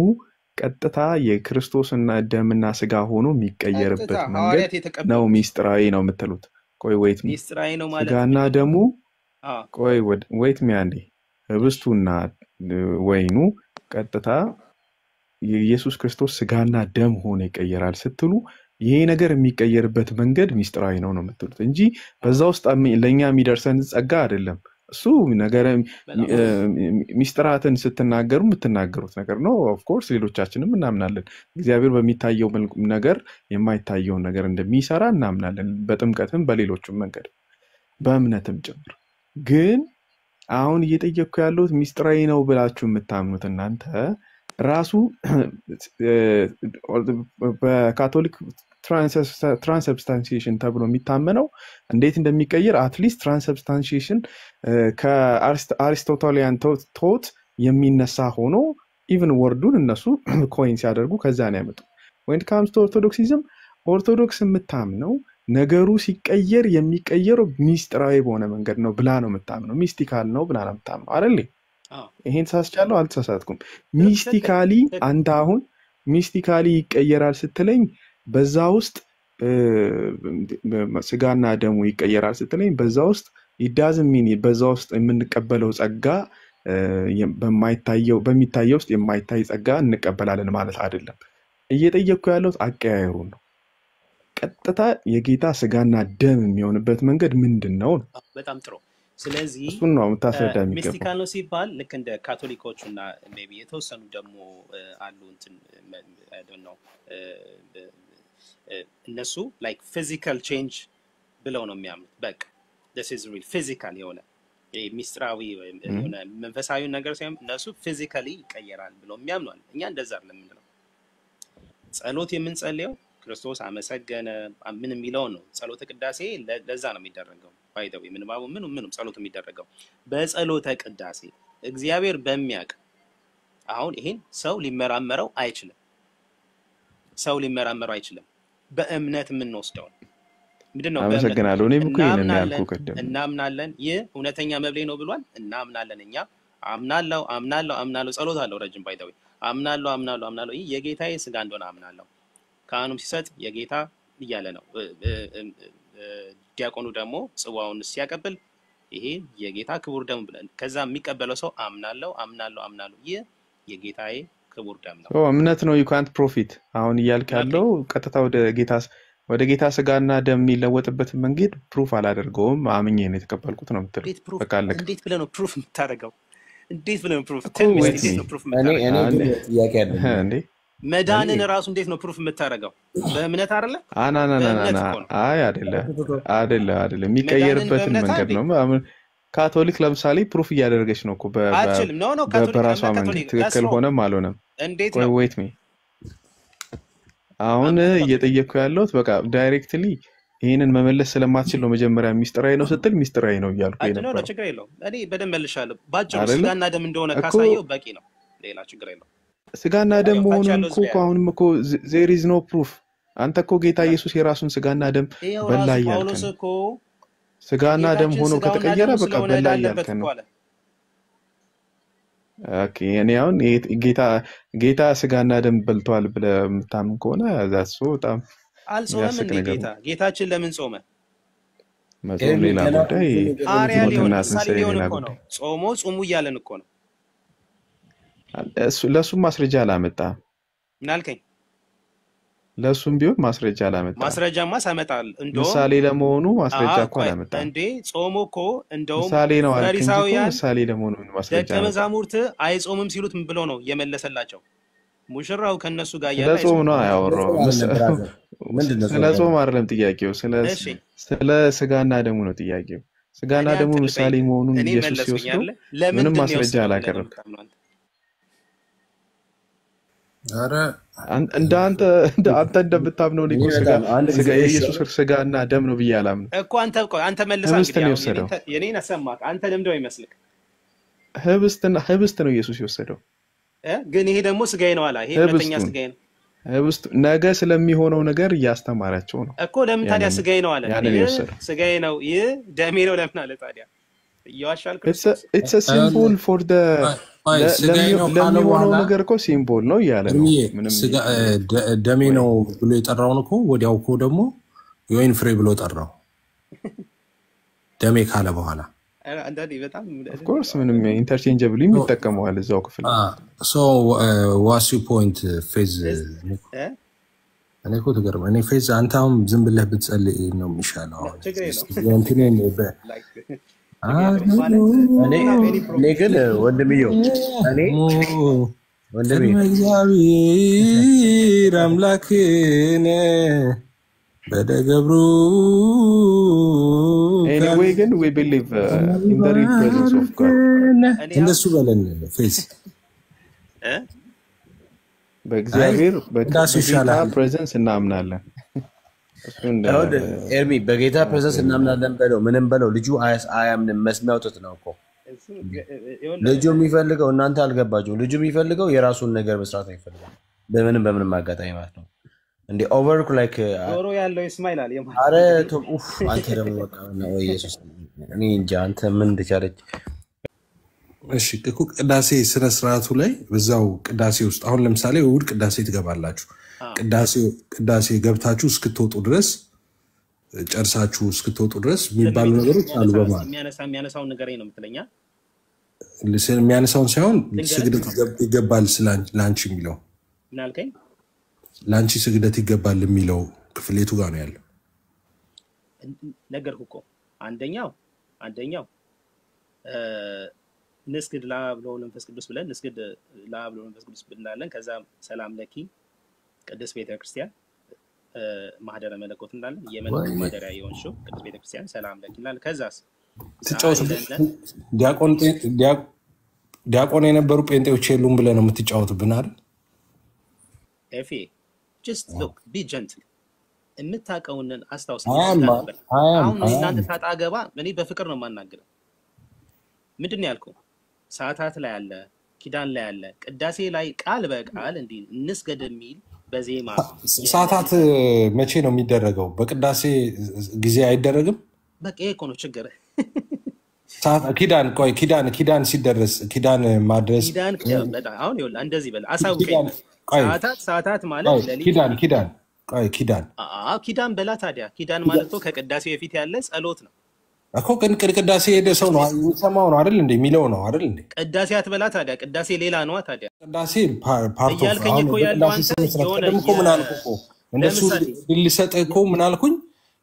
ቀጥታ የክርስቶስና ደምና ስጋ ሆኖ የሚቀየርበት መንገድ ነው ሚስጥራዊ ነው የምትሉት? ቆይ ወይት ሚስጥራዊ ነው ማለት ስጋና ደሙ ቆይ ወይት ሚያንዲ ህብስቱና ወይኑ ቀጥታ የኢየሱስ ክርስቶስ ስጋና ደም ሆኖ ይቀየራል ስትሉ ይሄ ነገር የሚቀየርበት መንገድ ሚስጥራዊ ነው የምትሉት እንጂ በዛ ውስጥ ለኛ የሚደርሰን ጸጋ አይደለም። እሱ ነገር ሚስጥራትን ስትናገሩ የምትናገሩት ነገር ነው። ኦፍ ኮርስ ሌሎቻችንም እናምናለን። እግዚአብሔር በሚታየው ነገር የማይታየውን ነገር እንደሚሰራ እናምናለን። በጥምቀትም በሌሎችም መንገድ በእምነትም ጭምር። ግን አሁን እየጠየቅኩ ያለሁት ሚስጥራዊ ነው ብላችሁ የምታምኑት እናንተ ራሱ በካቶሊክ ትራንስብስታንሺዬሽን ተብሎ የሚታመነው እንዴት እንደሚቀየር አትሊስት ትራንስብስታንሺዬሽን ከአሪስቶቴሊያን ቶት የሚነሳ ሆኖ ኢቭን ወርዱን እነሱ ኮይን ሲያደርጉ ከዛ ነው ያመጡ። when it comes to ኦርቶዶክሲዝም ኦርቶዶክስ የምታምነው ነገሩ ሲቀየር የሚቀየረው ሚስጥራዊ በሆነ መንገድ ነው ብላ ነው የምታምነው። ሚስቲካል ነው ብላ ነው የምታምነው አይደል? ይሄን ሳስቻለው አልተሳሳትኩም። ሚስቲካሊ አንተ አሁን ሚስቲካሊ ይቀየራል ስትለኝ በዛ ውስጥ ስጋና ደሙ ይቀየራል ስትለኝ በዛ ውስጥ ይዳዝም ሚኒ በዛ ውስጥ የምንቀበለው ጸጋ በሚታየው ውስጥ የማይታይ ጸጋ እንቀበላለን ማለት አይደለም። እየጠየቅኩ ያለሁት አቀያየሩን ነው። ቀጥታ የጌታ ስጋና ደም የሚሆንበት መንገድ ምንድነው? በጣም ጥሩ። ስለዚህ እሱን ነው የምታስረዳ የሚገባው። ሚስቲካል ነው ሲባል ልክ እንደ ካቶሊኮቹና ሜቢ የተወሰኑ ደግሞ አሉ እንትን አይ ዶንት ኖ እነሱ ላይክ ፊዚካል ቼንጅ ብለው ነው የሚያምኑት። በቃ this is real ፊዚካል የሆነ ሚስጥራዊ የሆነ መንፈሳዊ ነገር ሳይሆን እነሱ ፊዚካሊ ይቀየራል ብለው የሚያምኑ። እኛ እንደዛ አይደለም የምንለው። ጸሎት የምንጸልየው ክርስቶስ አመሰገነ ምን የሚለው ነው። ጸሎተ ቅዳሴ ለዛ ነው የሚደረገው። ባይደው ምንባቡ ምንም ጸሎት የሚደረገው በጸሎተ ቅዳሴ እግዚአብሔር በሚያውቅ አሁን ይሄን ሰው ሊመራመረው አይችልም። በእምነት የምንወስደው ምንድነው? አመሰግናለሁ። እኔም እኮ ይሄንን ያልኩህ ቀደም እናምናለን። ይህ እውነተኛ መብሌ ነው ብሏል። እናምናለን። እኛ አምናለሁ ጸሎት አለው ረጅም ባይደው አምናለሁ ይህ የጌታዬ ስጋ እንደሆነ አምናለሁ። ካህኑም ሲሰጥ የጌታ እያለ ነው። ዲያቆኑ ደግሞ ጽዋውን ሲያቀብል ይሄ የጌታ ክቡር ደም ብለን ከዛ የሚቀበለው ሰው አምናለሁ ይህ የጌታዬ ክቡር ደም ነው። እምነት ነው። you can't profit አሁን እያልክ ያለው ቀጥታ ወደ ጌታ ስጋና ደም የሚለወጥበት መንገድ ፕሩፍ አላደርገውም አምኜ ነው የተቀበልኩት ነው የምትለው። እንዴት ብለህ ነው ፕሩፍ የምታደርገው? እንዴት እኔ ጥያቄ አለኝ። መዳንን ራሱ እንዴት ነው ፕሩፍ የምታደርገው? በእምነት አይደለ? አይ አይደለም የሚቀየርበትን መንገድ ነው። ካቶሊክ ለምሳሌ ፕሩፍ እያደረገች ነው እኮ በራሷ መንገድ ትክክል ሆነም አልሆነም። wait me አሁን እየጠየቅኩ ያለሁት በቃ ዳይሬክትሊ ይሄንን መመለስ ስለማትችል ነው መጀመሪያ ሚስጥራዊ ነው ስትል ሚስጥራዊ ነው እያልኩ ነበር። ነው ችግር የለውም። እኔ በደንብ መልሻለሁ። ባጭሩ ስጋና ደም እንደሆነ ካሳየው በቂ ነው። ሌላ ችግር የለውም። ስጋና ደም መሆኑን እኮ አሁንም እኮ there is no proof። አንተ እኮ ጌታ ኢየሱስ የራሱን ስጋና ደም በላ እያልከ ነው። ስጋና ደም ሆኖ ከተቀየረ በቃ በላ እያልከ ነው። ኦኬ እኔ አሁን ጌታ ስጋና ደም በልቷል ብለህ የምታምን ከሆነ ዛሱ በጣም አልጾመም እንዴ? ጌታችን ለምን ጾመ? መጾም ሌላ ጉዳይ ነው። ጾሙ እያለን እኮ ነው። ለሱም ማስረጃ አላመጣም። ምን አልከኝ? ለሱም ቢሆን ማስረጃ አላመጣም። ማስረጃማ ሳመጣል እንደው ምሳሌ ለመሆኑ ማስረጃ እኮ አላመጣም እንዴ? ጾሙ እኮ እንደው ምሳሌ ነው ፈሪሳውያን ምሳሌ ለመሆኑ ማስረጃ ደቀ መዛሙርት አይጾምም ሲሉት ምን ብሎ ነው የመለሰላቸው? ሙሽራው ከነሱ ጋር ያለ ለጾም ነው ያወራው። ስለ ጾም አይደለም ጥያቄው፣ ስለ ስጋና ደሙ ነው ጥያቄው። ስጋና ደሙ ምሳሌ መሆኑን ኢየሱስ ሲወስደው ምንም ማስረጃ አላቀረበም። አረ አንተ እንደምታምነው ነው ስጋ የኢየሱስ ስጋና ደም ነው ብዬ አላምንም እኮ። አንተ መልሳ እንግዲህ የኔን አሰማክ። አንተ ለምደው ይመስልክ ህብስት ነው ኢየሱስ የወሰደው። ግን ይሄ ደግሞ ስጋዬ ነው አላ። ይሄ ሁለተኛ ስጋዬ ነው። ህብስት ነገ ስለሚሆነው ነገር እያስተማራቸው ነው እኮ። ለምን ታዲያ ስጋዬ ነው አለ? ስጋዬ ነው ይህ ደሜ ነው ለምን አለ ታዲያ? እያዋሻል it's a symbol for the ለሚሆነው ነገር እኮ ሲምቦል ነው እያለ ነው። ደሜ ነው ብሎ የጠራውን እኮ ወዲያው እኮ ደግሞ የወይን ፍሬ ብሎ ጠራው ደሜ ካለ በኋላ። አንዳንዴ በጣም of course ምንም ኢንተርቼንጀብሊ የሚጠቀመዋል እዛው ክፍል። so what's your point ፌዝ? እኔ እኮ ተገርመ እኔ ፌዝ አንተ አሁን ዝም ብለህ ብትጸልይ ነው የሚሻለው። እኔ ግን ወንድምየው እግዚአብሔር አምላክነ በደገብሩ Anyway, again, we believe in the real presence of God. እንደሱ በለን ፌስ በእግዚአብሔር በጌታ ፕሬዘንስ እናምናለን። ኤርሚ በጌታ ፕሬዘንስ እናምናለን በለው ምንም በለው ልጁ አያምንም። መስሚያው ጥጥ ነው እኮ ልጁ የሚፈልገው እናንተ አልገባችሁም። ልጁ የሚፈልገው የራሱን ነገር መስራት ነው የሚፈልገው በምንም አጋጣሚ ማለት ነው። እንዴ ኦቨርኩ ላይክ ዶሮ ያለው ይስማይላል የማለት አረ ኡፍ አንተ ደግሞ በቃ ነው ኢየሱስ እኔ እንጃ አንተ ምን እንደቻለች። እሺ ቅዳሴ ስነ ስርዓቱ ላይ በዛው ቅዳሴ ውስጥ አሁን ለምሳሌ እሑድ ቅዳሴ ትገባላችሁ። ቅዳሴ ገብታችሁ እስክትወጡ ድረስ ጨርሳችሁ እስክትወጡ ድረስ የሚባሉ ነገሮች አሉ። በማለት የሚያነሳውን ነገር ነው የምትለኛ የሚያነሳውን ሳይሆን ስግደት ይገባል ላንቺ የሚለው ምን አልከኝ? ላንቺ ስግደት ይገባል የሚለው ክፍሌቱ ጋር ነው ያለው። ነገርኩ እኮ አንደኛው ንስግድ ለአብ ለወልድ ለመንፈስ ቅዱስ ብለን ንስግድ ለአብ ለወልድ ለመንፈስ ቅዱስ ብለን ከዛ ሰላም ለኪ ቅድስት ቤተክርስቲያን ማህደረ መለኮት እንላለን። የመለኮት ማደሪያ የሆንሽው ቅድስት ቤተክርስቲያን ሰላም ለኪ እንላለን። ከዛስ ዲያቆን የነበሩ ጴንጤዎች የሉም ብለህ ነው የምትጫወትብን አይደል? ኤፌ just look be gentle የምታውቀውን አስታውስ። አሁን እናንተ ታጣገባ እኔ በፍቅር ነው የማናገረው። ምንድነው ያልከው? ሰዓታት ላይ አለ፣ ኪዳን ላይ አለ፣ ቅዳሴ ላይ ቃል በቃል እንዲህ እንስገድ የሚል በዜማ ሰዓታት መቼ ነው የሚደረገው? በቅዳሴ ጊዜ አይደረግም። በቃ ይሄ እኮ ነው ችግር። ኪዳን ሲደረስ ኪዳን ማድረስ በጣም አሁን ይኸውልህ እንደዚህ በል አሳውቀኝ። ሰዓታት ማለት ኪዳን በላ ታዲያ ኪዳን ማለት ነው ከቅዳሴ በፊት ያለ ጸሎት ነው እኮ። ቅዳሴ ሄደ ሰው ነው የሚሰማው ነው አይደል እንዴ? የሚለው ነው አይደል እንዴ? ቅዳሴ አትበላ ታዲያ ቅዳሴ ሌላ ነው ታዲያ። ቅዳሴ ፓርት ኦፍ አሁን ቅዳሴ ስለሆነ ምን አልኩ እኮ እንደሱ ልሰጥ እኮ ምን አልኩኝ?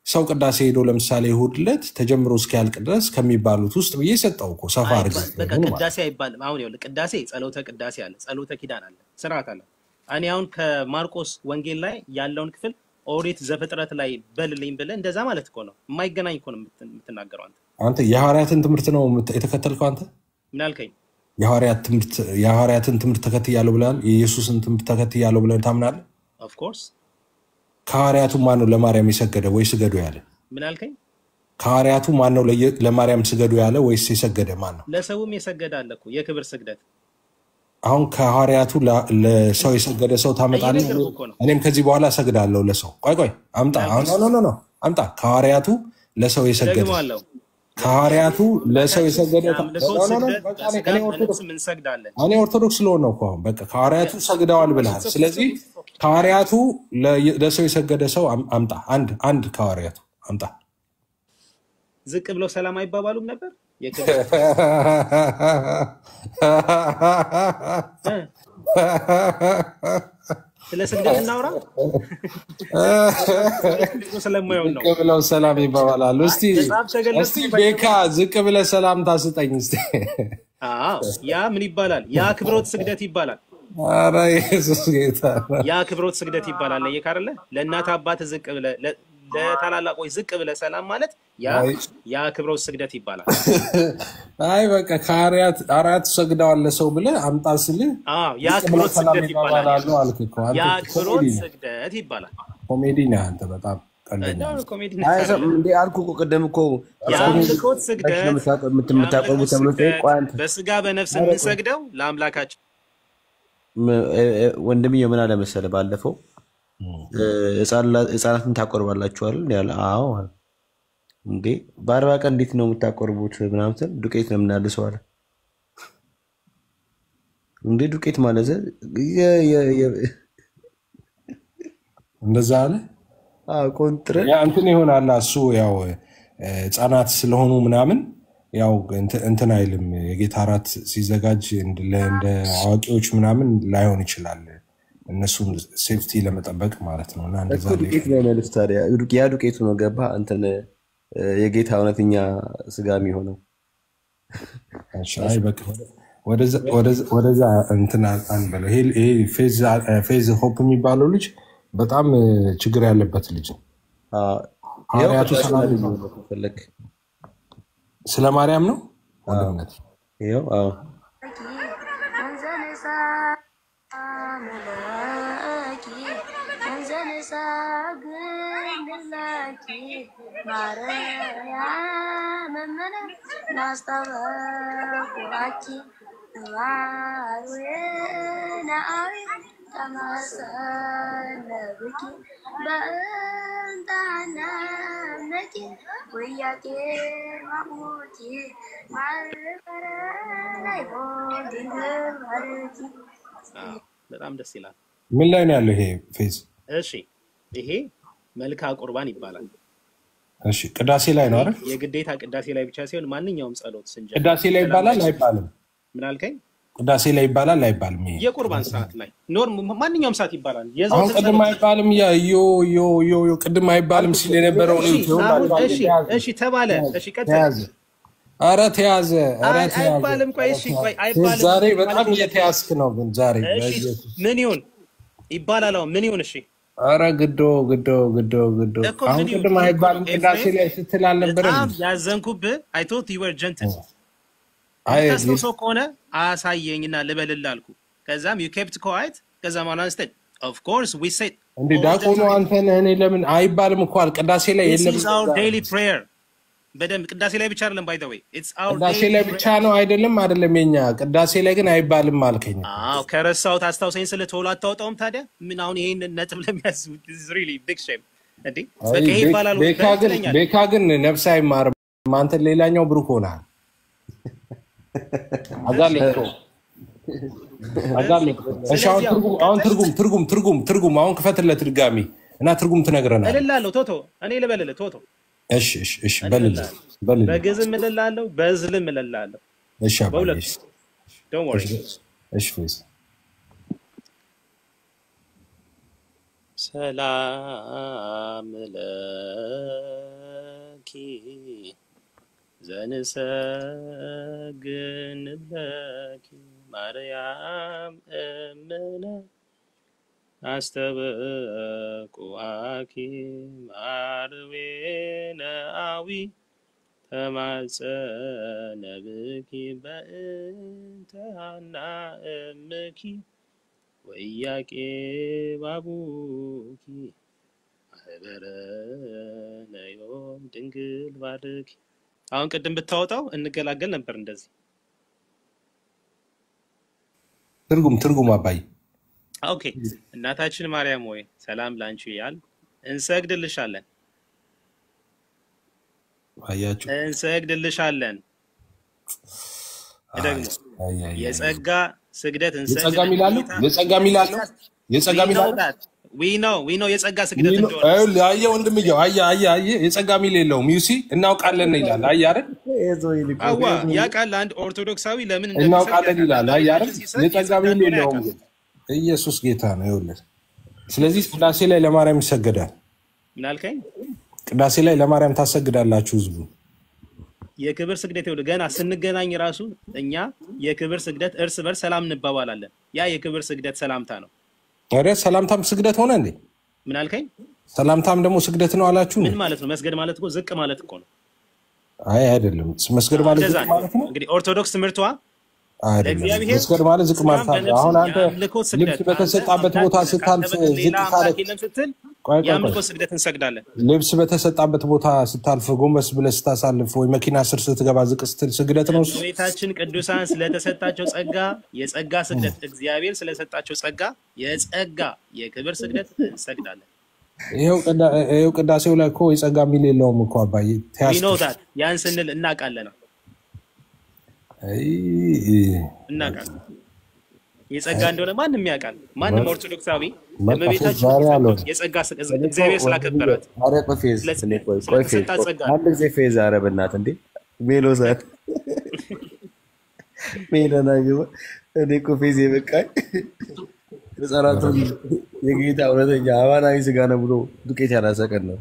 ሰው ቅዳሴ ሄዶ ለምሳሌ እሑድ ዕለት ተጀምሮ እስኪያልቅ ድረስ ከሚባሉት ውስጥ ብዬ ሰጠው እኮ ሰፋ አድርገህ። በቃ ቅዳሴ አይባልም። አሁን ይኸውልህ ቅዳሴ ጸሎተ ቅዳሴ አለ፣ ጸሎተ ኪዳን አለ፣ ስርዓት አለ። እኔ አሁን ከማርቆስ ወንጌል ላይ ያለውን ክፍል ኦሪት ዘፍጥረት ላይ በልልኝ ብለህ እንደዛ ማለት እኮ ነው። የማይገናኝ እኮ ነው የምትናገረው አንተ። የሐዋርያትን ትምህርት ነው የተከተልከው አንተ። ምን አልከኝ? የሐዋርያትን ትምህርት ተከትያለሁ ብለሃል። የኢየሱስን ትምህርት ተከትያለሁ ብለህ ታምናለህ? ኦፍ ኮርስ። ከሐዋርያቱ ማን ነው ለማርያም የሰገደ ወይ ስገዱ ያለ? ምን አልከኝ? ከሐዋርያቱ ማን ነው ለማርያም ስገዱ ያለ ወይስ የሰገደ ማን ነው? ለሰውም የሰገደ አለ እኮ የክብር ስግደት። አሁን ከሐዋርያቱ ለሰው የሰገደ ሰው ታመጣለህ? እኔም ከዚህ በኋላ ሰግዳለሁ ለሰው። ቆይ አምጣ። ኖ አምጣ። ከሐዋርያቱ ለሰው የሰገደ ከሐዋርያቱ ለሰው የሰገደ እኔ ኦርቶዶክስ ስለሆነ ነው እኮ አሁን በቃ ከሐዋርያቱ ሰግደዋል ብለሃል። ስለዚህ ከሐዋርያቱ ለሰው የሰገደ ሰው አምጣ። አንድ ከሐዋርያቱ አምጣ። ዝቅ ብለው ሰላም አይባባሉም ነበር? ስለ ስግደት እናውራ። ስለማይሆን ነው ብለው ሰላም ይባባላሉ። እስቲ ቤካ ዝቅ ብለህ ሰላምታ ስጠኝ እስቲ። ያ ምን ይባላል? ያ ክብሮት ስግደት ይባላል። ኧረ ኢየሱስ ጌታ ያ ክብሮት ስግደት ይባላል። ለየካ አይደለ? ለእናት አባት ዝቅ ብለህ ለታላላቆች ዝቅ ብለህ ሰላም ማለት ያ ክብሮት ስግደት ይባላል። አይ በቃ ከሐዋርያቱ ሰግደዋል ለሰው ብለህ አምጣ ስልህ ያ ክብሮት ስግደት ይባላል አልኩ እኮ። ያ ክብሮት ስግደት ይባላል። ኮሜዲ ነህ አንተ በጣም ቀልደኛ። እንዴ አልኩ እኮ ቅድም እኮ ያ ክብሮት ስግደት የምታቀርቡ ተብሎ በስጋ በነፍስ የምንሰግደው ለአምላካችን። ወንድምዬ ምን አለ መሰለህ ባለፈው ህፃናትን ታቆርባላችኋል ያለ። አዎ እንዴ በ40 ቀን እንዴት ነው የምታቆርቡት ምናምን? ዱቄት ነው የምናልሰው አለ። እንዴ ዱቄት ማለት እንደዛ አለ። ቆንጥረ እንትን ይሆናል እሱ ያው ህፃናት ስለሆኑ ምናምን ያው እንትን አይልም። የጌታ እራት ሲዘጋጅ እንደ አዋቂዎች ምናምን ላይሆን ይችላል። እነሱን ሴፍቲ ለመጠበቅ ማለት ነው። እና እንደዛ ዱቄት ነው ማለት ታዲያ ያ ዱቄቱ ነው ገባ እንትን የጌታ እውነተኛ ስጋ የሚሆነው አይ በቃ ወደዛ እንትና አንበለው። ይሄ ፌዝ ሆፕ የሚባለው ልጅ በጣም ችግር ያለበት ልጅ ነው። ሐዋርያቱ ስለ ማርያም ነው ወንድነት ይሄው በጣም ደስ ይላል። ምን ላይ ነው ያለው ይሄ ፌዝ? እሺ ይሄ መልካ ቁርባን ይባላል። እሺ ቅዳሴ ላይ ነው አይደል? የግዴታ ቅዳሴ ላይ ብቻ ሳይሆን ማንኛውም ጸሎት ስንጀምር ቅዳሴ ላይ ይባላል አይባልም? ምን አልከኝ? ቅዳሴ ላይ ይባላል አይባልም? ይሄ የቁርባን ሰዓት ላይ ማንኛውም ሰዓት ይባላል። አሁን ቅድም አይባልም? ዮ ቅድም አይባልም ሲል የነበረው ነው። እሺ ተባለ። እሺ ቀጥል። ኧረ ተያዘ። አይባልም። ቆይ እሺ ቆይ አይባልም። ዛሬ በጣም እየተያዝክ ነው ግን ዛሬ ምን ይሁን ይባላል? አሁን ምን ይሁን? እሺ ኧረ ግዶ አሁን ቅድም አይባልም ቅዳሴ ላይ ስትል አልነበረም? ያዘንኩብህ I thought you were gentle። ታስታውሰው ከሆነ አሳየኝና ልበልልህ አልኩህ። ከዛም you kept quiet። ከዛም አንስተን of course we said እንዴ ዳቆኑ አንተ ነህ። እኔ ለምን አይባልም እኮ አል ቅዳሴ ላይ የለም። This is our daily prayer። በደም ቅዳሴ ላይ ብቻ አይደለም by the way it's our ቅዳሴ ላይ ብቻ ነው አይደለም የኛ ቅዳሴ ላይ ግን አይባልም አልከኝ። አዎ ከረሳሁት አስታውሰኝ ስለ ቶሎ አታወጣውም ታዲያ ምን አሁን ይሄን ነጥብ ለሚያዝ is really big shame እንዴ በቃ ይሄ ይባላል። ቤካ ግን ነፍስ አይማርም። አንተ ሌላኛው ብሩክ ሆናል። አጋለጥኩ እሺ አሁን ትርጉም አሁን ክፈትለት ድጋሚ እና ትርጉም ትነግረናለህ። እልልሃለሁ ቶቶ እኔ ልበልልህ ቶቶ እሺ በልልህ በግዝም እልልሃለሁ በዝልም እልልሃለሁ። እሺ አባዬ don't worry እሺ ፌዝ ሰላም ለኪ ዘንሰግን ለኪ ማርያም እምነ አስተበቁአኪ ማርዌነ አዊ ተማጸነ ብኪ በእንተ ሐና እምኪ ወኢያቄም አቡኪ ማህበረነ ዮም ድንግል ባርኪ። አሁን ቅድም ብታወጣው እንገላገል ነበር እንደዚህ። ትርጉም አባይ ኦኬ እናታችን ማርያም ሆይ ሰላም ላንቺ ይላል። እንሰግድልሻለን አያችሁ እንሰግድልሻለን። ደግሞ የጸጋ ስግደት የጸጋ ሚላሉ we know የጸጋ ስግደት እንደሆነ አየ ወንድምየው አየ የጸጋ ሚል የለውም። ዩሲ እናውቃለን ይላል። አየ አይደል አዋ ያውቃል። አንድ ኦርቶዶክሳዊ ለምን እናውቃለን ይላል። አየ አይደል የጸጋ ሚል የለውም። ኢየሱስ ጌታ ነው ይኸውልህ። ስለዚህ ቅዳሴ ላይ ለማርያም ይሰገዳል። ምን አልከኝ? ቅዳሴ ላይ ለማርያም ታሰግዳላችሁ ህዝቡ። የክብር ስግደት ይኸውልህ ገና ስንገናኝ ራሱ እኛ የክብር ስግደት እርስ በርስ ሰላም እንባባላለን። ያ የክብር ስግደት ሰላምታ ነው። አረ ሰላምታም ስግደት ሆነ እንዴ? ምን አልከኝ? ሰላምታም ደግሞ ስግደት ነው አላችሁ? ምን ማለት ነው? መስገድ ማለት እኮ ዝቅ ማለት እኮ ነው። አይ አይደለም። መስገድ ማለት ዝቅ ማለት ነው። እንግዲህ ኦርቶዶክስ ትምህርቷ አይደለም። መስገድ ማለት ዝቅ ማለት ነው። አሁን አንተ ልብስ በተሰጣበት ቦታ ስታልፍ ዝቅ ካለ የአምልኮ ስግደት እንሰግዳለን። ልብስ በተሰጣበት ቦታ ስታልፍ ጎንበስ ብለህ ስታሳልፍ ወይ መኪና ስር ስትገባ ዝቅ ስትል ስግደት ነው እሱ። ቤታችን ቅዱሳን ስለተሰጣቸው ጸጋ የጸጋ ስግደት እግዚአብሔር ስለሰጣቸው ጸጋ የክብር ስግደት እንሰግዳለን። ይሄው ቅዳሴው ላይ እኮ የጸጋ ሚል የለውም እኮ አባዬ። ይኖታል ያን ስንል እናውቃለን። እናውቃለን የጸጋ እንደሆነ ማንም ያውቃል። ማንም ኦርቶዶክሳዊ ለመቤታችን የጸጋ እግዚአብሔር ስላከበራት አንድ ጊዜ ፌዝ ኧረ በእናትህ እንዴ ሜሎሳት ሜሎና ግባ እኔ እኮ ፌዝ የበቃኝ ህፃናቱ የጌታ እውነተኛ አማናዊ ስጋ ነው ብሎ ዱቄት ያላሰቀን ነው።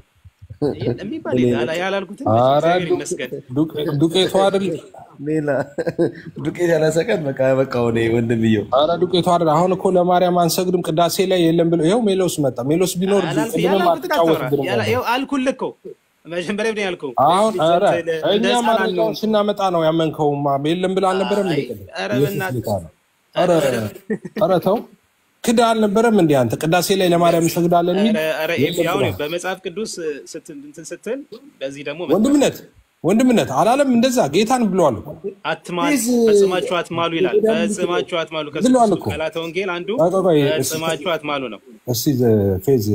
የሚባል ያላልኩትን እግዚአብሔር ይመስገን። ዱቄቱ አይደል ሌላ ዱቄት ያላሰቀን በቃ ወደ ወንድምየው ኧረ ዱቄቱ አይደል። አሁን እኮ ለማርያም አንሰግድም ቅዳሴ ላይ የለም ብሎ ይኸው ሜሎስ መጣ። ሜሎስ ቢኖር ምንም አትጫወትብንም። ይኸው አልኩልህ እኮ መጀመሪያ ብለህ ያልከው አሁን ኧረ እኛ ማርያም ስናመጣ ነው ያመንከውማ የለም ብለህ አልነበረም እንዴ? ኧረ ተው ክዳ አልነበረም እንዴ አንተ? ቅዳሴ ላይ ለማርያም እንሰግዳለን የሚል ያው በመጽሐፍ ቅዱስ ስትል በዚህ ደግሞ ወንድምነት አላለም እንደዛ ጌታን ብለዋል እኮ አትማሉ ፈጽማችሁ አትማሉ ይላል። ፈጽማችሁ አትማሉ ከስብከተ ቃላተ ወንጌል አንዱ ፈጽማችሁ አትማሉ ነው። እስቲ ፌዝ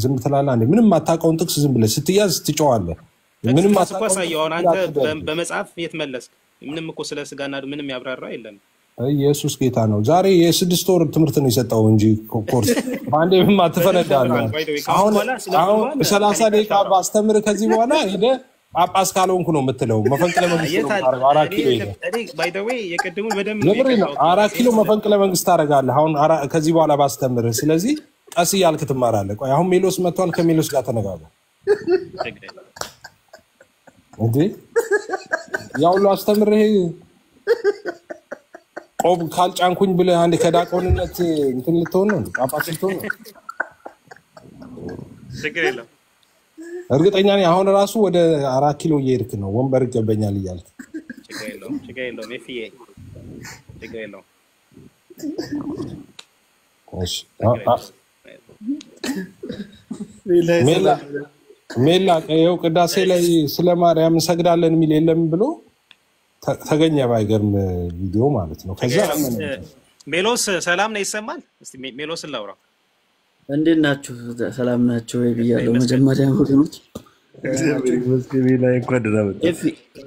ዝም ትላለህ አንዴ ምንም አታውቀውን ጥቅስ ዝም ብለህ ስትያዝ ትጨዋለህ። ምንም አታውቀው አሁን አንተ በመጽሐፍ የት መለስክ? ምንም እኮ ስለ ስጋና ደም ያብራራ የለም። ኢየሱስ ጌታ ነው። ዛሬ የ6 ወር ትምህርት ነው የሰጠው እንጂ ኮርስ ባንዴ ምን አትፈነዳለህ። አሁን 30 ደቂቃ ባስተምር ከዚህ በኋላ ሄደ ጳጳስ ካልሆንኩ ነው የምትለው። መፈንቅለ መንግስት ነው 4 ኪሎ ይሄ ባይ ዘ ዌይ የቀድሙን በደም 4 ኪሎ መፈንቅለ መንግስት ታደርጋለህ አሁን ከዚህ በኋላ ባስተምር። ስለዚህ ቀስ እያልክ ትማራለህ። ቆይ አሁን ሜሎስ መጥቷል። ከሜሎስ ጋር ተነጋገር እንዴ ያው ሁሉ አስተምርህ ቆብ ካልጫንኩኝ ብለህ አንድ ከዳቆንነት እንትን ልትሆን ነው ጳጳስ ልትሆን ነው። ችግር የለም እርግጠኛ ነኝ አሁን ራሱ ወደ 4 ኪሎ እየሄድክ ነው ወንበር ይገበኛል እያልክ። ችግር የለውም ኤፍዬ ችግር የለውም። እሺ ሜላ ቀየው ቅዳሴ ላይ ስለ ማርያም እንሰግዳለን የሚል የለም ብሎ ተገኘ። ባይገርም ቪዲዮ ማለት ነው። ከዛ ሜሎስ ሰላም ነው ይሰማል? እስቲ ሜሎስ ላውራ። እንዴት ናችሁ? ሰላም ናችሁ ወይ ብያለሁ። መጀመሪያ ወገኖች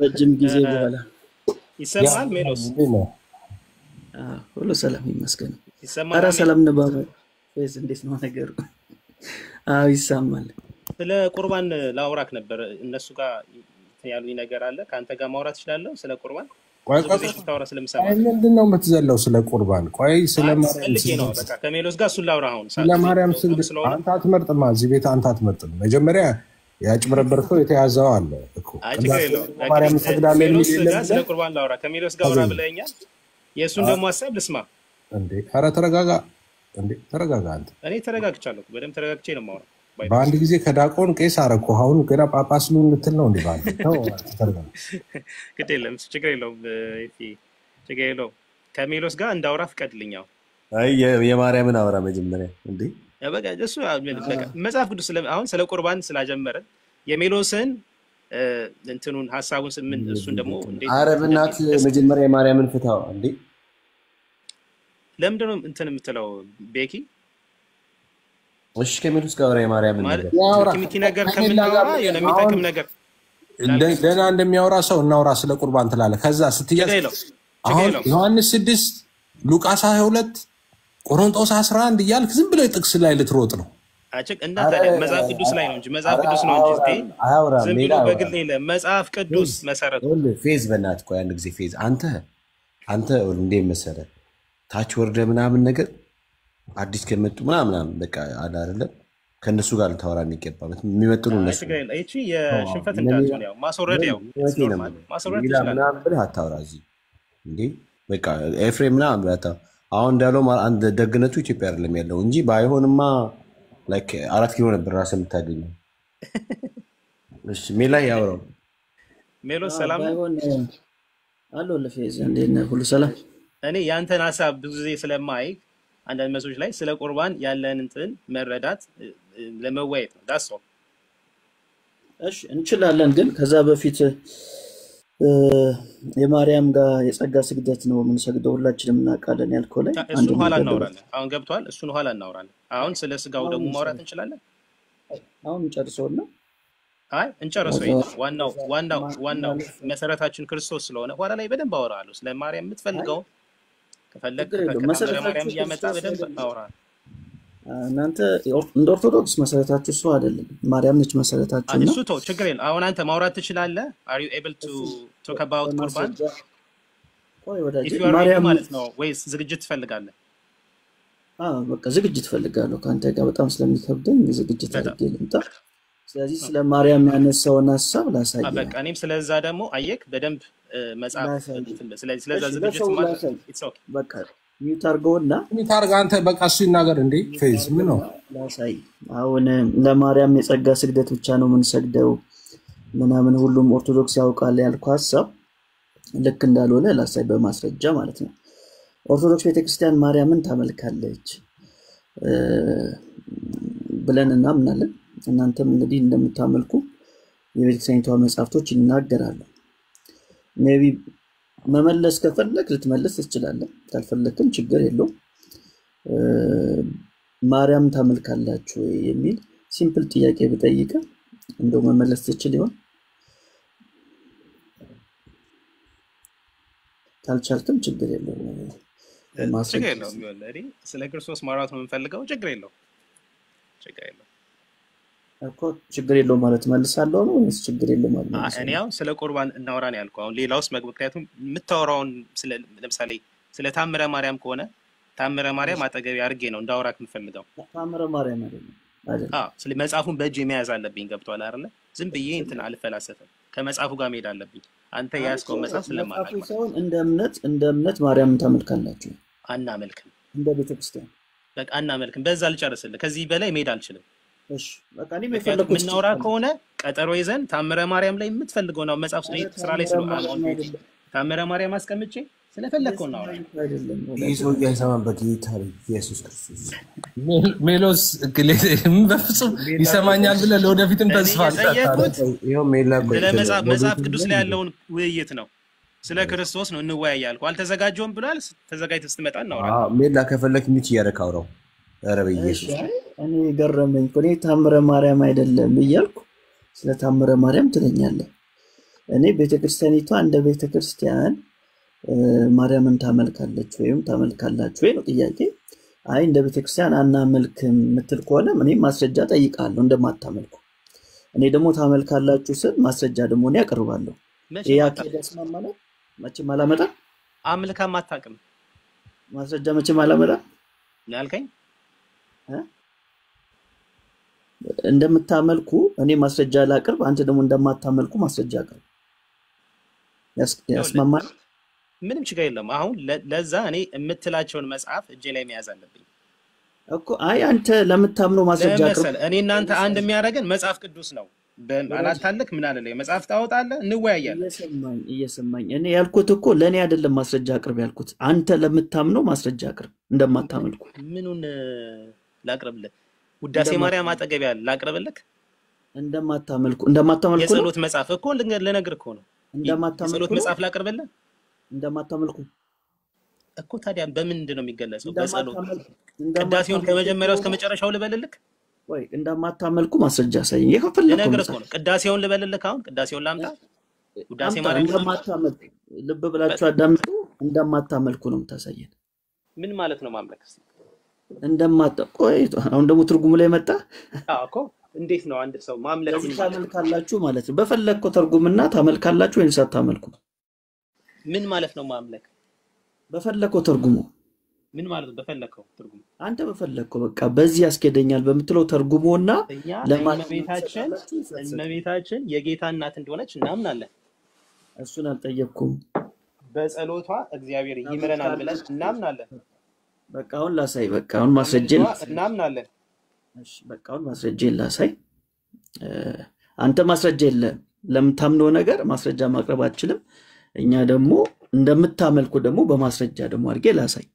ረጅም ጊዜ በኋላ ይሰማል ሜሎስ? ሁሉ ሰላም ይመስገን። ኧረ ሰላም ነው ባባ ፌዝ እንዴት ነው ነገሩ? አዎ ይሰማል። ስለ ቁርባን ላውራክ ነበር። እነሱ ጋር ያሉኝ ነገር አለ። ካንተ ጋር ማውራት እችላለሁ ስለ ቁርባን? ቆይ ታውራ ስለምሰማ ምንድነው የምትዘለው ስለ ቁርባን? ቆይ ስለ ማርያም ነው በቃ ከሜሎስ ጋር እሱን ላውራ። አሁን ስለ ማርያም ስግድ አንተ አትመርጥማ። እዚህ ቤት አንተ አትመርጥም። መጀመሪያ ያጭበረበርከው የተያዘው አለ እኮ ማርያም ሰግዳለን የሚል የለም። ስለ ቁርባን ላውራ ከሜሎስ ጋር አውራ ብለኛል። የእሱን ደግሞ ሐሳብ ልስማ እንዴ። ኧረ ተረጋጋ እንዴ ተረጋጋ አንተ። እኔ ተረጋግቻለሁ። በደምብ ተረጋግቼ ነው የማወራው። በአንድ ጊዜ ከዳቆን ቄስ አረኩ። አሁን ገና ጳጳስ ሉ ልትል ነው እንዴ? ባንተ ተው ተረጋጋ። ግድ የለም ችግር የለውም ችግር የለውም። ከሜሎስ ጋር እንዳውራ ፍቀድልኛው። አይ የማርያምን አውራ መጀመሪያ እንዴ። በቃ እሱ በቃ መጽሐፍ ቅዱስ አሁን ስለ ቁርባን ስላጀመረን የሜሎስን እንትኑን ሐሳቡን ምን እሱን ደግሞ እንዴ አረብናት መጀመሪያ የማርያምን ፍታው እንዴ። ለምንድን ነው እንትን የምትለው ቤኪ? እሺ ከሜሎስ ጋር የማርያምን ነገር ኮሚቴ ነገር ከምናወራ የሆነ የሚጠቅም ነገር ደህና እንደሚያወራ ሰው እናውራ ስለ ቁርባን ትላለህ። ከዛ ስትያዝ አሁን ዮሐንስ 6 ሉቃስ 22 ቆሮንቶስ 11 እያልክ ዝም ብለህ ጥቅስ ላይ ልትሮጥ ነው። መጽሐፍ ቅዱስ ላይ ነው እንጂ መጽሐፍ ቅዱስ ነው እንጂ ዝም ብሎ በግል የለም። መጽሐፍ ቅዱስ መሰረቱ ፌዝ በእናትህ ቆይ አንድ ጊዜ ፌዝ አንተ እንዴት መሰለህ ታች ወርደ ምናምን ነገር አዲስ ከመጡ ምናምን በቃ አለ አይደለም ከነሱ ጋር ልታወራ የሚገባ የሚመጥኑ እነሱ እቺ የሽንፈት እንዳትሆን ያው ማስወረድ ያው ማስወረድ ምናምን ብለህ አታውራ እዚህ እንዴ። በቃ ኤፍሬም ምናምን ብለህ አሁን እንዳለው አንድ ደግነቱ ኢትዮጵያ አይደለም ያለው እንጂ ባይሆንማ ላይክ 4 ኪሎ ነበር ራስህ የምታገኘው። እሺ ሜላ ያወራው ሜሎስ ሰላም አሎ ለፌዝ እንዴት ነህ? ሁሉ ሰላም። እኔ ያንተን ሐሳብ ብዙ ጊዜ ስለማይ አንዳንድ መሶች ላይ ስለ ቁርባን ያለን እንትን መረዳት ለመወያየት ነው። ዳስ ኦል። እሺ እንችላለን፣ ግን ከዛ በፊት የማርያም ጋር የጸጋ ስግደት ነው የምንሰግደው ሁላችንም እናውቃለን ያልከው ላይ እሱን ኋላ እናወራለን። አሁን ገብቷል። እሱን ኋላ እናወራለን። አሁን ስለ ስጋው ደግሞ ማውራት እንችላለን። አሁን እንጨርሰውና አይ እንጨርሰው። ዋናው መሰረታችን ክርስቶስ ስለሆነ ኋላ ላይ በደንብ አወራለሁ። ስለ ማርያም የምትፈልገው ከፈለክ ማርያም እያመጣ በደንብ አወራለሁ። እናንተ እንደ ኦርቶዶክስ መሰረታችሁ እሱ አይደለም፣ ማርያም ነች መሰረታችሁ ነው። እሱ ተው ችግር የለም። አሁን አንተ ማውራት ትችላለህ። are you able to talk about ቁርባን? ቆይ ወዳጅ ማርያም ማለት ነው ወይስ ዝግጅት ትፈልጋለህ? በቃ ዝግጅት ፈልጋለሁ። ካንተ ጋር በጣም ስለሚከብደኝ ዝግጅት አድርጌ ልምጣ። ስለዚህ ስለ ማርያም ያነሳውን ሐሳብ ላሳየህ። በቃ እኔም ስለዛ ደግሞ አየክ በደንብ መጽሐፍ ስለዚህ ስለዛ እሺ፣ ዝግጅት ለሰው ማለት ላሳይ። ኢትስ ኦኬ በቃ ሚውት አድርገውና ታርጋ አንተ በቃ እሱ ይናገር እንዴ ፌዝ ምን ነው ላሳይ። አሁን ለማርያም የጸጋ ስግደት ብቻ ነው የምንሰግደው ምናምን ሁሉም ኦርቶዶክስ ያውቃል ያልኩህ ሐሳብ ልክ እንዳልሆነ ላሳይ በማስረጃ ማለት ነው። ኦርቶዶክስ ቤተክርስቲያን ማርያምን ታመልካለች ብለን እናምናለን። እናንተም እንግዲህ እንደምታመልኩ የቤተክርስቲያኒቷ መጻሕፍቶች ይናገራሉ። ሜቢ መመለስ ከፈለክ ልትመለስ ትችላለህ፣ ካልፈለክም ችግር የለውም። ማርያም ታመልካላችሁ የሚል ሲምፕል ጥያቄ ብጠይቅ እንደው መመለስ ትችል ይሆን? ካልቻልክም ችግር የለውም። ችግር የለውም። ይወለዲ ስለ ክርስቶስ ማውራት ነው የምንፈልገው። ችግር የለውም እኮ ችግር የለውም ማለት መልሳለሁ ነው ወይስ ችግር የለውም ማለት? እኔ ያው ስለ ቁርባን እናወራ ነው ያልኩህ። አሁን ሌላውስ ምክንያቱም የምታወራውን ለምሳሌ ስለ ታምረ ማርያም ከሆነ ታምረ ማርያም አጠገቤ አድርጌ ነው እንዳወራክ የምፈልገው። ታምረ ማርያም አይደለም። ስለ መጽሐፉን በእጅ መያዝ አለብኝ። ገብቶሃል አይደለ? ዝም ብዬ እንትን አልፈላሰፍም። ከመጽሐፉ ጋር መሄድ አለብኝ። አንተ ያስከው መጽሐፍ ስለማላውቅ መጽሐፉ ሳይሆን እንደ እምነት ማርያምን ታመልካላችሁ? አናመልክም። እንደ ቤተክርስቲያን በቃ አናመልክም። በዛ ልጨርስልህ። ከዚህ በላይ መሄድ አልችልም። እሺ በቃ እኔ የፈለኩት ምናወራ ከሆነ ቀጠሮ ይዘን ታምረ ማርያም ላይ የምትፈልገው ነው መጽሐፍ ስራ ላይ ታምረ ማርያም አስቀምጬ ስለፈለከው ነው አይደለም። ይሄው ያይሰማን በጌታ ኢየሱስ ክርስቶስ ሜሎስ በፍጹም ይሰማኛል ብለህ ለወደፊትም ተስፋ አልጠጣ። ይሄው መጽሐፍ ቅዱስ ላይ ያለውን ውይይት ነው። ስለ ክርስቶስ ነው እንወያያልኩ። አልተዘጋጀውም ብሏል። ተዘጋጅተህ ስትመጣ እናወራለን። ሜላ ከፈለክ ሚት እያረካውራው ኧረ በኢየሱስ እኔ ገረመኝ እኮ እኔ ታምረ ማርያም አይደለም እያልኩ ስለ ታምረ ማርያም ትለኛለህ። እኔ ቤተክርስቲያኒቷ እንደ ቤተክርስቲያን ማርያምን ታመልካለች ወይም ታመልካላችሁ ወይ ነው ጥያቄ። አይ እንደ ቤተክርስቲያን አናመልክም የምትል ከሆነ እኔ ማስረጃ ጠይቃለሁ እንደማታመልኩ። እኔ ደግሞ ታመልካላችሁ ስል ማስረጃ ደግሞ እኔ አቀርባለሁ። ያከደ ያስማማል። መቼም አላመጣም። አምልካም አታውቅም። ማስረጃ መቼም አላመጣም ያልከኝ እንደምታመልኩ እኔ ማስረጃ ላቅርብ፣ አንተ ደግሞ እንደማታመልኩ ማስረጃ አቅርብ። ያስማማል። ምንም ችግር የለም። አሁን ለዛ እኔ የምትላቸውን መጽሐፍ እጄ ላይ መያዝ አለብኝ እኮ። አይ አንተ ለምታምነው ማስረጃ አቅርብ። እኔ እናንተ አንድ የሚያደርገን መጽሐፍ ቅዱስ ነው። አላታልክ ምን አለ መጽሐፍ ታወጣለህ፣ እንወያያለን። እየሰማኝ እኔ ያልኩት እኮ ለኔ አይደለም ማስረጃ አቅርብ ያልኩት፣ አንተ ለምታምነው ማስረጃ አቅርብ። እንደማታመልኩ ምኑን ላቅርብልህ? ውዳሴ ማርያም አጠገብ ያለ ላቅርብልህ? እንደማታመልኩ የጸሎት መጽሐፍ እኮ ልነግርህ እኮ ነው። የጸሎት መጽሐፍ ላቅርብልህ? እንደማታመልኩ እኮ። ታዲያ በምንድን ነው የሚገለጸው? በጸሎት ቅዳሴውን ከመጀመሪያው እስከ መጨረሻው ልበልልህ ወይ? እንደማታመልኩ ማስረጃ ሳይኝ የከፈለከው ልነግርህ እኮ ነው። ቅዳሴውን ልበልልህ? አሁን ቅዳሴውን ላምጣ? ውዳሴ ማርያም እንደማታመልኩ ልብ ብላችሁ አዳምጡ። እንደማታመልኩ ነው የምታሳየን። ምን ማለት ነው ማምለክ? ቆይ አሁን ደግሞ ትርጉሙ ላይ መጣ እኮ። እንዴት ነው አንድ ሰው ማምለክ ታመልካላችሁ ማለት ነው? በፈለግከው ተርጉምና ታመልካላችሁ ወይስ አታመልኩ? ምን ማለት ነው ማምለክ? በፈለግከው ተርጉሙ። ምን ማለት ነው በፈለግከው ተርጉሙ? አንተ በፈለግከው በቃ በዚህ ያስኬደኛል በምትለው ተርጉሞና ለማለቤታችን የጌታ እናት እንደሆነች እናምናለን። እሱን አልጠየቅኩም። በጸሎቷ እግዚአብሔር ይምረናል ብለን እናምናለን። በቃ አሁን ላሳይ። በቃ አሁን ማስረጃ እናምናለን። እሺ በቃ አሁን ማስረጃ ላሳይ። አንተ ማስረጃ የለም ለምታምነው ነገር ማስረጃ ማቅረብ አትችልም። እኛ ደግሞ እንደምታመልኩ ደግሞ በማስረጃ ደግሞ አድርጌ ላሳይ።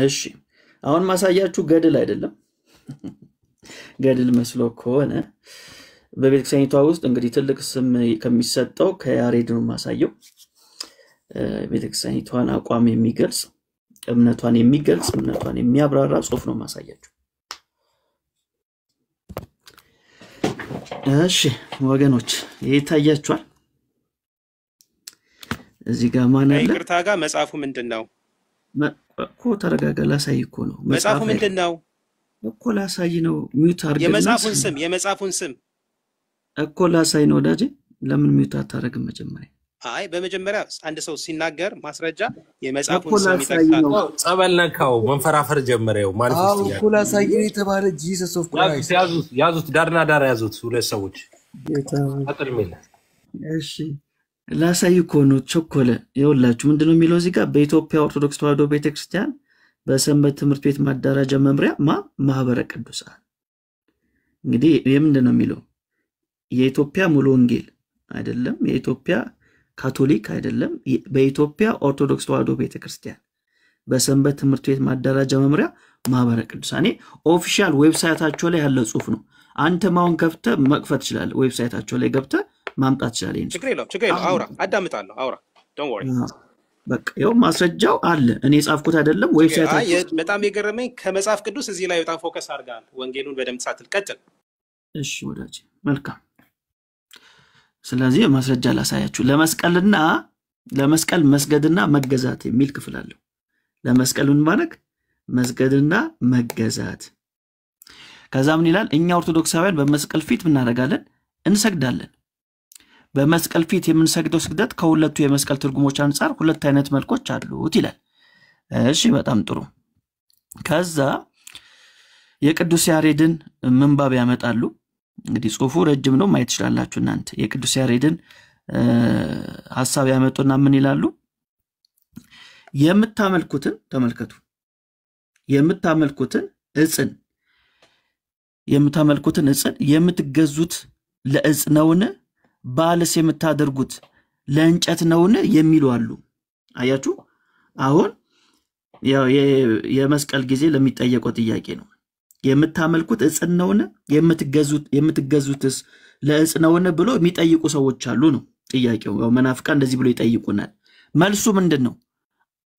እሺ አሁን ማሳያችሁ ገድል አይደለም። ገድል መስሎ ከሆነ በቤተክርስቲያኒቷ ውስጥ እንግዲህ ትልቅ ስም ከሚሰጠው ከያሬድ ነው ማሳየው። ቤተክርስቲያኒቷን አቋም የሚገልጽ እምነቷን የሚገልጽ እምነቷን የሚያብራራ ጽሑፍ ነው ማሳያችሁ። እሺ ወገኖች ይሄ ታያችኋል። እዚህ ጋር ማን አለ? ይቅርታ ጋር መጽሐፉ ምንድነው እኮ? ተረጋጋ። ላሳይ እኮ ነው። መጽሐፉ ምንድነው እኮ? ላሳይ ነው። ሚውት አድርገህ የመጽሐፉን ስም እኮ ላሳይ ነው ወዳጄ። ለምን ሚውት አታረግም? መጀመሪያ አይ በመጀመሪያ አንድ ሰው ሲናገር ማስረጃ የመጽሐፉን እኮ ስም ላሳይ ይጠቅሳል። ነው። ጸበል ነካው መንፈራፈር ጀመረው ማኒፌስት አዎ ይላል። እኮ ላሳይ ነው የተባለ ጂሰስ ኦፍ ክራይስት። ያዙት ዳርና ዳር ያዙት ሁለት ሰዎች ጌታ ሆይ። አጥልሜለ እሺ ላሳይ እኮ ነው። ቸኮለ ይኸውላችሁ ምንድነው የሚለው እዚህ ጋር በኢትዮጵያ ኦርቶዶክስ ተዋሕዶ ቤተክርስቲያን በሰንበት ትምህርት ቤት ማደራጃ መምሪያ ማህበረ ቅዱሳን እንግዲህ ምንድነው የሚለው የኢትዮጵያ ሙሉ ወንጌል አይደለም፣ የኢትዮጵያ ካቶሊክ አይደለም፣ በኢትዮጵያ ኦርቶዶክስ ተዋሕዶ ቤተክርስቲያን በሰንበት ትምህርት ቤት ማደራጃ መምሪያ ማህበረ ቅዱሳን ኦፊሻል ዌብሳይታቸው ላይ ያለ ጽሁፍ ነው። አንተ ማውን ከፍተ መክፈት ይችላል። ዌብሳይታቸው ላይ ገብተ ማምጣት ይችላል። ይሄን ችግር የለውም አውራ አዳምጣለሁ አውራ ዶንት ወሪ በቃ ይኸው ማስረጃው አለ። እኔ ጻፍኩት አይደለም ዌብሳይታቸው። በጣም የገረመኝ ከመጽሐፍ ቅዱስ እዚህ ላይ በጣም ፎከስ አድርጋል። ወንጌሉን በደንብ ሳትል ቀጥል። እሺ ወዳጅ መልካም። ስለዚህ ማስረጃ ላሳያችሁ። ለመስቀል መስገድና መገዛት የሚል ክፍል አለው። ለመስቀል ምን ማለት መስገድና መገዛት። ከዛ ምን ይላል? እኛ ኦርቶዶክሳውያን በመስቀል ፊት ምን እናደርጋለን? እንሰግዳለን። በመስቀል ፊት የምንሰግደው ስግደት ከሁለቱ የመስቀል ትርጉሞች አንፃር ሁለት አይነት መልኮች አሉት ይላል። እሺ በጣም ጥሩ። ከዛ የቅዱስ ያሬድን ምንባብ ያመጣሉ። እንግዲህ ጽሁፉ ረጅም ነው ማየት ይችላልላችሁ እናንተ። የቅዱስ ያሬድን ሐሳብ ያመጡና ምን ይላሉ? የምታመልኩትን ተመልከቱ። የምታመልኩትን እጽን የምትገዙት ለእጽ ነውን? ባልስ የምታደርጉት ለእንጨት ነውን? የሚሉ አሉ። አያችሁ አሁን ያው የመስቀል ጊዜ ለሚጠየቀው ጥያቄ ነው። የምታመልኩት እጽን ነውን? የምትገዙትስ ለእጽ ነውን ብሎ የሚጠይቁ ሰዎች አሉ ነው ጥያቄው። ያው መናፍቃን እንደዚህ ብሎ ይጠይቁናል። መልሱ ምንድነው?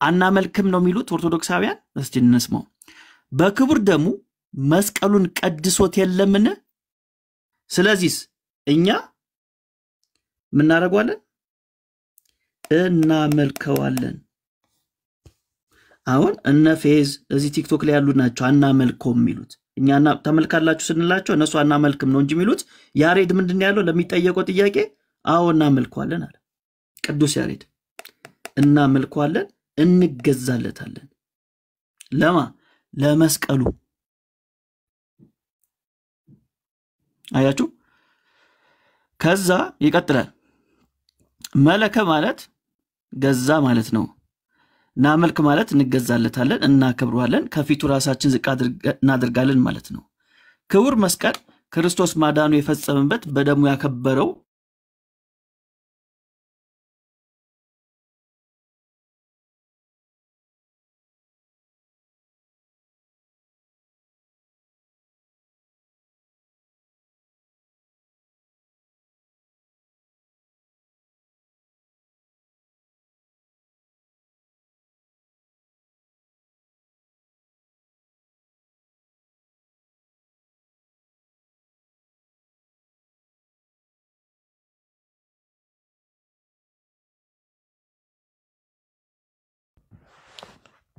አናመልክም ነው የሚሉት ኦርቶዶክሳውያን። እስቲ እንስማው። በክቡር ደሙ መስቀሉን ቀድሶት የለምን? ስለዚህ እኛ ምን እናደርጋለን? እናመልከዋለን። አሁን እነ ፌዝ እዚህ ቲክቶክ ላይ ያሉ ናቸው አናመልከውም የሚሉት። እኛና ተመልካላችሁ ስንላቸው እነሱ አናመልክም ነው እንጂ የሚሉት። ያሬድ ምንድን ያለው ለሚጠየቀው ጥያቄ አዎ እናመልከዋለን አለ ቅዱስ ያሬድ። እናመልከዋለን፣ እንገዛለታለን። ለማ ለመስቀሉ። አያችሁ ከዛ ይቀጥላል። መለከ ማለት ገዛ ማለት ነው። ናመልክ ማለት እንገዛለታለን፣ እናከብረዋለን፣ ከፊቱ ራሳችን ዝቅ እናደርጋለን ማለት ነው። ክቡር መስቀል ክርስቶስ ማዳኑ የፈጸመበት በደሙ ያከበረው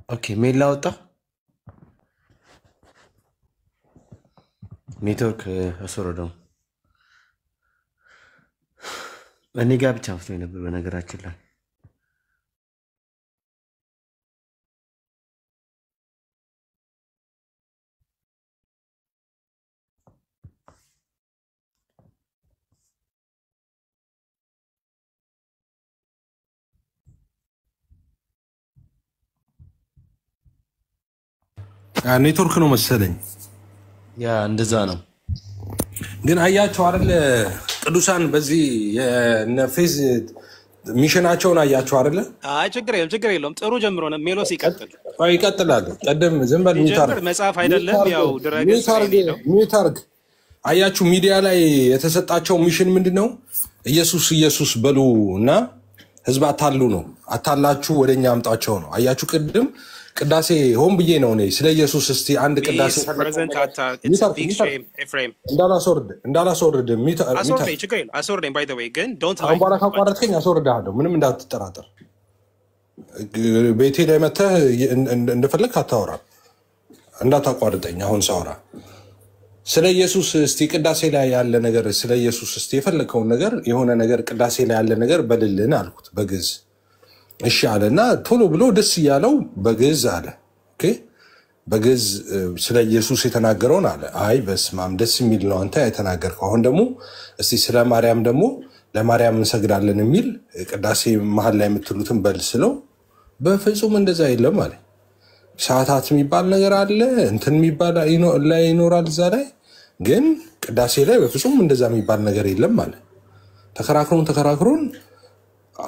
ኦኬ ሜል ላወጣ ኔትወርክ አስወረደው። እኔ ጋር ብቻ መስሎኝ ነበር በነገራችን ላይ። ኔትወርክ ነው መሰለኝ። ያ እንደዛ ነው። ግን አያቸው አይደል ቅዱሳን በዚህ የነፌዝ ሚሽናቸውን አያቸው አይደል? አይ ችግር የለውም ጥሩ ጀምሮ ነው። ሜሎስ ይቀጥላል። ቀደም ዝም በል ሚውታር መጽሐፍ አይደለም ያው ድረገጽ ነው። ሚውታርግ አያችሁ ሚዲያ ላይ የተሰጣቸው ሚሽን ምንድነው? ኢየሱስ በሉ እና ህዝብ አታሉ ነው። አታላችሁ ወደኛ አምጣቸው ነው። አያችሁ ቅድም ቅዳሴ ሆን ብዬ ነው እኔ ስለ ኢየሱስ እስቲ አንድ ቅዳሴ እንዳላስወርድ አስወርደኝ ባይ ዘ ዌይ ግን ዶንት አሁን በኋላ ካቋረጥከኝ አስወርድሃለሁ። ምንም እንዳትጠራጠር። ቤቴ ላይ መተህ እንደፈለግ አታወራም። እንዳታቋርጠኝ አሁን ሳወራ። ስለ ኢየሱስ እስቲ ቅዳሴ ላይ ያለ ነገር ስለ ኢየሱስ እስቲ የፈለከውን ነገር የሆነ ነገር ቅዳሴ ላይ ያለ ነገር በልልን አልኩት በግዕዝ። እሺ አለና ቶሎ ብሎ ደስ እያለው በግዕዝ አለ። ኦኬ በግዕዝ ስለ ኢየሱስ የተናገረውን አለ። አይ በስማም ደስ የሚል ነው አንተ የተናገርከው። አሁን ደግሞ እስቲ ስለ ማርያም ደግሞ ለማርያም እንሰግዳለን የሚል ቅዳሴ መሃል ላይ የምትሉትን በል ስለው በፍጹም እንደዛ የለም አለ። ሰዓታት የሚባል ነገር አለ እንትን የሚባል ላይ ይኖራል እዛ ላይ ግን ቅዳሴ ላይ በፍጹም እንደዛ የሚባል ነገር የለም አለ። ተከራክሮን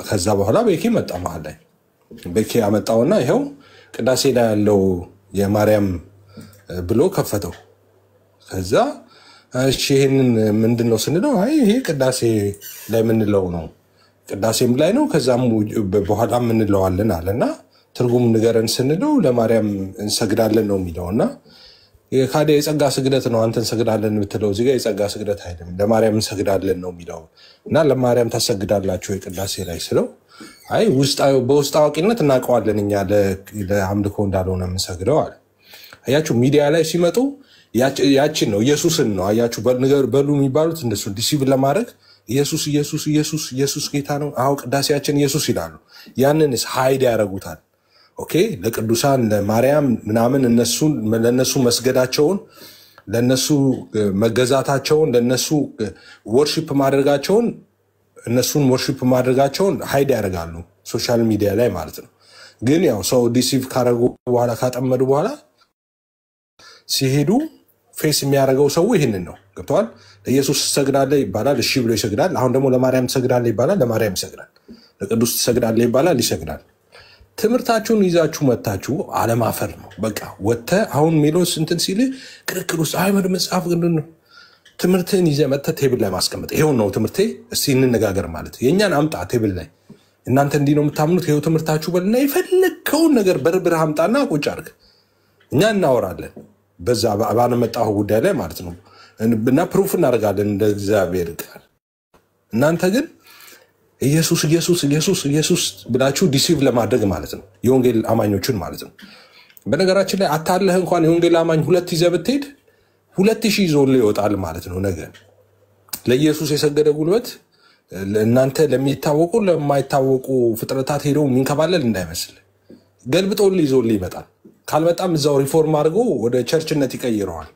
ከዛ በኋላ ቤኪ መጣ መሃል ላይ ቤኪ አመጣውና ይሄው ቅዳሴ ላይ ያለው የማርያም ብሎ ከፈተው። ከዛ እሺ ይሄንን ምንድነው ስንለው አይ ይሄ ቅዳሴ ላይ ምንለው ነው ቅዳሴም ላይ ነው ከዛም በኋላ ምንለዋለን አለና ትርጉም ንገረን ስንለው ለማርያም እንሰግዳለን ነው የሚለውና የካደ የጸጋ ስግደት ነው አንተን ሰግዳለን ብትለው እዚህ ጋር የጸጋ ስግደት አይደለም ለማርያም እንሰግዳለን ነው የሚለው እና ለማርያም ታሰግዳላችሁ የቅዳሴ ላይ ስለው አይ በውስጥ አዋቂነት እናውቀዋለን እኛ ለአምልኮ እንዳልሆነ የምንሰግደው አለ። አያችሁ ሚዲያ ላይ ሲመጡ ያችን ነው ኢየሱስን ነው አያችሁ በነገር በሉ የሚባሉት እንደሱ ዲሲቭ ለማድረግ ኢየሱስ ጌታ ነው አው ቅዳሴያችን ኢየሱስ ይላሉ። ያንንስ ሃይድ ያረጉታል። ኦኬ ለቅዱሳን ለማርያም ምናምን ለነሱ መስገዳቸውን ለነሱ መገዛታቸውን ለነሱ ወርሺፕ ማድረጋቸውን እነሱን ወርሺፕ ማድረጋቸውን ሃይድ ያደርጋሉ ሶሻል ሚዲያ ላይ ማለት ነው። ግን ያው ሰው ዲሲቭ ካረጉ በኋላ ካጠመዱ በኋላ ሲሄዱ ፌስ የሚያደርገው ሰው ይሄንን ነው ገብቷል። ለኢየሱስ ሰግዳለ ይባላል እሺ ብሎ ይሰግዳል። አሁን ደግሞ ለማርያም ሰግዳለ ይባላል ለማርያም ይሰግዳል። ለቅዱስ ሰግዳለ ይባላል ይሰግዳል። ትምርታችሁን ይዛችሁ መታችሁ አለማፈር ነው በቃ ወተ አሁን ሜሎስ እንትን ሲል ክርክር ውስጥ አይመድ መጽሐፍ ግን ትምርትን ይዘህ መጥተህ ቴብል ላይ ማስቀመጥ ይሄው ነው ትምርቴ እስቲ እንነጋገር ማለት የኛን አምጣ ቴብል ላይ እናንተ እንዲህ ነው የምታምኑት ይሄው ትምርታችሁ በልና የፈለከውን ነገር በርብረህ አምጣና ቁጭ አድርግ እኛ እናወራለን በዛ ባነመጣው ጉዳይ ላይ ማለት ነው እና ፕሩፍ እናደርጋለን እንደ እግዚአብሔር ቃል። እናንተ ግን ኢየሱስ ብላችሁ ዲሲቭ ለማድረግ ማለት ነው የወንጌል አማኞችን ማለት ነው። በነገራችን ላይ አታለህ እንኳን የወንጌል አማኝ ሁለት ይዘህ ብትሄድ 2000 ይዞልህ ይወጣል ማለት ነው። ነገ ለኢየሱስ የሰገደ ጉልበት እናንተ ለሚታወቁ ለማይታወቁ ፍጥረታት ሄደው የሚንከባለል እንዳይመስል ገልብጦልህ ይዞልህ ይመጣል። ካልመጣም እዛው ሪፎርም አድርጎ ወደ ቸርችነት ይቀይረዋል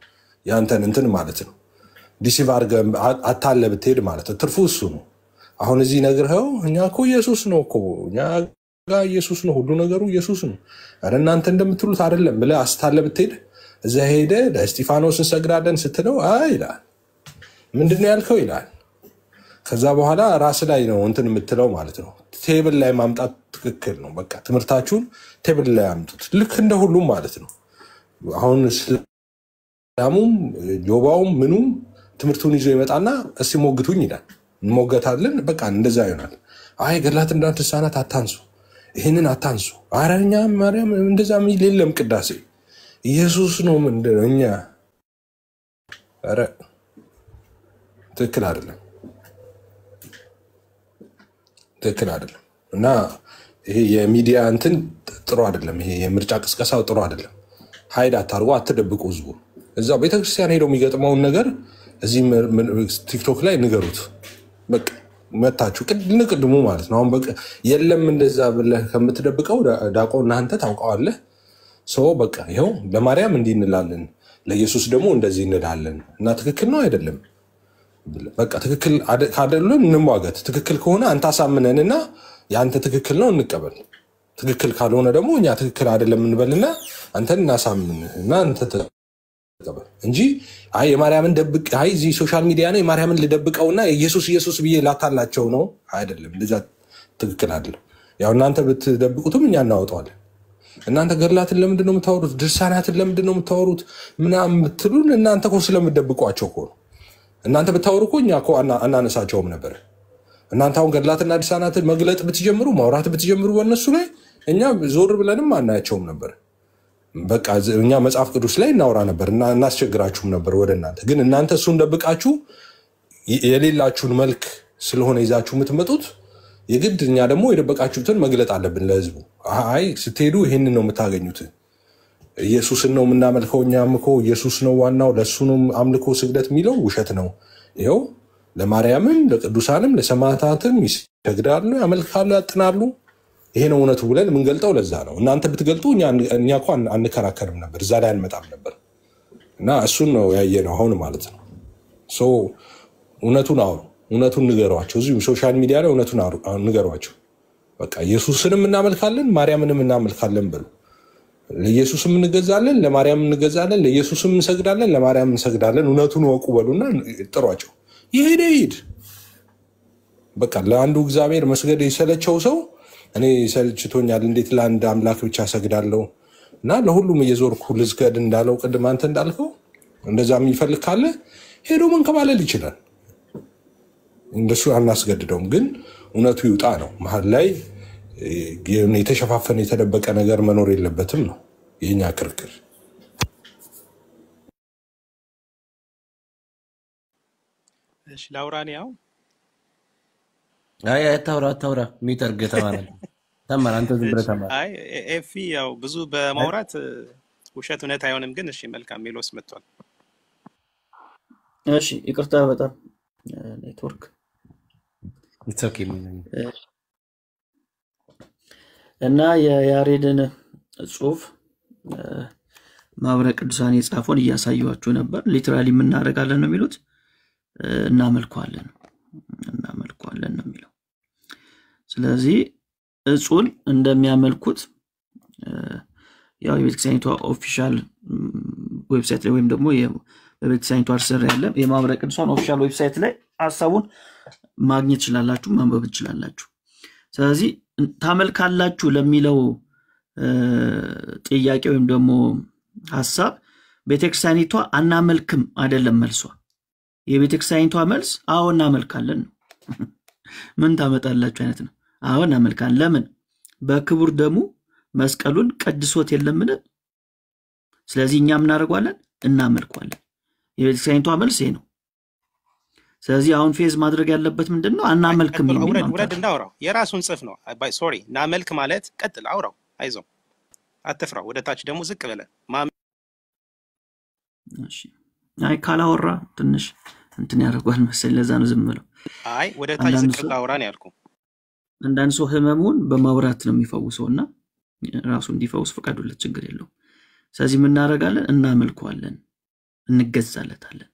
ያንተን እንትን ማለት ነው። ዲሲቭ አድርገህ አታለህ ብትሄድ ማለት ነው ትርፉ እሱ ነው። አሁን እዚህ ነግረኸው እኛ እኮ ኢየሱስ ነው እኮ እኛ ጋር ኢየሱስ ነው ሁሉ ነገሩ ኢየሱስ ነው አረ እናንተ እንደምትሉት አይደለም ብለህ አስታለህ ብትሄድ እዛ ሄደ ለእስጢፋኖስ እንሰግዳለን ስትለው አይ ይላል ምንድነው ያልከው ይላል። ከዛ በኋላ ራስ ላይ ነው እንትን የምትለው ማለት ነው። ቴብል ላይ ማምጣት ትክክል ነው በቃ ትምርታችሁን ቴብል ላይ አምጡት ልክ እንደ ሁሉም ማለት ነው። አሁን እስላሙም ጆባውም ምኑም ትምርቱን ይዞ ይመጣና እስቲ ሞግቱኝ ይላል እንሞገታለን በቃ እንደዛ ይሆናል። አይ ገላትና ድርሳናት አታንሱ ይሄንን አታንሱ አረኛ ማርያም እንደዛ የሚል የለም ቅዳሴ ኢየሱስ ነው ምንድነው እኛ አረ ትክክል አይደለም እና ይሄ የሚዲያ እንትን ጥሩ አይደለም። ይሄ የምርጫ ቅስቀሳው ጥሩ አይደለም። ሃይድ አታርጉ አትደብቁ ህዝቡ እዛው ቤተክርስቲያን ሄደው የሚገጥመውን ነገር እዚህ ቲክቶክ ላይ ንገሩት በቃ መታችሁ ቅድሙ ማለት ነው። አሁን በቃ የለም እንደዛ ብለህ ከምትደብቀው ዳቆና አንተ ታውቀዋለህ ሰው በቃ ይሄው ለማርያም እንዲህ እንላለን ለኢየሱስ ደግሞ እንደዚህ እንላለን እና ትክክል ነው አይደለም በቃ ትክክል አይደለም እንሟገት ትክክል ከሆነ አንተ አሳምነንና ያንተ ትክክል ነው እንቀበል ትክክል ካልሆነ ደግሞ እኛ ትክክል አይደለም እንበልና አንተን እናሳምንና አንተ ተቀበል እንጂ አይ የማርያምን ደብቅ አይ እዚ ሶሻል ሚዲያ ነው የማርያምን ልደብቀውና ኢየሱስ ብዬ ላታላቸው ነው አይደለም እንደዛ ትክክል አይደለም። ያው እናንተ ብትደብቁትም እኛ እናወጣዋለን። እናንተ ገድላትን ለምንድን ነው የምታወሩት ድርሳናትን ለምንድን ነው የምታወሩት ምናምን ብትሉን እናንተ እኮ ስለምትደብቋቸው እኮ ነው። እናንተ ብታወሩ እኮ እኛ እኮ አናነሳቸውም ነበር። እናንተ አሁን ገድላትና ድርሳናትን መግለጥ ብትጀምሩ ማውራት ብትጀምሩ በእነሱ ላይ እኛ ዞር ብለንም አናያቸውም ነበር። በቃ እኛ መጽሐፍ ቅዱስ ላይ እናወራ ነበር እና እናስቸግራችሁም ነበር ወደ እናንተ። ግን እናንተ እሱን ደብቃችሁ የሌላችሁን መልክ ስለሆነ ይዛችሁ የምትመጡት የግድ እኛ ደግሞ የደበቃችሁትን መግለጥ አለብን ለህዝቡ። አይ ስትሄዱ ይሄንን ነው የምታገኙት ኢየሱስን ነው የምናመልከው እኛም እኮ ኢየሱስ ነው ዋናው ለሱ ነው አምልኮ ስግደት የሚለው ውሸት ነው። ይኸው ለማርያምም ለቅዱሳንም ለሰማዕታትም ይሰግዳሉ፣ ያመልካሉ፣ ያጥናሉ። ይሄ ነው እውነቱ ብለን የምንገልጠው ለዛ ነው። እናንተ ብትገልጡ እኛ እኮ አንከራከርም ነበር፣ እዛ ላይ አንመጣም ነበር። እና እሱን ነው ያየነው አሁን ማለት ነው። እውነቱን አውሩ፣ እውነቱን ንገሯቸው። እዚሁ ሶሻል ሚዲያ ላይ እውነቱን ንገሯቸው። በቃ ኢየሱስንም እናመልካለን ማርያምንም እናመልካለን በሉ። ለኢየሱስም እንገዛለን ለማርያም እንገዛለን፣ ለኢየሱስም እንሰግዳለን ለማርያም እንሰግዳለን። እውነቱን ወቁ በሉና ጥሯቸው። ይሄድ በቃ ለአንዱ እግዚአብሔር መስገድ የሰለቸው ሰው እኔ ሰልችቶኛል እንዴት ለአንድ አምላክ ብቻ ሰግዳለሁ እና ለሁሉም እየዞርኩ ልስገድ እንዳለው ቅድም አንተ እንዳልከው እንደዛ የሚፈልግ ካለ ሄዶ መንከባለል ይችላል። እንደሱ አናስገድደውም፣ ግን እውነቱ ይውጣ ነው። መሀል ላይ የተሸፋፈነ የተደበቀ ነገር መኖር የለበትም ነው የኛ ክርክር። እሺ ላውራኒያው አይ አታውራ ሚጠርግ ተማር አንተ ዝም ብለህ ተማር። አይ ኤፊ ያው ብዙ በማውራት ውሸት እውነት አይሆንም። ግን እሺ መልካም ሜሎስ መጥቷል። እሺ ይቅርታ በጣም ኔትወርክ እና የያሬድን ጽሁፍ ማህበረ ቅዱሳን የጻፈውን እያሳየኋችሁ ነበር። ሊትራሊ ምን እናደርጋለን ነው የሚሉት? እናመልከዋለን ነው የሚለው። ስለዚህ እጹን እንደሚያመልኩት ያው የቤተክርስቲያኒቷ ኦፊሻል ዌብሳይት ላይ ወይም ደግሞ በቤተክርስቲያኒቷ ስር ያለ የማህበረ ቅዱሳን ኦፊሻል ዌብሳይት ላይ ሐሳቡን ማግኘት ይችላላችሁ፣ ማንበብ ይችላላችሁ። ስለዚህ ታመልካላችሁ ለሚለው ጥያቄ ወይም ደግሞ ሐሳብ ቤተክርስቲያኒቷ አናመልክም አይደለም መልሷ። የቤተክርስቲያኒቷ መልስ አዎ እናመልካለን ነው። ምን ታመጣላችሁ አይነት ነው። አዎ እናመልካለን። ለምን? በክቡር ደሙ መስቀሉን ቀድሶት የለምን? ስለዚህ እኛም እናደርጋለን፣ እናመልካለን። የቤተክርስቲያኒቷ መልስ ይሄ ነው። ስለዚህ አሁን ፌዝ ማድረግ ያለበት ምንድነው? አናመልክም የሚል ነው። ወረድ እንዳውራው የራሱን ጽፍ ነው። ሶሪ እናመልክ ማለት ቀጥል አውራው፣ አይዞ አትፍራው። ወደ ታች ደግሞ ዝቅ ብለ እሺ። አይ ካላወራ ትንሽ እንትን ያደርጋል መሰለኝ፣ ለዛ ነው ዝም ብለው። አይ ወደ ታች ዝቅ ብለ አውራ ነው ያልኩ። አንዳንድ ሰው ህመሙን በማውራት ነው የሚፈውሰውና ራሱ እንዲፈውስ ፈቃዱለት ችግር የለው። ስለዚህ ምን እናደርጋለን? እናመልከዋለን፣ እንገዛለታለን።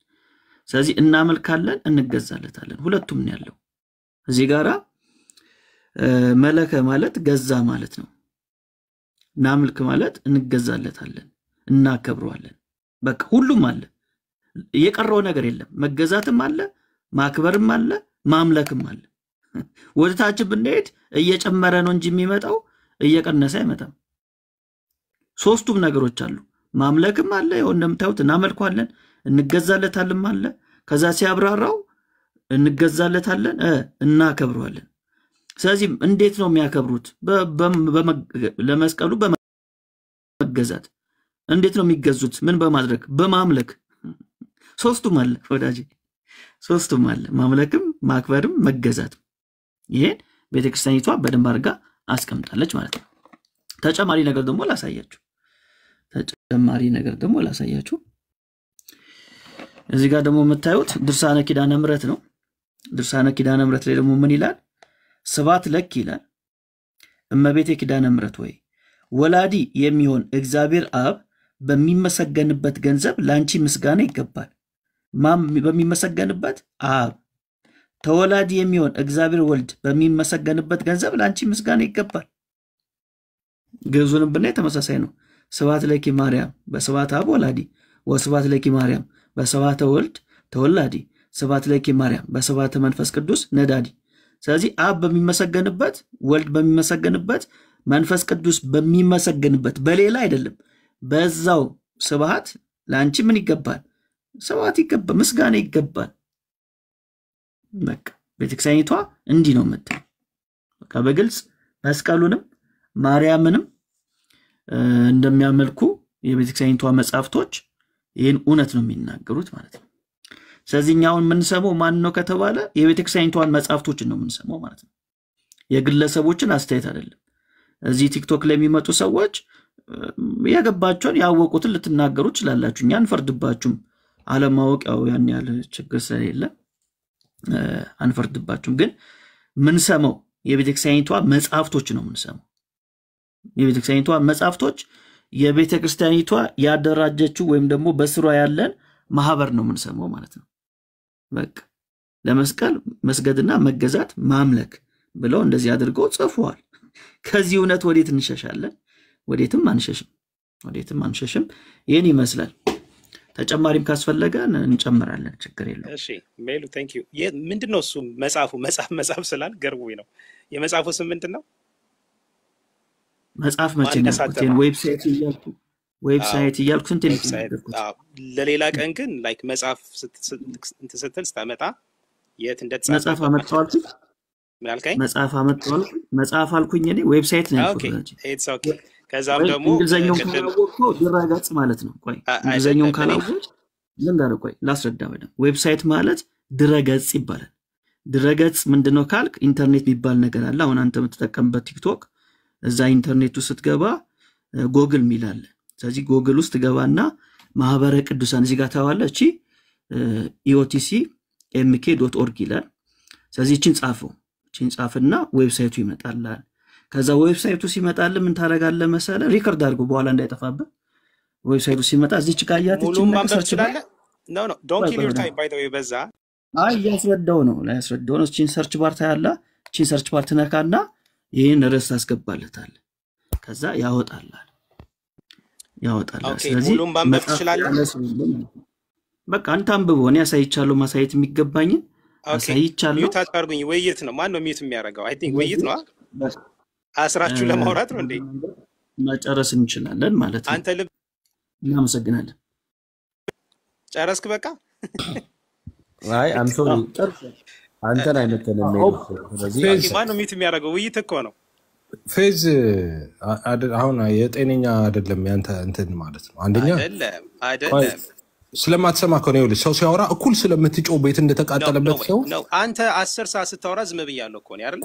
ስለዚህ እናመልካለን፣ እንገዛለታለን። ሁለቱም ነው ያለው እዚህ ጋራ። መለከ ማለት ገዛ ማለት ነው። እናመልክ ማለት እንገዛለታለን፣ እናከብረዋለን። በቃ ሁሉም አለ፣ የቀረው ነገር የለም። መገዛትም አለ፣ ማክበርም አለ፣ ማምለክም አለ። ወደታች ብንሄድ እየጨመረ ነው እንጂ የሚመጣው እየቀነሰ አይመጣም። ሶስቱም ነገሮች አሉ። ማምለክም አለ፣ ይኸው እንደምታዩት እናመልከዋለን፣ እንገዛለታለን አለ። ከዛ ሲያብራራው እንገዛለታለን፣ እናከብረዋለን። ስለዚህ እንዴት ነው የሚያከብሩት? ለመስቀሉ በመገዛት። እንዴት ነው የሚገዙት? ምን በማድረግ? በማምለክ። ሶስቱም አለ ወዳጄ፣ ሶስቱም አለ። ማምለክም ማክበርም መገዛትም። ይሄን ቤተክርስቲያኒቷ በደንብ አድርጋ አስቀምጣለች ማለት ነው። ተጨማሪ ነገር ደግሞ ላሳያችሁ። እዚህ ጋር ደግሞ የምታዩት ድርሳነ ኪዳነ ምሕረት ነው። ድርሳነ ኪዳነ ምሕረት ላይ ደግሞ ምን ይላል? ስብሐት ለኪ ይላል። እመቤቴ ኪዳነ ምሕረት ወይ ወላዲ የሚሆን እግዚአብሔር አብ በሚመሰገንበት ገንዘብ ላንቺ ምስጋና ይገባል። ማም በሚመሰገንበት? አብ። ተወላዲ የሚሆን እግዚአብሔር ወልድ በሚመሰገንበት ገንዘብ ላንቺ ምስጋና ይገባል። ግዕዙንም ብናይ ተመሳሳይ ነው። ስብሐት ለኪ ማርያም በስብሐት አብ ወላዲ፣ ወስብሐት ለኪ ማርያም በስብሐተ ወልድ ተወላዲ፣ ስብሐት ለኪ ማርያም በስብሐተ መንፈስ ቅዱስ ነዳዲ። ስለዚህ አብ በሚመሰገንበት፣ ወልድ በሚመሰገንበት፣ መንፈስ ቅዱስ በሚመሰገንበት በሌላ አይደለም፣ በዛው ስብሐት ላንቺ ምን ይገባል? ስብሐት ይገባል፣ ምስጋና ይገባል። በቃ ቤተክርስቲያኒቷ እንዲህ ነው የምትለው። በቃ በግልጽ መስቀሉንም ማርያምንም እንደሚያመልኩ የቤተክርስቲያኒቷ መጻሕፍቶች ይህን እውነት ነው የሚናገሩት ማለት ነው። ስለዚህ እኛውን የምንሰማው ማን ነው ከተባለ የቤተክርስቲያኒቷን መጻሕፍቶችን ነው የምንሰማው ማለት ነው። የግለሰቦችን አስተያየት አይደለም። እዚህ ቲክቶክ ላይ የሚመጡ ሰዎች ያገባቸውን ያወቁትን ልትናገሩ ይችላላችሁ እኛ አንፈርድባችሁም አለማወቅ ያው ያን ያለ ችግር ስለሌለ አንፈርድባችሁም ግን ምን ሰማው የቤተክርስቲያኒቷ መጻፍቶች ነው ምን ሰማው የቤተክርስቲያኒቷ መጻፍቶች የቤተክርስቲያኒቷ ያደራጀችው ወይም ደግሞ በስሯ ያለን ማህበር ነው ምን ሰማው ማለት ነው በቃ ለመስቀል መስገድና መገዛት ማምለክ ብለው እንደዚህ አድርገው ጽፈዋል ከዚህ እውነት ወዴት እንሸሻለን ወዴትም አንሸሽም ይሄን ይመስላል ተጨማሪም ካስፈለገ እንጨምራለን ችግር የለም እሺ ሜሉ ቴንክ ዩ ምንድነው እሱ መጽሐፍ ስላል ገርቦኝ ነው የመጽሐፉ ስም ምንድነው መጽሐፍ መቼ ነው ዌብሳይት እያልኩ እንት ለሌላ ቀን ግን ላይክ መጽሐፍ ስትል ስታመጣ የት እንደተጻፈ መጽሐፍ አመጣዋል ምን አልከኝ መጽሐፍ አልኩኝ እኔ ዌብሳይት ነው ኦኬ ኢትስ ኦኬ ከዛም ደግሞ እንግሊዘኛው ካላወቅኩ ድረገጽ ማለት ነው ቆይ እንግሊዘኛው ካላወቅኩ ለምን ቆይ ላስረዳ በደም ዌብሳይት ማለት ድረገጽ ይባላል ድረገጽ ምንድነው ካልክ ኢንተርኔት የሚባል ነገር አለ አሁን አንተ የምትጠቀምበት ቲክቶክ እዛ ኢንተርኔቱ ስትገባ ጎግል ሚላል ስለዚህ ጎግል ውስጥ ገባና ማህበረ ቅዱሳን እዚህ ጋር ታዋለ እቺ eotcmk.org ይላል ስለዚህ እቺን ጻፍና ዌብሳይቱ ይመጣልሃል ከዛ ዌብሳይቱ ሲመጣል ምን ታረጋለህ መሰለ ሪከርድ አድርጎ በኋላ እንዳይጠፋበት ዌብሳይቱ ሲመጣ እዚች ካያት ሙሉ ማንበብ ይችላል ኖ ዶንት ኪል ዩር ታይም ባይ ዘ ዌይ በዛ ያስረዳው ነው እቺን ሰርች ባር ታያላ እቺን ሰርች ባር ትነካና ይሄን ርዕስ ታስገባለታል ከዛ ያወጣልሃል ስለዚህ ሙሉ ማንበብ ይችላል በቃ አንተ አንብቦ ነው ያሳይቻለሁ ማሳየት የሚገባኝ አሳይቻለሁ ሚውት አድርጉኝ ወይት ነው ማን ነው ሚውት የሚያደርገው አይ ቲንክ ወይት ነው አስራችሁ ለማውራት ነው እንዴ መጨረስ እንችላለን ማለት ነው አንተ ልብ እናመሰግናለን ጨረስክ በቃ አይ አም ሶሪ አንተን አይመተንም ነው ስለዚህ ማን ነው ሚውት የሚያደርገው ወይት እኮ ነው ፌዝ አሁን የጤነኛ አይደለም ያንተ እንትን ማለት ነው አንደኛ አይደለም ስለማትሰማ ከሆነ ይኸውልህ ሰው ሲያወራ እኩል ስለምትጮው ቤት እንደተቃጠለበት ሰው ነው አንተ 10 ሰዓት ስታወራ ዝም ብያለሁ እኮ ነው አይደል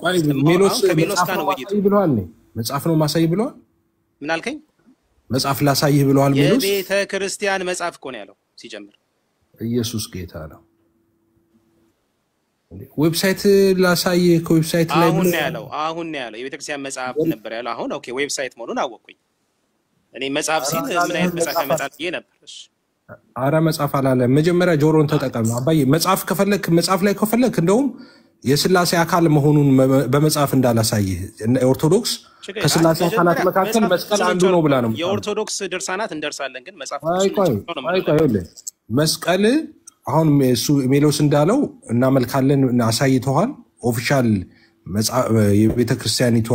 ሜሎስ ጋር ነው ወይት ብለዋል መጽሐፍ ነው ማሳይ ብለዋል ምን አልከኝ መጽሐፍ ላሳይህ ብለዋል ሜሎስ የቤተ ክርስቲያን መጽሐፍ እኮ ነው ያለው ሲጀምር ኢየሱስ ጌታ ነው ዌብሳይት ላሳይህ ከዌብሳይት ላይ አሁን ነው ያለው የቤተ ክርስቲያን መጽሐፍ ነበር ያለው አሁን ኦኬ ዌብሳይት መሆኑን አወቅኩኝ እኔ መጽሐፍ ሲል ምን አይነት መጽሐፍ ያመጣል ነበር እሺ አራ መጽሐፍ አላለ መጀመሪያ ጆሮን ተጠቀም አባዬ መጽሐፍ ከፈለክ መጽሐፍ ላይ ከፈለክ እንደውም የስላሴ አካል መሆኑን በመጽሐፍ እንዳላሳይህ ኦርቶዶክስ ከስላሴ አካላት መካከል መስቀል አንዱ ነው ብላ ነው የኦርቶዶክስ ድርሳናት እንደርሳለን ግን መጽሐፍ መስቀል አሁን እሱ ሜሎስ እንዳለው እናመልካለን አሳይተዋል ኦፊሻል የቤተክርስቲያኒቷ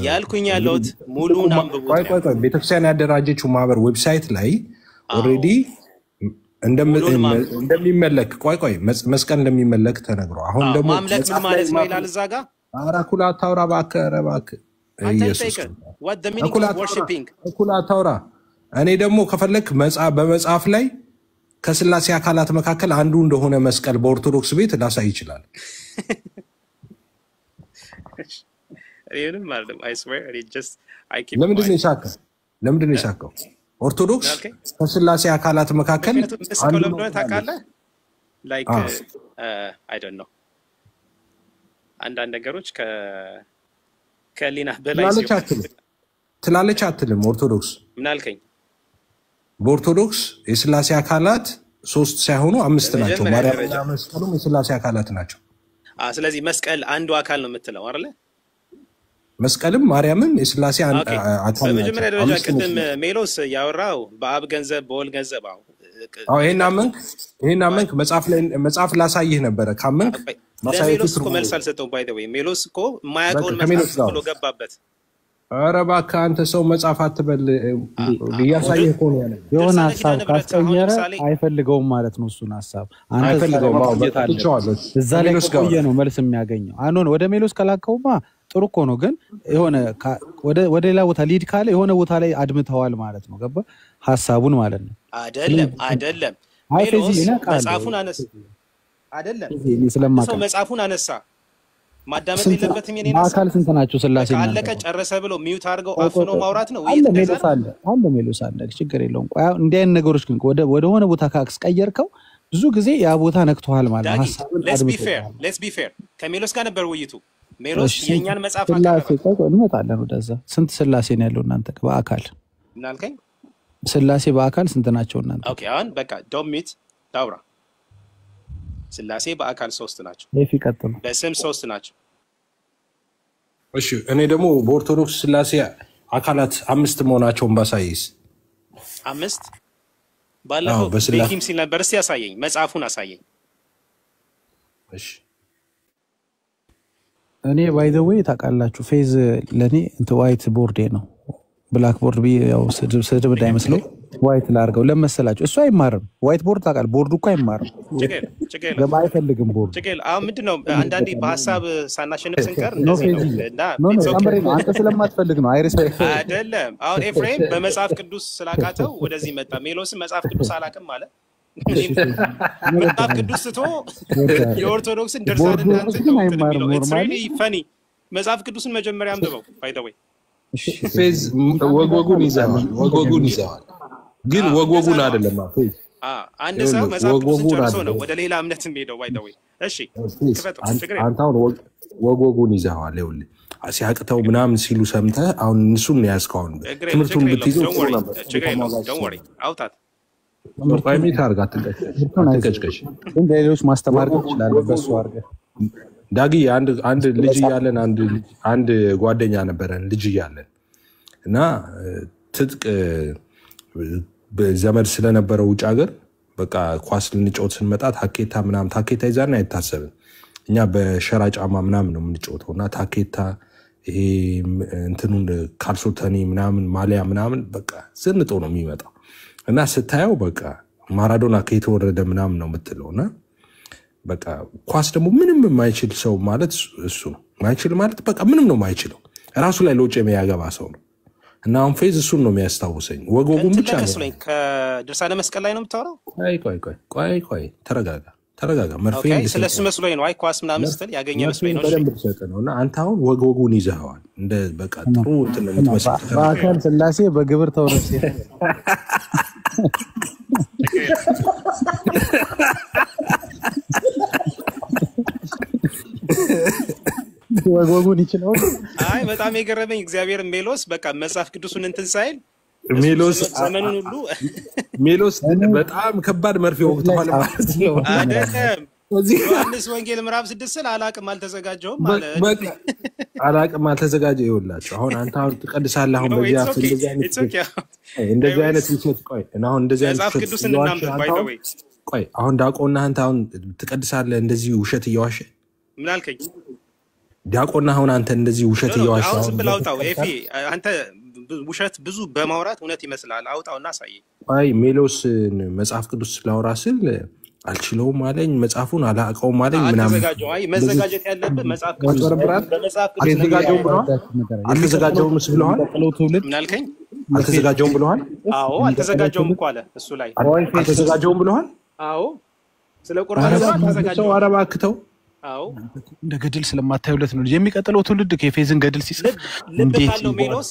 ያልኩኝ ያለውት ሙሉን አንብቡት ቤተክርስቲያን ያደራጀችው ማህበር ዌብሳይት ላይ ኦሬዲ እንደሚመለክ ቆይ መስቀል እንደሚመለክ ተነግሮ አሁን ደግሞ ማምለክ ምን ማለት ነው ይላል እዛ ጋር አራኩላ ታውራ ባከረባክ ኢየሱስ what the meaning of worshiping አኩላ ታውራ እኔ ደግሞ ከፈለክ በመጽሐፍ ላይ ከስላሴ አካላት መካከል አንዱ እንደሆነ መስቀል በኦርቶዶክስ ቤት ላሳይ ይችላል እኔንም ማለት I swear it just I keep ለምንድን ነው የሳከው ኦርቶዶክስ ከስላሴ አካላት መካከል አንዱ ነው ታውቃለህ like I don't know አንዳንድ ነገሮች ከሊና በላይ ትላለች አትልም ኦርቶዶክስ ምን አልከኝ በኦርቶዶክስ የስላሴ አካላት 3 ሳይሆኑ 5 ናቸው ማርያምና መስቀሉም የስላሴ አካላት ናቸው ስለዚህ መስቀል አንዱ አካል ነው የምትለው አይደል መስቀልም ማርያምም የስላሴ አካል ናቸው በመጀመሪያ ደረጃ ቅድም ሜሎስ ያወራው በአብ ገንዘብ በወልድ ገንዘብ ይሄን አመንክ መጽሐፍ ላሳይህ ነበረ ካመንክ ሜሎስ እኮ መልስ አልሰጠውም ባይ ዘ ወይ ሜሎስ እኮ የማያውቀውን መጽሐፍ ብሎ ገባበት ኧረ እባክህ አንተ ሰው መጽሐፍ አትበል ያሳይህ እኮ ነው ያለው የሆነ ሐሳብ ካስቀየረ አይፈልገውም ማለት ነው እሱን ሐሳብ አንተ አይፈልገውም እዛ ላይ ቆየ ነው መልስ የሚያገኘው አሁን ወደ ሜሎስ ከላከውማ ጥሩ እኮ ነው ግን የሆነ ወደ ሌላ ቦታ ሊድ ካለ የሆነ ቦታ ላይ አድምተዋል ማለት ነው ገባ ሐሳቡን ማለት ነው አይደለም ሜሎስ መጽሐፉን አነሳ አይደለም ሰው መጽሐፉን አነሳ ማዳመጥ የለበትም የኔ በአካል ስንት ናቸው ስላሴ እናንተ አለቀ ጨረሰ ብሎ ሚውት አድርገው አፍኖ ማውራት ነው አለ ሜሎስ አለ ችግር የለውም ቆይ እንዲህ አይነት ነገሮች ግን ወደ ሆነ ቦታ ካስቀየርከው ብዙ ጊዜ ያ ቦታ ነክቷል ማለት ነው ሐሳቡን let's be fair ከሜሎስ ጋር ነበር ውይይቱ ሜሎስ የኛን መጽሐፍ እንመጣለን ወደዛ ስንት ስላሴ ነው ያለው እናንተ በአካል ምን አልከኝ ስላሴ በአካል ስንት ናቸው እናንተ ኦኬ አሁን በቃ ዶሚት ዳውራ ስላሴ በአካል 3 ናቸው ይቀጥሉ በስም 3 ናቸው እሺ እኔ ደግሞ በኦርቶዶክስ ስላሴ አካላት 5 መሆናቸውን ባሳይስ 5 ባለፈው በኪም ሲል ነበር እስቲ ያሳየኝ መጽሐፉን አሳየኝ እሺ እኔ ባይ ዘ ዌይ ታውቃላችሁ ፌዝ ለኔ ዋይት ቦርድ ነው ብላክ ቦርድ ያው ስድብ እንዳይመስለው ዋይት ላርገው ለመሰላችሁ እሱ አይማርም ዋይት ቦርድ ታውቃል ቦርዱ እኮ አይማርም ገባ አይፈልግም ቦርድ ችግር አሁን ምንድነው አንዳንዴ በሐሳብ ሳናሸንፍ ስንቀር እንደዚህ ነው እና አንተ ስለማትፈልግ ነው አይሪስ አይደለም አሁን ኤፍሬም በመጽሐፍ ቅዱስ ስላቃተው ወደዚህ መጣ ሜሎስ መጽሐፍ ቅዱስ አላቀም ማለት መጽሐፍ ቅዱስ ትቶ የኦርቶዶክስን ድርሳን እናንተ ነው የሚለው it's really funny መጽሐፍ ቅዱስን መጀመሪያ አንብበው by the way ፌዝ ወጎጉን ይዘዋል ግን ወጎጉን አይደለም ፌዝ አንድ ሰው መጽሐፍ ቅዱስን ጨርሶ ነው ወደ ሌላ እምነት የሚሄደው by the way እሺ አንተው ወጎጉን ይዘዋል ይኸውልህ ሲያቅተው ምናምን ሲሉ ሰምተህ አሁን እሱን ነው ያስካውን ትምህርቱን ብትይዘው don't worry አውጣት ቋይሜት አርጋ አትቀጭቀጭ ግን ሌሎች ማስተማር ይችላል በሱ አርጋ ዳጊ አንድ ልጅ ያለን አንድ ጓደኛ ነበረን ልጅ ያለን እና ትጥቅ በዘመድ ስለነበረው ውጭ ሀገር በቃ ኳስ ልንጫወት ስንመጣ ታኬታ ምናምን ታኬታ ይዛና አይታሰብም እኛ በሸራ ጫማ ምናምን ነው የምንጫወተውና ታኬታ ይሄ እንትኑን ካልሶተኒ ምናምን ማሊያ ምናምን በቃ ዝንጦ ነው የሚመጣው እና ስታየው በቃ ማራዶና ከየተወረደ ምናምን ነው የምትለውና በቃ ኳስ ደግሞ ምንም የማይችል ሰው ማለት እሱ ነው ማይችል ማለት በቃ ምንም ነው ማይችለው ራሱ ላይ ለውጭ የሚያገባ ሰው ነው እና አሁን ፌዝ እሱን ነው የሚያስታውሰኝ ወጎጉን ብቻ ነው ከድርሳነ መስቀል ላይ ነው የምታወራው ቆይ ተረጋጋ መርፌ ስለሱ መስሎኝ ነው አይ ኳስ ምናምን ስትል ያገኘ መስሎኝ ነው በደንብ ተሰጠነውና አንተ አሁን ወጎጉን ይዘዋል እንደ በቃ ጥሩ እንትን ነው የምትመስለው በአካል ስላሴ በግብር ተወረሰ ወጎጉን ይችላል አይ በጣም የገረመኝ እግዚአብሔር ሜሎስ በቃ መጽሐፍ ቅዱስን እንትን ሳይል ሜሎስ ዘመኑን ሁሉ ሜሎስ በጣም ከባድ መርፌ ወቅቷል ማለት ነው አይደለም ዮሐንስ ወንጌል ምዕራፍ 6 ስለ አላቅም አልተዘጋጀውም ማለት በቃ አላቅም አልተዘጋጀ ይወላችሁ አሁን አንተ አሁን ትቀድሳለህ አሁን በዚህ አፍ እንደዚህ አይነት ውሸት ቆይ እና አሁን እንደዚህ አይነት መጽሐፍ ቅዱስን እናንብብ by the way ቆይ አሁን ዳቆና አንተ አሁን ትቀድሳለህ እንደዚህ ውሸት እየዋሸ ምን አልከኝ ዳቆና አሁን አንተ እንደዚህ ውሸት እየዋሸ አሁን ዝም ብለህ አውጣው ኤፊ አንተ ውሸት ብዙ በማውራት እውነት ይመስላል አውጣውና አሳየኝ አይ ሜሎስን መጽሐፍ ቅዱስ ስላወራ ስል አልችለውም አለኝ መጽሐፉን አላቀውም አለኝ ምናምን ተዘጋጀው አይ መዘጋጀት ያለበት መጽሐፍ ቅዱስ በመጽሐፍ ቅዱስ አልተዘጋጀውም ብለዋል ምን አልከኝ አልተዘጋጀውም ብለዋል አዎ አልተዘጋጀውም እኮ አለ እሱ ላይ አልተዘጋጀውም ብለዋል አዎ ስለ ቁርአን ተዘጋጀው አረባክተው አዎ እንደ ገድል ስለማታዩለት ነው የሚቀጥለው ትውልድ ከፌዝን ገድል ሲጽፍ እንዴት ነው ሜሎስ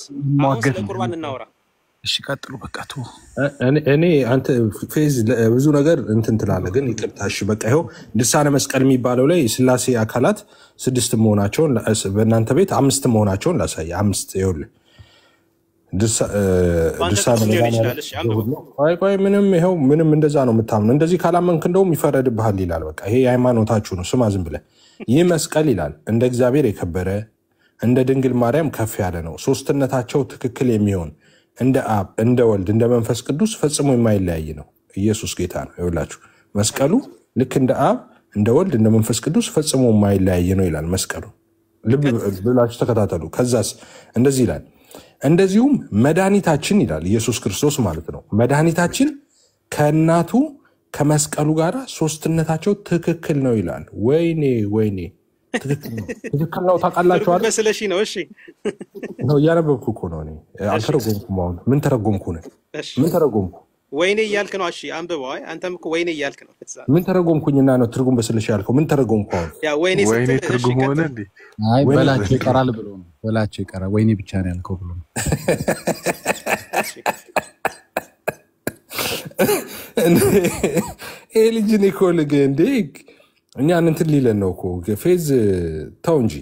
ስለ ቁርባን እናወራ እሺ ቀጥሉ በቃ ተው እኔ አንተ ፌዝ ብዙ ነገር እንትን ትላለህ ግን ይቅርታሽ በቃ ይሄው ድርሳነ መስቀል የሚባለው ላይ ስላሴ አካላት 6 መሆናቸውን በእናንተ ቤት 5 መሆናቸውን ላሳይ 5 ይኸውልህ ድርሳነ ቆይ ምንም ይሄው ምንም እንደዛ ነው የምታምነው እንደዚህ ካላመንክ እንደውም ይፈረድብሃል ይላል በቃ ይሄ ሃይማኖታችሁ ነው ስማ ዝም ብለህ ይህ መስቀል ይላል እንደ እግዚአብሔር የከበረ እንደ ድንግል ማርያም ከፍ ያለ ነው ሶስትነታቸው ትክክል የሚሆን እንደ አብ እንደ ወልድ እንደ መንፈስ ቅዱስ ፈጽሞ የማይለያይ ነው ኢየሱስ ጌታ ነው ይኸውላችሁ መስቀሉ ልክ እንደ አብ እንደ ወልድ እንደ መንፈስ ቅዱስ ፈጽሞ የማይለያይ ነው ይላል መስቀሉ ልብ ብላችሁ ተከታተሉ ከዛስ እንደዚህ ይላል እንደዚሁም መድኃኒታችን ይላል ኢየሱስ ክርስቶስ ማለት ነው መድኃኒታችን ከእናቱ ከመስቀሉ ጋር ሶስትነታቸው ትክክል ነው ይላል ወይኔ ትክክል ነው ታውቃላችሁ አይደል በስለሺ ነው እሺ ነው ያነበብኩ እኮ ነው እኔ አልተረጎምኩም አሁን ምን ተረጎምኩ ነው ምን ተረጎምኩ ወይኔ እያልክ ነው። እሺ አንብበው። አይ አንተም እኮ ወይኔ እያልክ ነው። ምን ተረጎምኩኝና ነው ትርጉም በስልሽ ያልከው? ምን ተረጎምኩ? ያ ወይኔ ስትል ትርጉም ሆነ እንዴ? አይ በላቸው ይቀራል ብሎ ነው። በላቸው ይቀራል ወይኔ ብቻ ነው ያልከው ብሎ ነው። ልጅ ኒኮል እንዴ እኛ እንትን ሊለን ነው እኮ ፌዝ ተው እንጂ